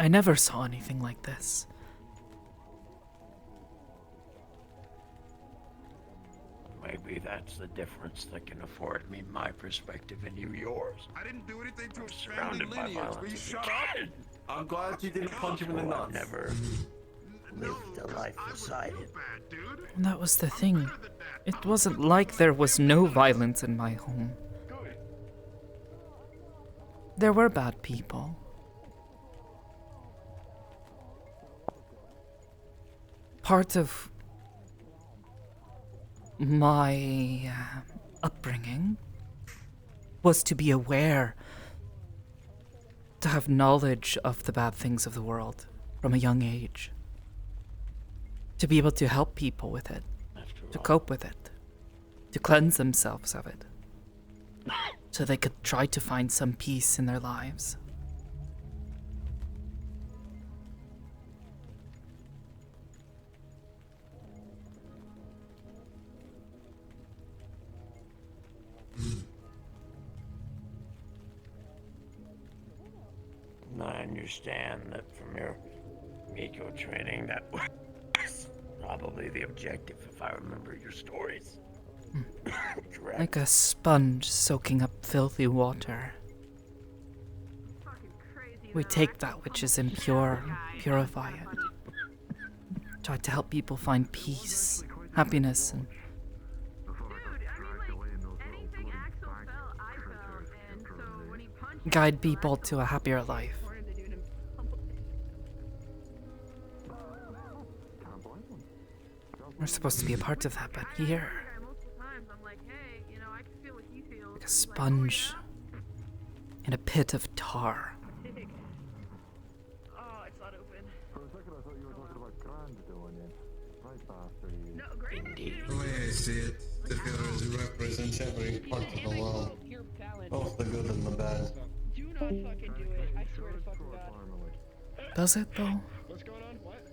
I never saw anything like this. Maybe that's the difference that can afford me my perspective and you yours. I didn't do anything to offend Surrounded by lineage. violence Will you as a shut up? kid. I'm glad you didn't punch him in the So nuts. I've never lived a life beside it. That was the thing. It wasn't like there was no violence in my home. There were bad people. Part of my upbringing was to be aware, to have knowledge of the bad things of the world from a young age, to be able to help people with it, to cope with it, to cleanse themselves of it, so they could try to find some peace in their lives. And I understand that from your Miko training, that was probably the objective, if I remember your stories. Correct. Like a sponge soaking up filthy water. We take that which is impure, purify it. Try to help people find peace, happiness, and guide people to a happier life. We're supposed to be a part of that, but here, like a sponge in a pit of tar. Oh, it's not open. For a second, I thought you were talking about Grand doing it. Right after you. No, great. Indeed. The way I see it, the Federation represents every part of the world, both the good and the bad. Do not fucking do it. I swear to fucking God. Does it, though? What's going on? What?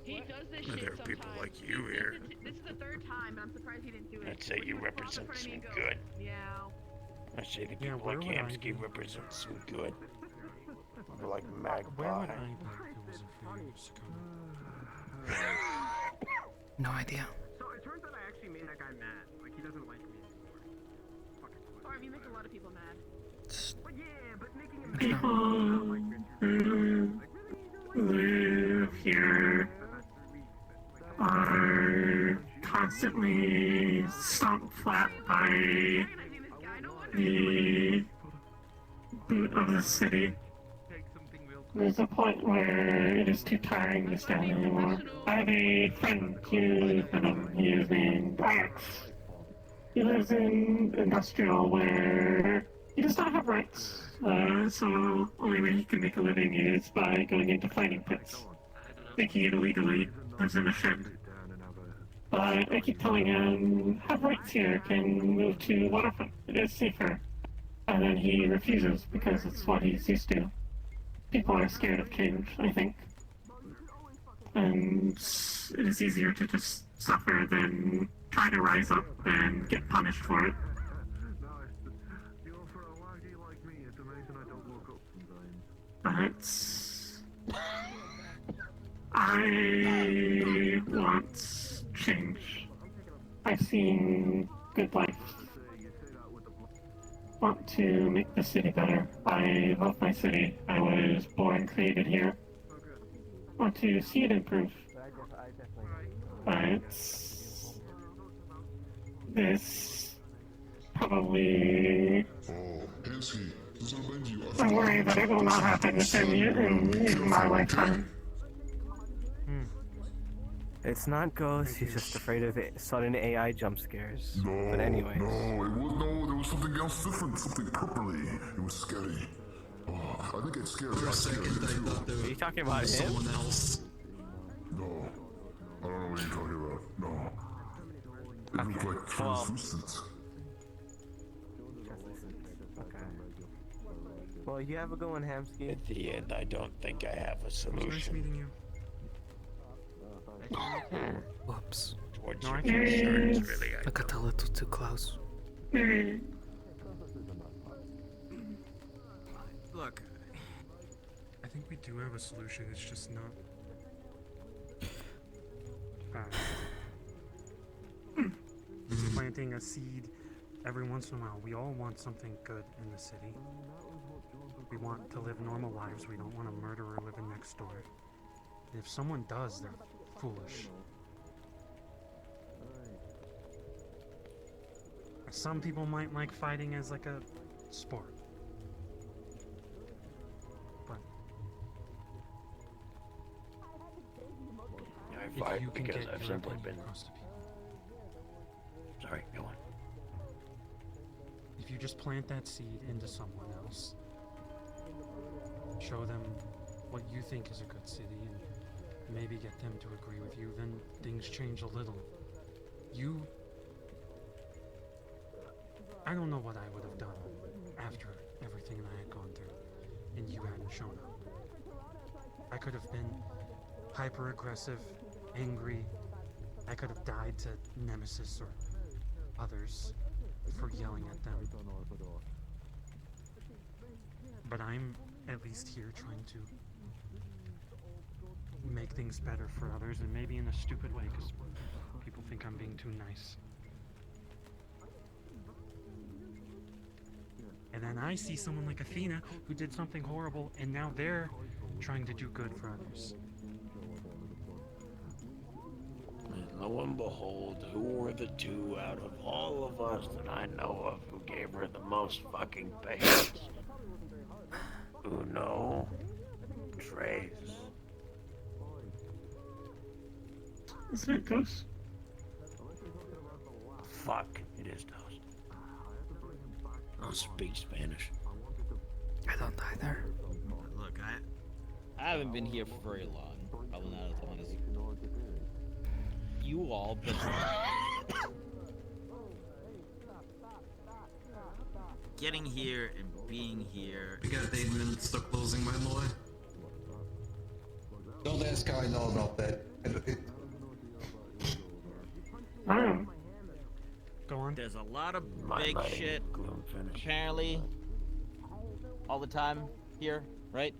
He does this There shit are people sometimes. like you here. This is the third time, and I'm surprised he didn't do it. I'd say you represent some good. Yeah. I say the Yeah, people where like would I Hamsky represent some good. People like Magpie. Where would I be if it wasn't for you, Sakoto? No idea. So it turns out I actually made that guy mad. Like he doesn't like me anymore. Fucking twist. Or you make a lot of people mad. But yeah, but making him People who live here are constantly stomped flat by the boot of the city. There's a point where it is too tiring to stand anymore. I have a friend, he is named Alex. He lives in industrial where he does not have rights. So only way he can make a living is by going into fighting pits, making it illegally, lives in a shed. But I keep telling him, have rights here, can move to waterfront, it is safer. And then he refuses because it's what he's used to. People are scared of change, I think. And it is easier to just suffer than try to rise up and get punished for it. But I want change. I've seen good life. Want to make the city better. I love my city. I was born and created here. Want to see it improve. But this probably. I worry that it will not happen in my lifetime. It's not ghosts, he's just afraid of sudden AI jump scares. No, But anyways. no, there was something else different, something purpley. It was scary. Oh, I think it's scary. For a second, I thought there Are you talking about was him? someone else. No, I don't know what you're talking about. No. It looked like translucent. Okay. Well, you have a good one, Hamsky. At the end, I don't think I have a solution. Nice meeting you. Whoops. Towards No, your I can't. concerns, really. I got a little too close. Look, I think we do have a solution. It's just not fast. It's planting a seed every once in a while. We all want something good in the city. We want to live normal lives. We don't want a murderer living next door. And if someone does, they're foolish. Some people might like fighting as like a sport. But I if fight you can because get I've your simply opinion been. across to people, Sorry, go on. if you just plant that seed into someone else, show them what you think is a good city, and maybe get them to agree with you, then things change a little. I don't know what I would have done after everything that I had gone through, and you hadn't shown up. I could have been hyper-aggressive, angry. I could have died to Nemesis or others for yelling at them. But I'm at least here trying to make things better for others, and maybe in a stupid way, because people think I'm being too nice. And then I see someone like Athena who did something horrible, and now they're trying to do good for others. And lo and behold, who were the two out of all of us that I know of who gave her the most fucking patience? Uno, Trace. Isn't it Ghost? Fuck, it is Toast. I don't speak Spanish. I don't either. Look, I haven't been here for very long. Probably not as long as you all, but getting here and being here. We got 8 minutes to closing, my boy. Don't ask how I know about that. Go on. There's a lot of big shit, apparently, all the time here, right?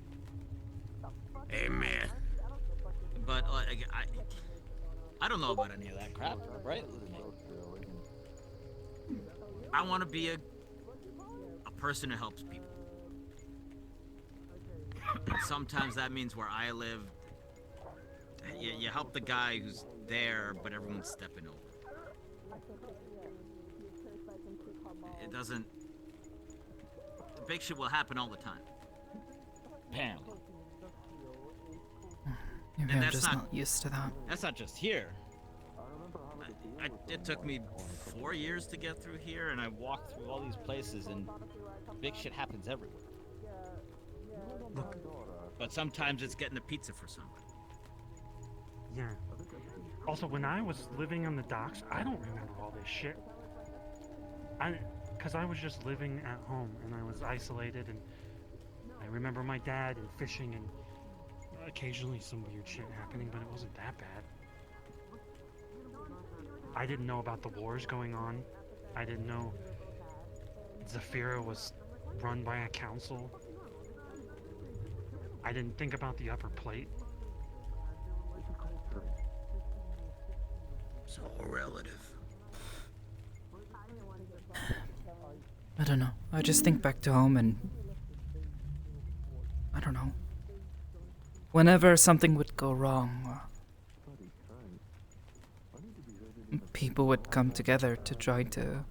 Amen. But I don't know about any of that crap, right? I want to be a person who helps people. And sometimes that means where I live, you help the guy who's there, but everyone's stepping over. It doesn't... The big shit will happen all the time. Apparently. Maybe And I'm that's just not used to that. That's not just here. It took me 4 years to get through here, and I walked through all these places, and big shit happens everywhere. But sometimes it's getting a pizza for somebody. Yeah. Also, when I was living on the docks, I don't remember all this shit. Because I was just living at home, and I was isolated, and I remember my dad and fishing, and occasionally some weird shit happening, but it wasn't that bad. I didn't know about the wars going on. I didn't know Zafira was run by a council. I didn't think about the upper plate. It's all relative. I don't know. I just think back to home and... I don't know. Whenever something would go wrong, people would come together to try to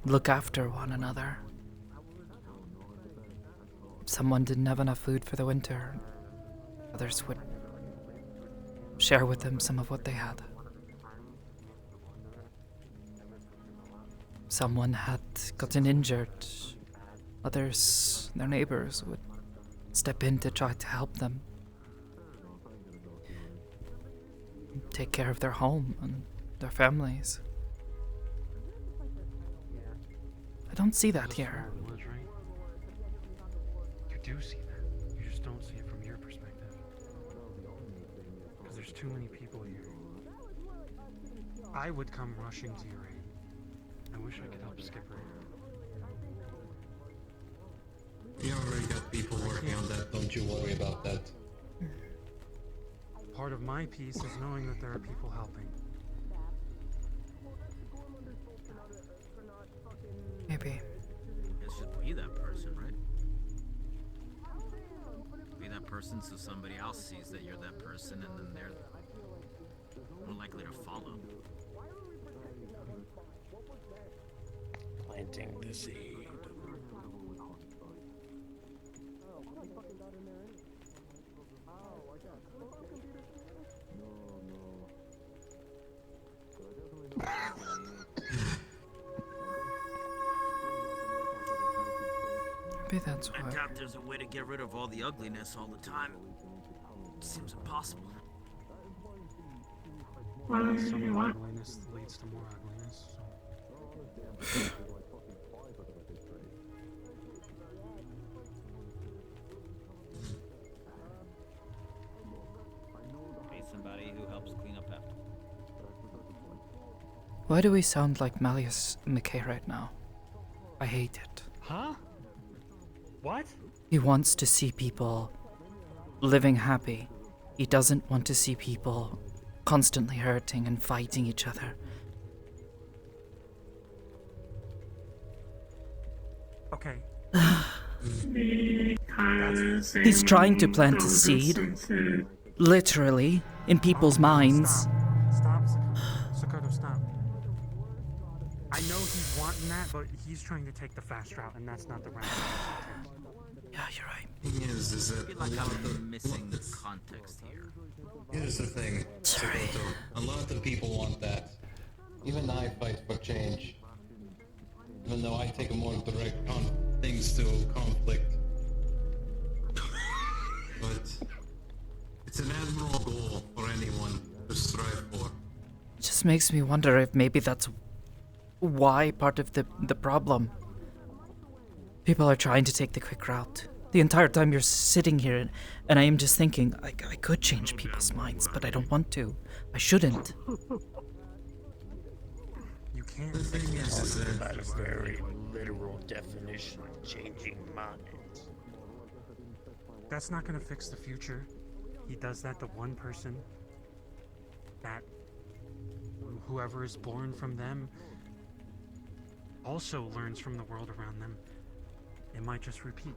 look after one another. Someone didn't have enough food for the winter. Others would share with them some of what they had. Someone had gotten injured. Others, their neighbors, would step in to try to help them. Take care of their home and their families. I don't see that here. You do see that. You just don't see it from your perspective. Because there's too many people here. I would come rushing to your aid. I wish I could help Skipper. You already got have people working on that. Don't you worry about that. Part of my peace is knowing that there are people helping. Maybe. It should be that person, right? Be that person so somebody else sees that you're that person, and then they're more likely to follow. Planting the seed. Maybe that's I why. doubt there's a way to get rid of all the ugliness all the time. It seems impossible. Some ugliness leads to more ugliness. So. Be somebody who helps clean up after. Why do we sound like Malleus McKay right now? I hate it. Huh? What? He wants to see people living happy. He doesn't want to see people constantly hurting and fighting each other. Okay. He's trying to plant a seed, literally, in people's minds. Stop, Sakoto, stop. I know he's wanting that, but he's trying to take the fast route, and that's not the route. Yeah, you're right. Thing is I that feel like I'm missing the context here. here's the thing, Sakoto. A lot of people want that. Even I fight for change. Even though I take a more direct things to conflict. But it's an admirable goal for anyone to strive for. It just makes me wonder if maybe that's why part of the problem. People are trying to take the quick route. The entire time you're sitting here and I am just thinking, I could change people's minds, but I don't want to. I shouldn't. You can't. The thing is that About a very literal definition of changing minds. That's not gonna fix the future. He does that to one person. That whoever is born from them also learns from the world around them. It might just repeat.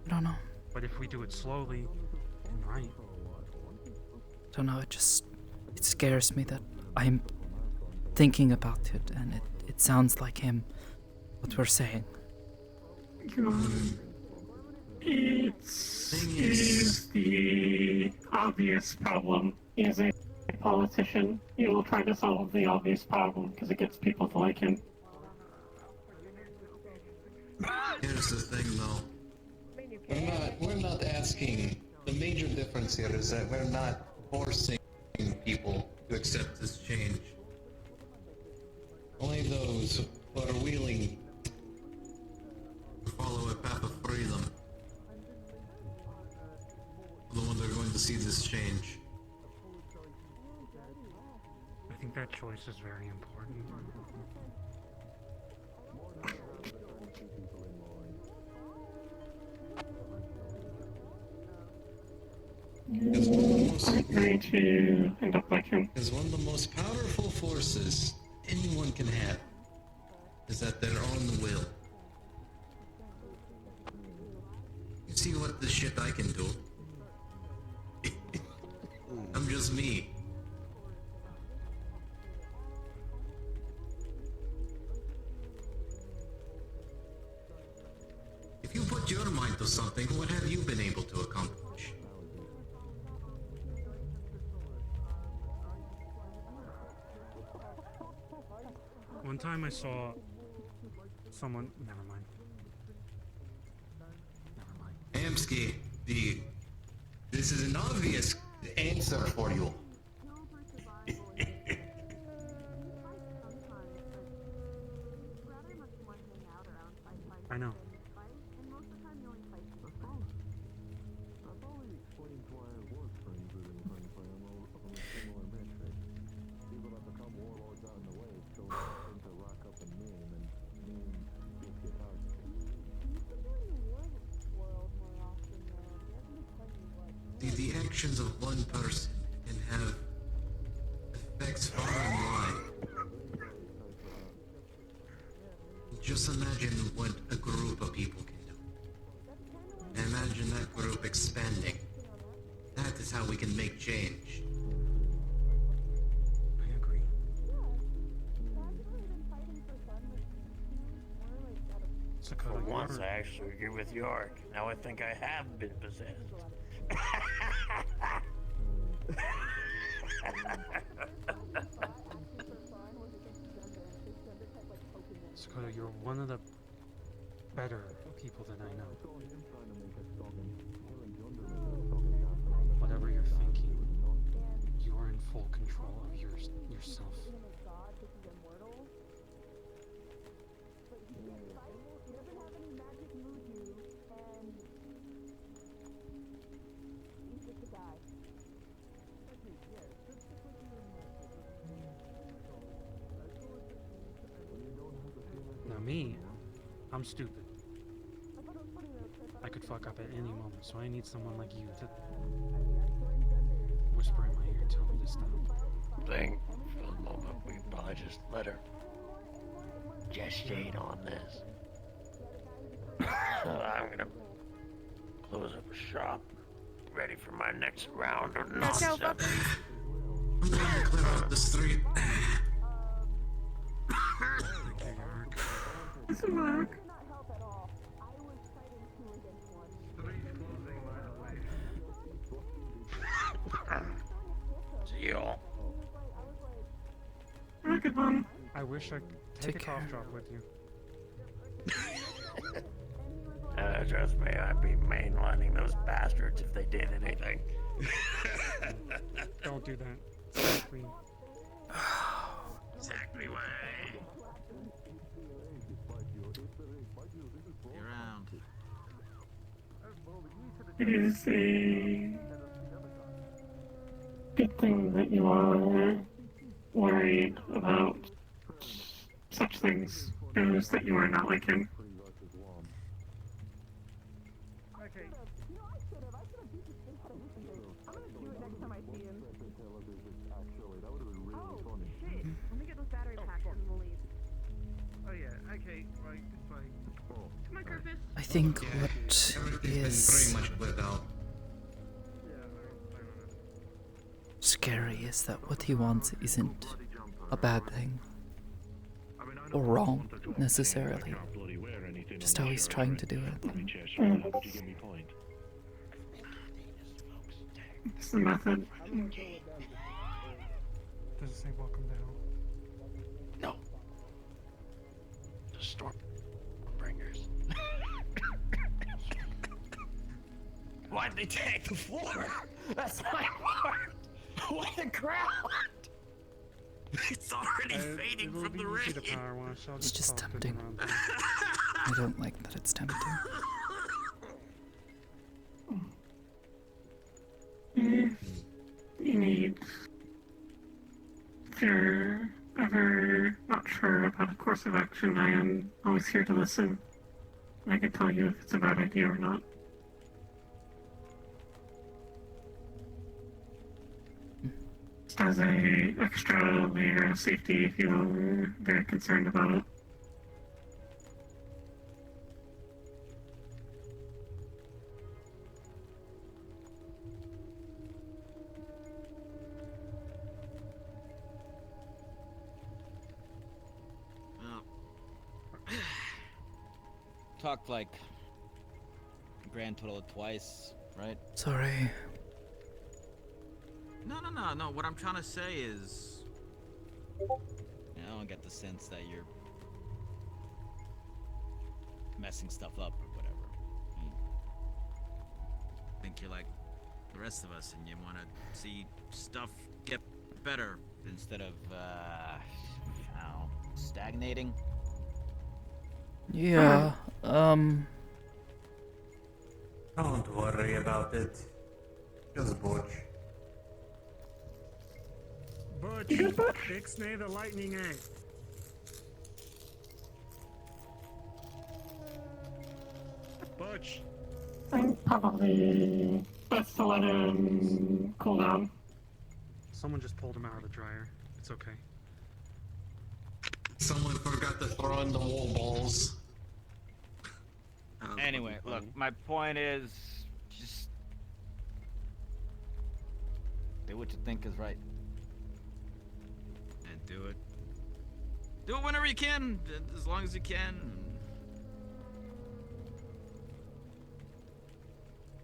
I don't know. But if we do it slowly and right. I don't know, it scares me that I'm thinking about it and it sounds like him, what we're saying. Is the obvious problem. He is a politician. He will try to solve the obvious problem because it gets people to like him. Here's the thing, though. We're not asking. The major difference here is that we're not forcing people to accept this change. Only those who are willing to follow a path of freedom are the ones that are going to see this change. I think that choice is very important. Because one of the most going to end up like him. Because one of the most powerful forces anyone can have is that their own will. You see what the shit I can do? I'm just me. If you put your mind to something, what have you been able to accomplish? One time I saw someone. Never mind. Amsky, this is an obvious answer for you. I know. the actions of one person can have effects far and wide. Just imagine what a group of people can do. And imagine that group expanding. That is how we can make change. I agree. For once, I actually agree with York. Now I think I have been possessed. Sakoto, you're one of the better people that I know. Whatever you're thinking, you're in full control of yourself. Now me, I'm stupid. I could fuck up at any moment, so I need someone like you to whisper in my ear and tell me to stop. Think for the moment we probably just let her gestate on this. I'm gonna close up a shop, ready for my next round of nonsense. I'm going to clear out the street. It's a mark. See y'all. Have a good one. I wish I could take a cough drop with you. Trust me, I'd be mainlining those bastards if they did anything. Don't do that. Exactly. Exactly why. You're around. It is a good thing that you are worried about such things. Shows that you are not like him. Okay. Let me get those battery packs and we'll leave. Oh yeah, okay, right, it's fine. Come on, Curtis. I think what Everything's is been pretty much cleared out. scary is that what he wants isn't a bad thing or wrong necessarily. Just how he's trying to do it. It's the method. Does it say welcome to hell? No. The Stormbringers. Why'd they take the floor? That's my part. What the ground? It's already fading from the rain. It's just tempting. I don't like that it's tempting. If you need, if you're ever not sure about a course of action, I am always here to listen. I can tell you if it's a bad idea or not. Just as a extra layer of safety if you are very concerned about it. Talked like a grand total of twice, right? Sorry. No. What I'm trying to say is, I don't get the sense that you're messing stuff up or whatever. I think you're like the rest of us, and you want to see stuff get better instead of, stagnating. Yeah, Don't worry about it. Just Butch. Butch, Ixnay the lightning egg. I'm probably best to let him cool down. Someone just pulled him out of the dryer. It's okay. Someone forgot to throw in the wall balls. Anyway, look, my point is just do what you think is right. And do it. Do it whenever you can, as long as you can.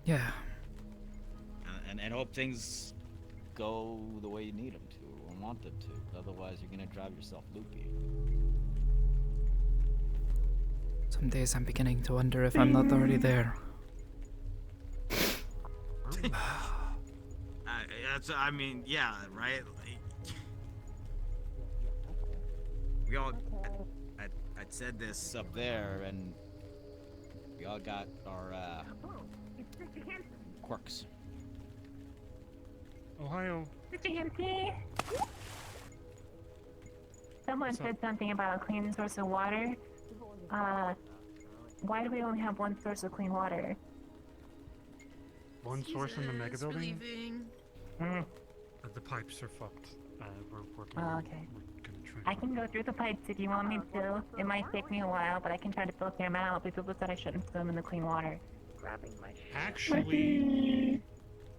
Yeah. And hope things go the way you need them to or want them to. Otherwise, you're gonna drive yourself loopy. Some days I'm beginning to wonder if I'm not already there. I mean, yeah, right? We all, I said this up there, and we all got our quirks. Ohio. GMP. Someone said something about a clean source of water. Why do we only have one source of clean water? One source in the mega building? The pipes are fucked. We're working on Okay. we're gonna try. I can go through the pipes if you want me to. It might take me a while, but I can try to filter them out. But people said I shouldn't swim in the clean water. Actually,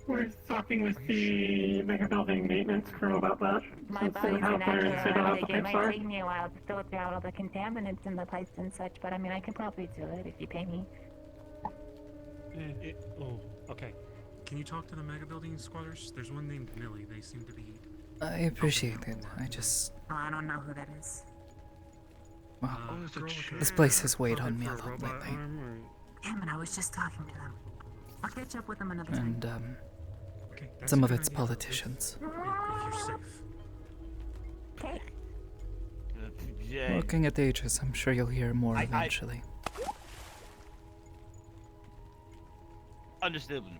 we're talking with the mega building maintenance crew about that. My body's how an clear and safe out the actual. It pipes might are. take me a while to filter out all the contaminants in the pipes and such, but I mean, I can probably do it if you pay me. oh, okay. Can you talk to the mega building squatters? There's one named Millie. They seem to be. I appreciate it. I just. Oh, I don't know who that is. Well, this place has weighed on me a lot lately. Damn it, I was just talking to them. I'll catch up with them another time. And, some of it's politicians. If you're safe. Okay. Looking at the ages, I'm sure you'll hear more eventually. Understandable.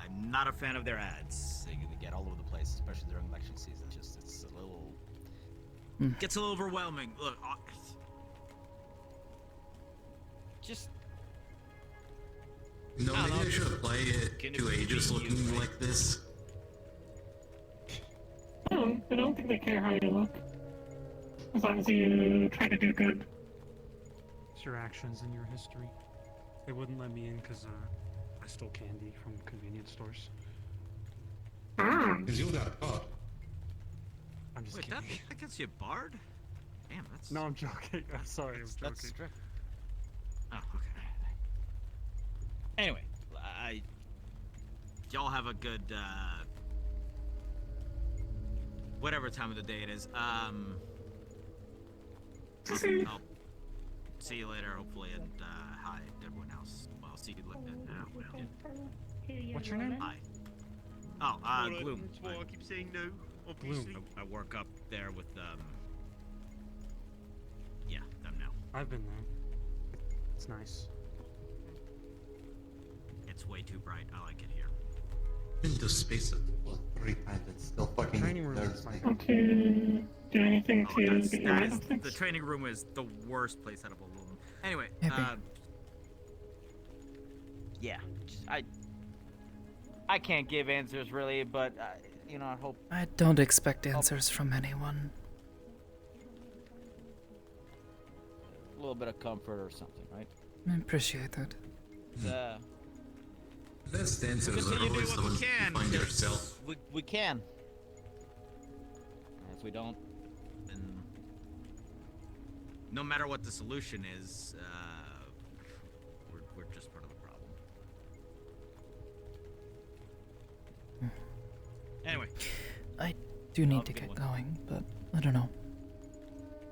I'm not a fan of their ads. They get all over the place, especially during election season. It's a little Gets a little overwhelming. Look, just. No, maybe I should apply it to ages looking like this. I don't think they care how you look. As long as you try to do good. It's your actions and your history. They wouldn't let me in because I stole candy from convenience stores. Because you got caught. I'm just wait, kidding. that gets you barred? Damn, that's. No, I'm joking. I'm sorry, I'm joking. That's strict. Oh, okay. Anyway, y'all have a good whatever time of the day it is. I'll see you later, hopefully, and hi to everyone else. Well, see you later. What's your name? Hi. Gloom. That's why I keep saying no. Gloom. I work up there with yeah, them now. I've been there. It's nice. It's way too bright. I like it here. Been to space like 3 times. It's still fucking. Training room is Want to do anything to get your That mind is, off things? the training room is the worst place out of all of them. Anyway, yeah, I can't give answers really, but you know, I hope. I don't expect answers from anyone. A little bit of comfort or something, right? I appreciate it. Best answers are continue to do always what the we ones can, you find because yourself. We can. And if we don't, then no matter what the solution is, we're just part of the problem. Anyway, I do need to get going, but I don't know.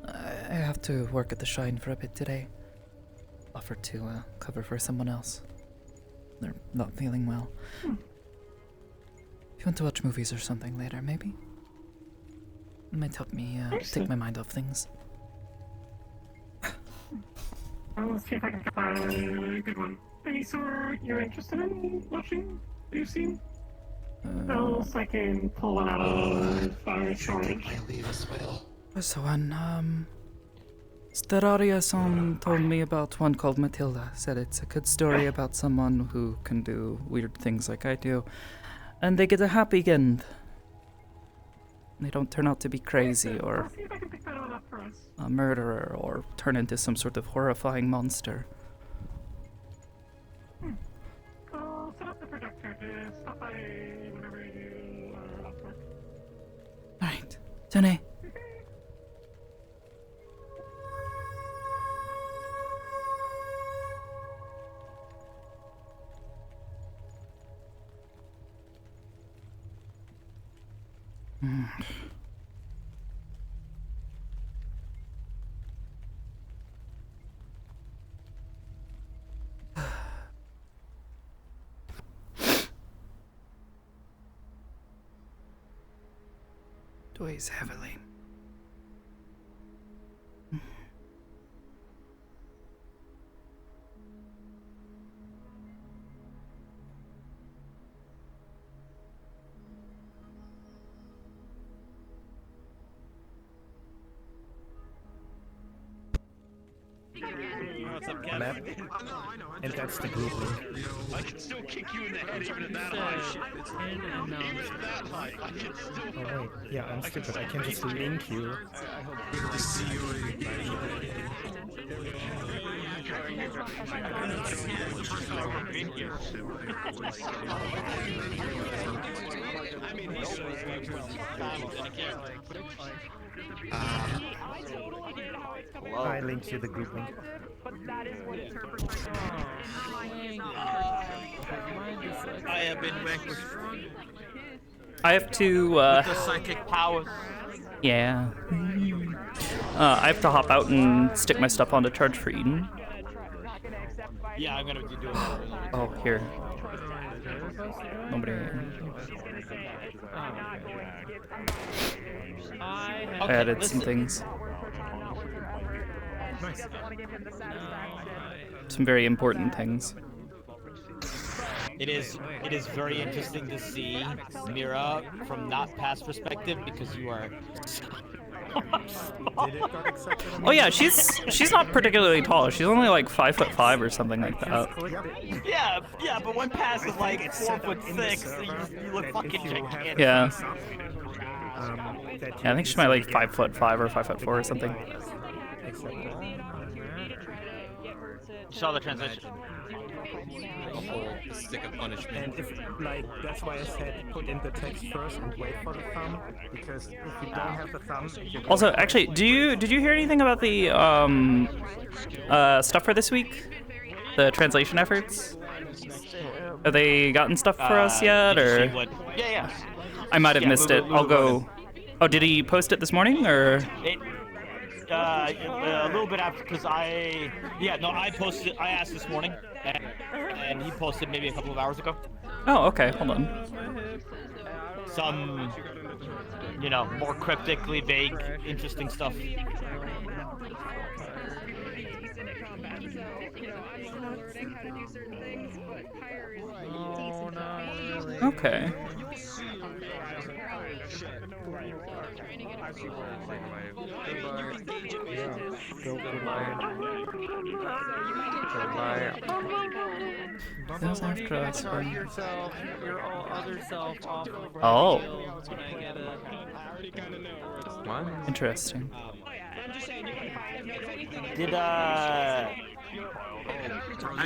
I have to work at the Shrine for a bit today. Offered to cover for someone else. They're not feeling well. If you want to watch movies or something later, maybe? It might help me take my mind off things. Let's see if I can find a good one. Any sort you're interested in watching? That you've seen? Else I can pull one out of storage. I leave as well. What's the one? Steraria-san told me about one called Matilda. Said it's a good story about someone who can do weird things like I do. And they get a happy end. They don't turn out to be crazy or I'll see if I can pick that one up for us. a murderer or turn into some sort of horrifying monster. I'll set up the projector to stop by whenever you are off work. Alright, Tony. Weighs heavily. What's up, Kev? Map. And that's the group link. I can still kick you in the head even at that height. Even at that height, I can still. Oh wait, yeah, I'm stupid. I can just link you. Good to see you. I mean, he shows I totally get how it's coming from I linked you the group link. but that is what it's her perspective. I have been vanquished. I have to, With the psychic powers. yeah. I have to hop out and stick my stuff onto charge for Eden. Yeah, I'm gonna be doing that. Oh, here. Nobody. I added some things. Some very important things. It is very interesting to see Mira from not past perspective because you are. Oh yeah, she's not particularly tall. She's only like 5'5" or something like that. Yeah, but when past is like 4'6", you look fucking gigantic. Yeah. Yeah, I think she might like 5'5" or 5'4" or something. Saw the transition. The whole stick of punishment. And if, like, that's why I said put in the text first and wait for the thumb, because if you don't have the thumb... Also, actually, did you hear anything about the stuff for this week? The translation efforts? Have they gotten stuff for us yet, or? Yeah. I might have missed it. I'll go. Oh, did he post it this morning, or? A little bit after, because I posted. I asked this morning, and he posted maybe a couple of hours ago. Oh, okay. Hold on. Some, more cryptically vague, interesting stuff. Okay. Don't after us. Yourself, your other self off of Oh. when I get it. What? Interesting. Did I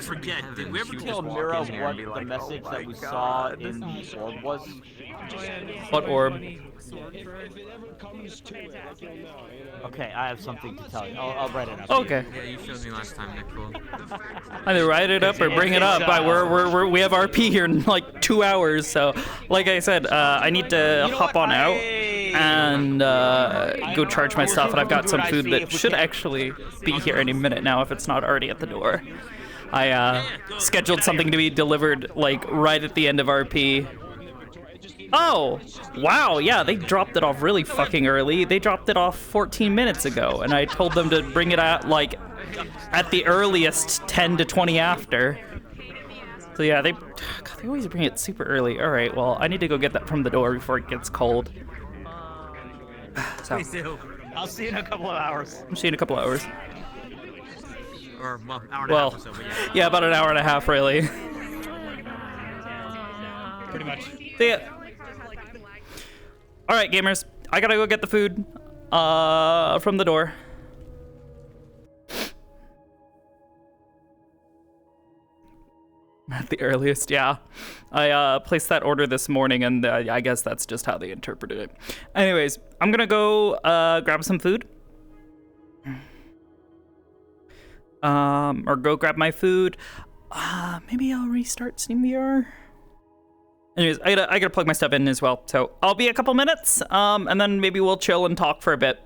forget. Did we ever tell Mira what the message that we saw in the orb was? What orb? Okay, I have something to tell you. I'll write it up. Okay. Yeah, you showed me last time, Nicole. Either write it up or bring it up. We have RP here in like 2 hours, so like I said, I need to hop on out and go charge my stuff, and I've got some food that should actually be here any minute now if it's not already at the door. I scheduled something to be delivered like right at the end of RP. Oh, wow, yeah, they dropped it off really fucking early. They dropped it off 14 minutes ago, and I told them to bring it out, like, at the earliest 10 to 20 after. So yeah, God, they always bring it super early. All right, well, I need to go get that from the door before it gets cold. So, Please do. I'll see you in a couple of hours. I'll see you in a couple of hours. or well, hour and a half Well, or so. But yeah, about an hour and a half, really. Pretty much. See ya. All right, gamers. I gotta go get the food from the door. At the earliest, yeah. I placed that order this morning, and I guess that's just how they interpreted it. Anyways, I'm gonna go grab some food. Or go grab my food. Maybe I'll restart SteamVR. Anyways, I gotta plug my stuff in as well. So I'll be a couple minutes, and then maybe we'll chill and talk for a bit.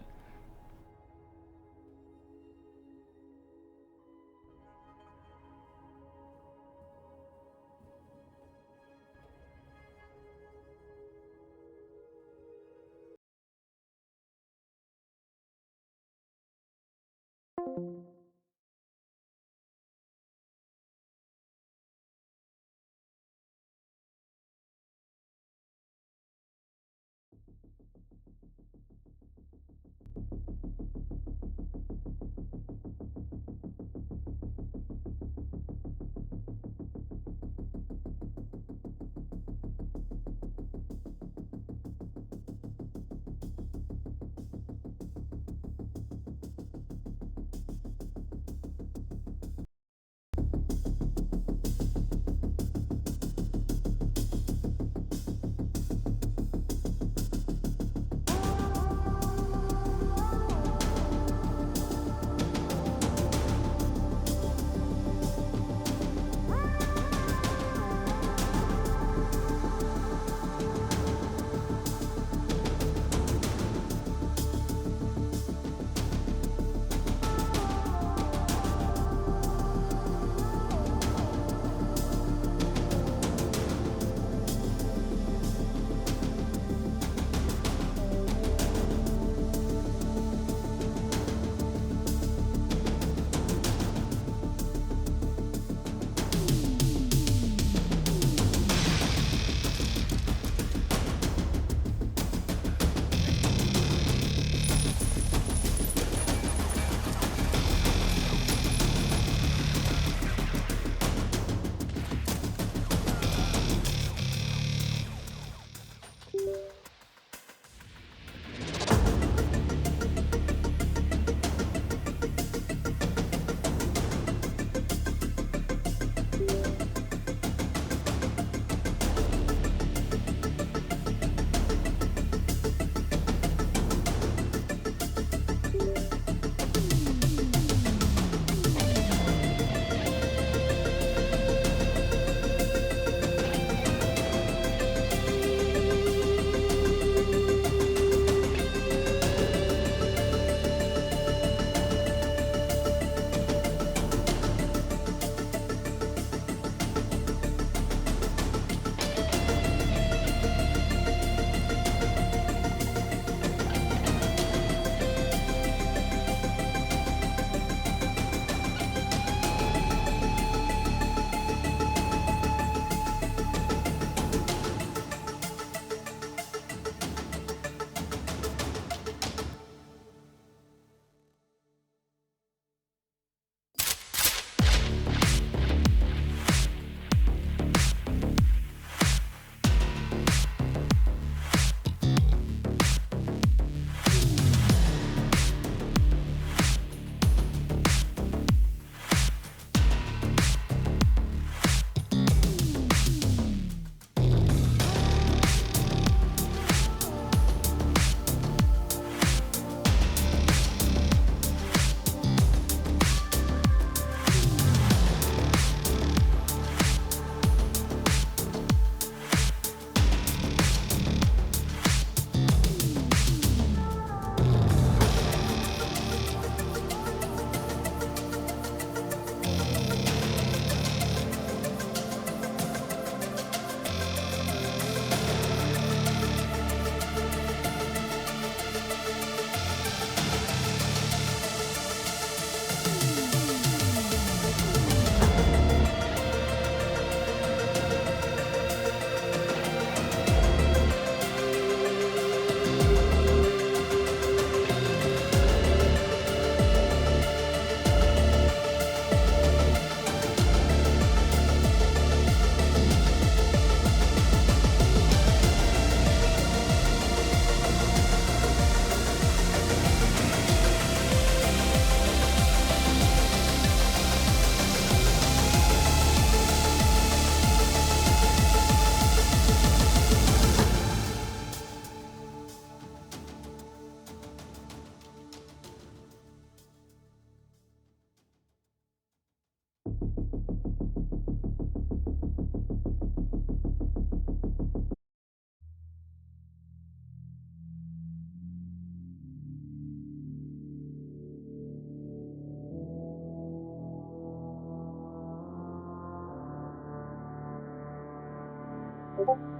you.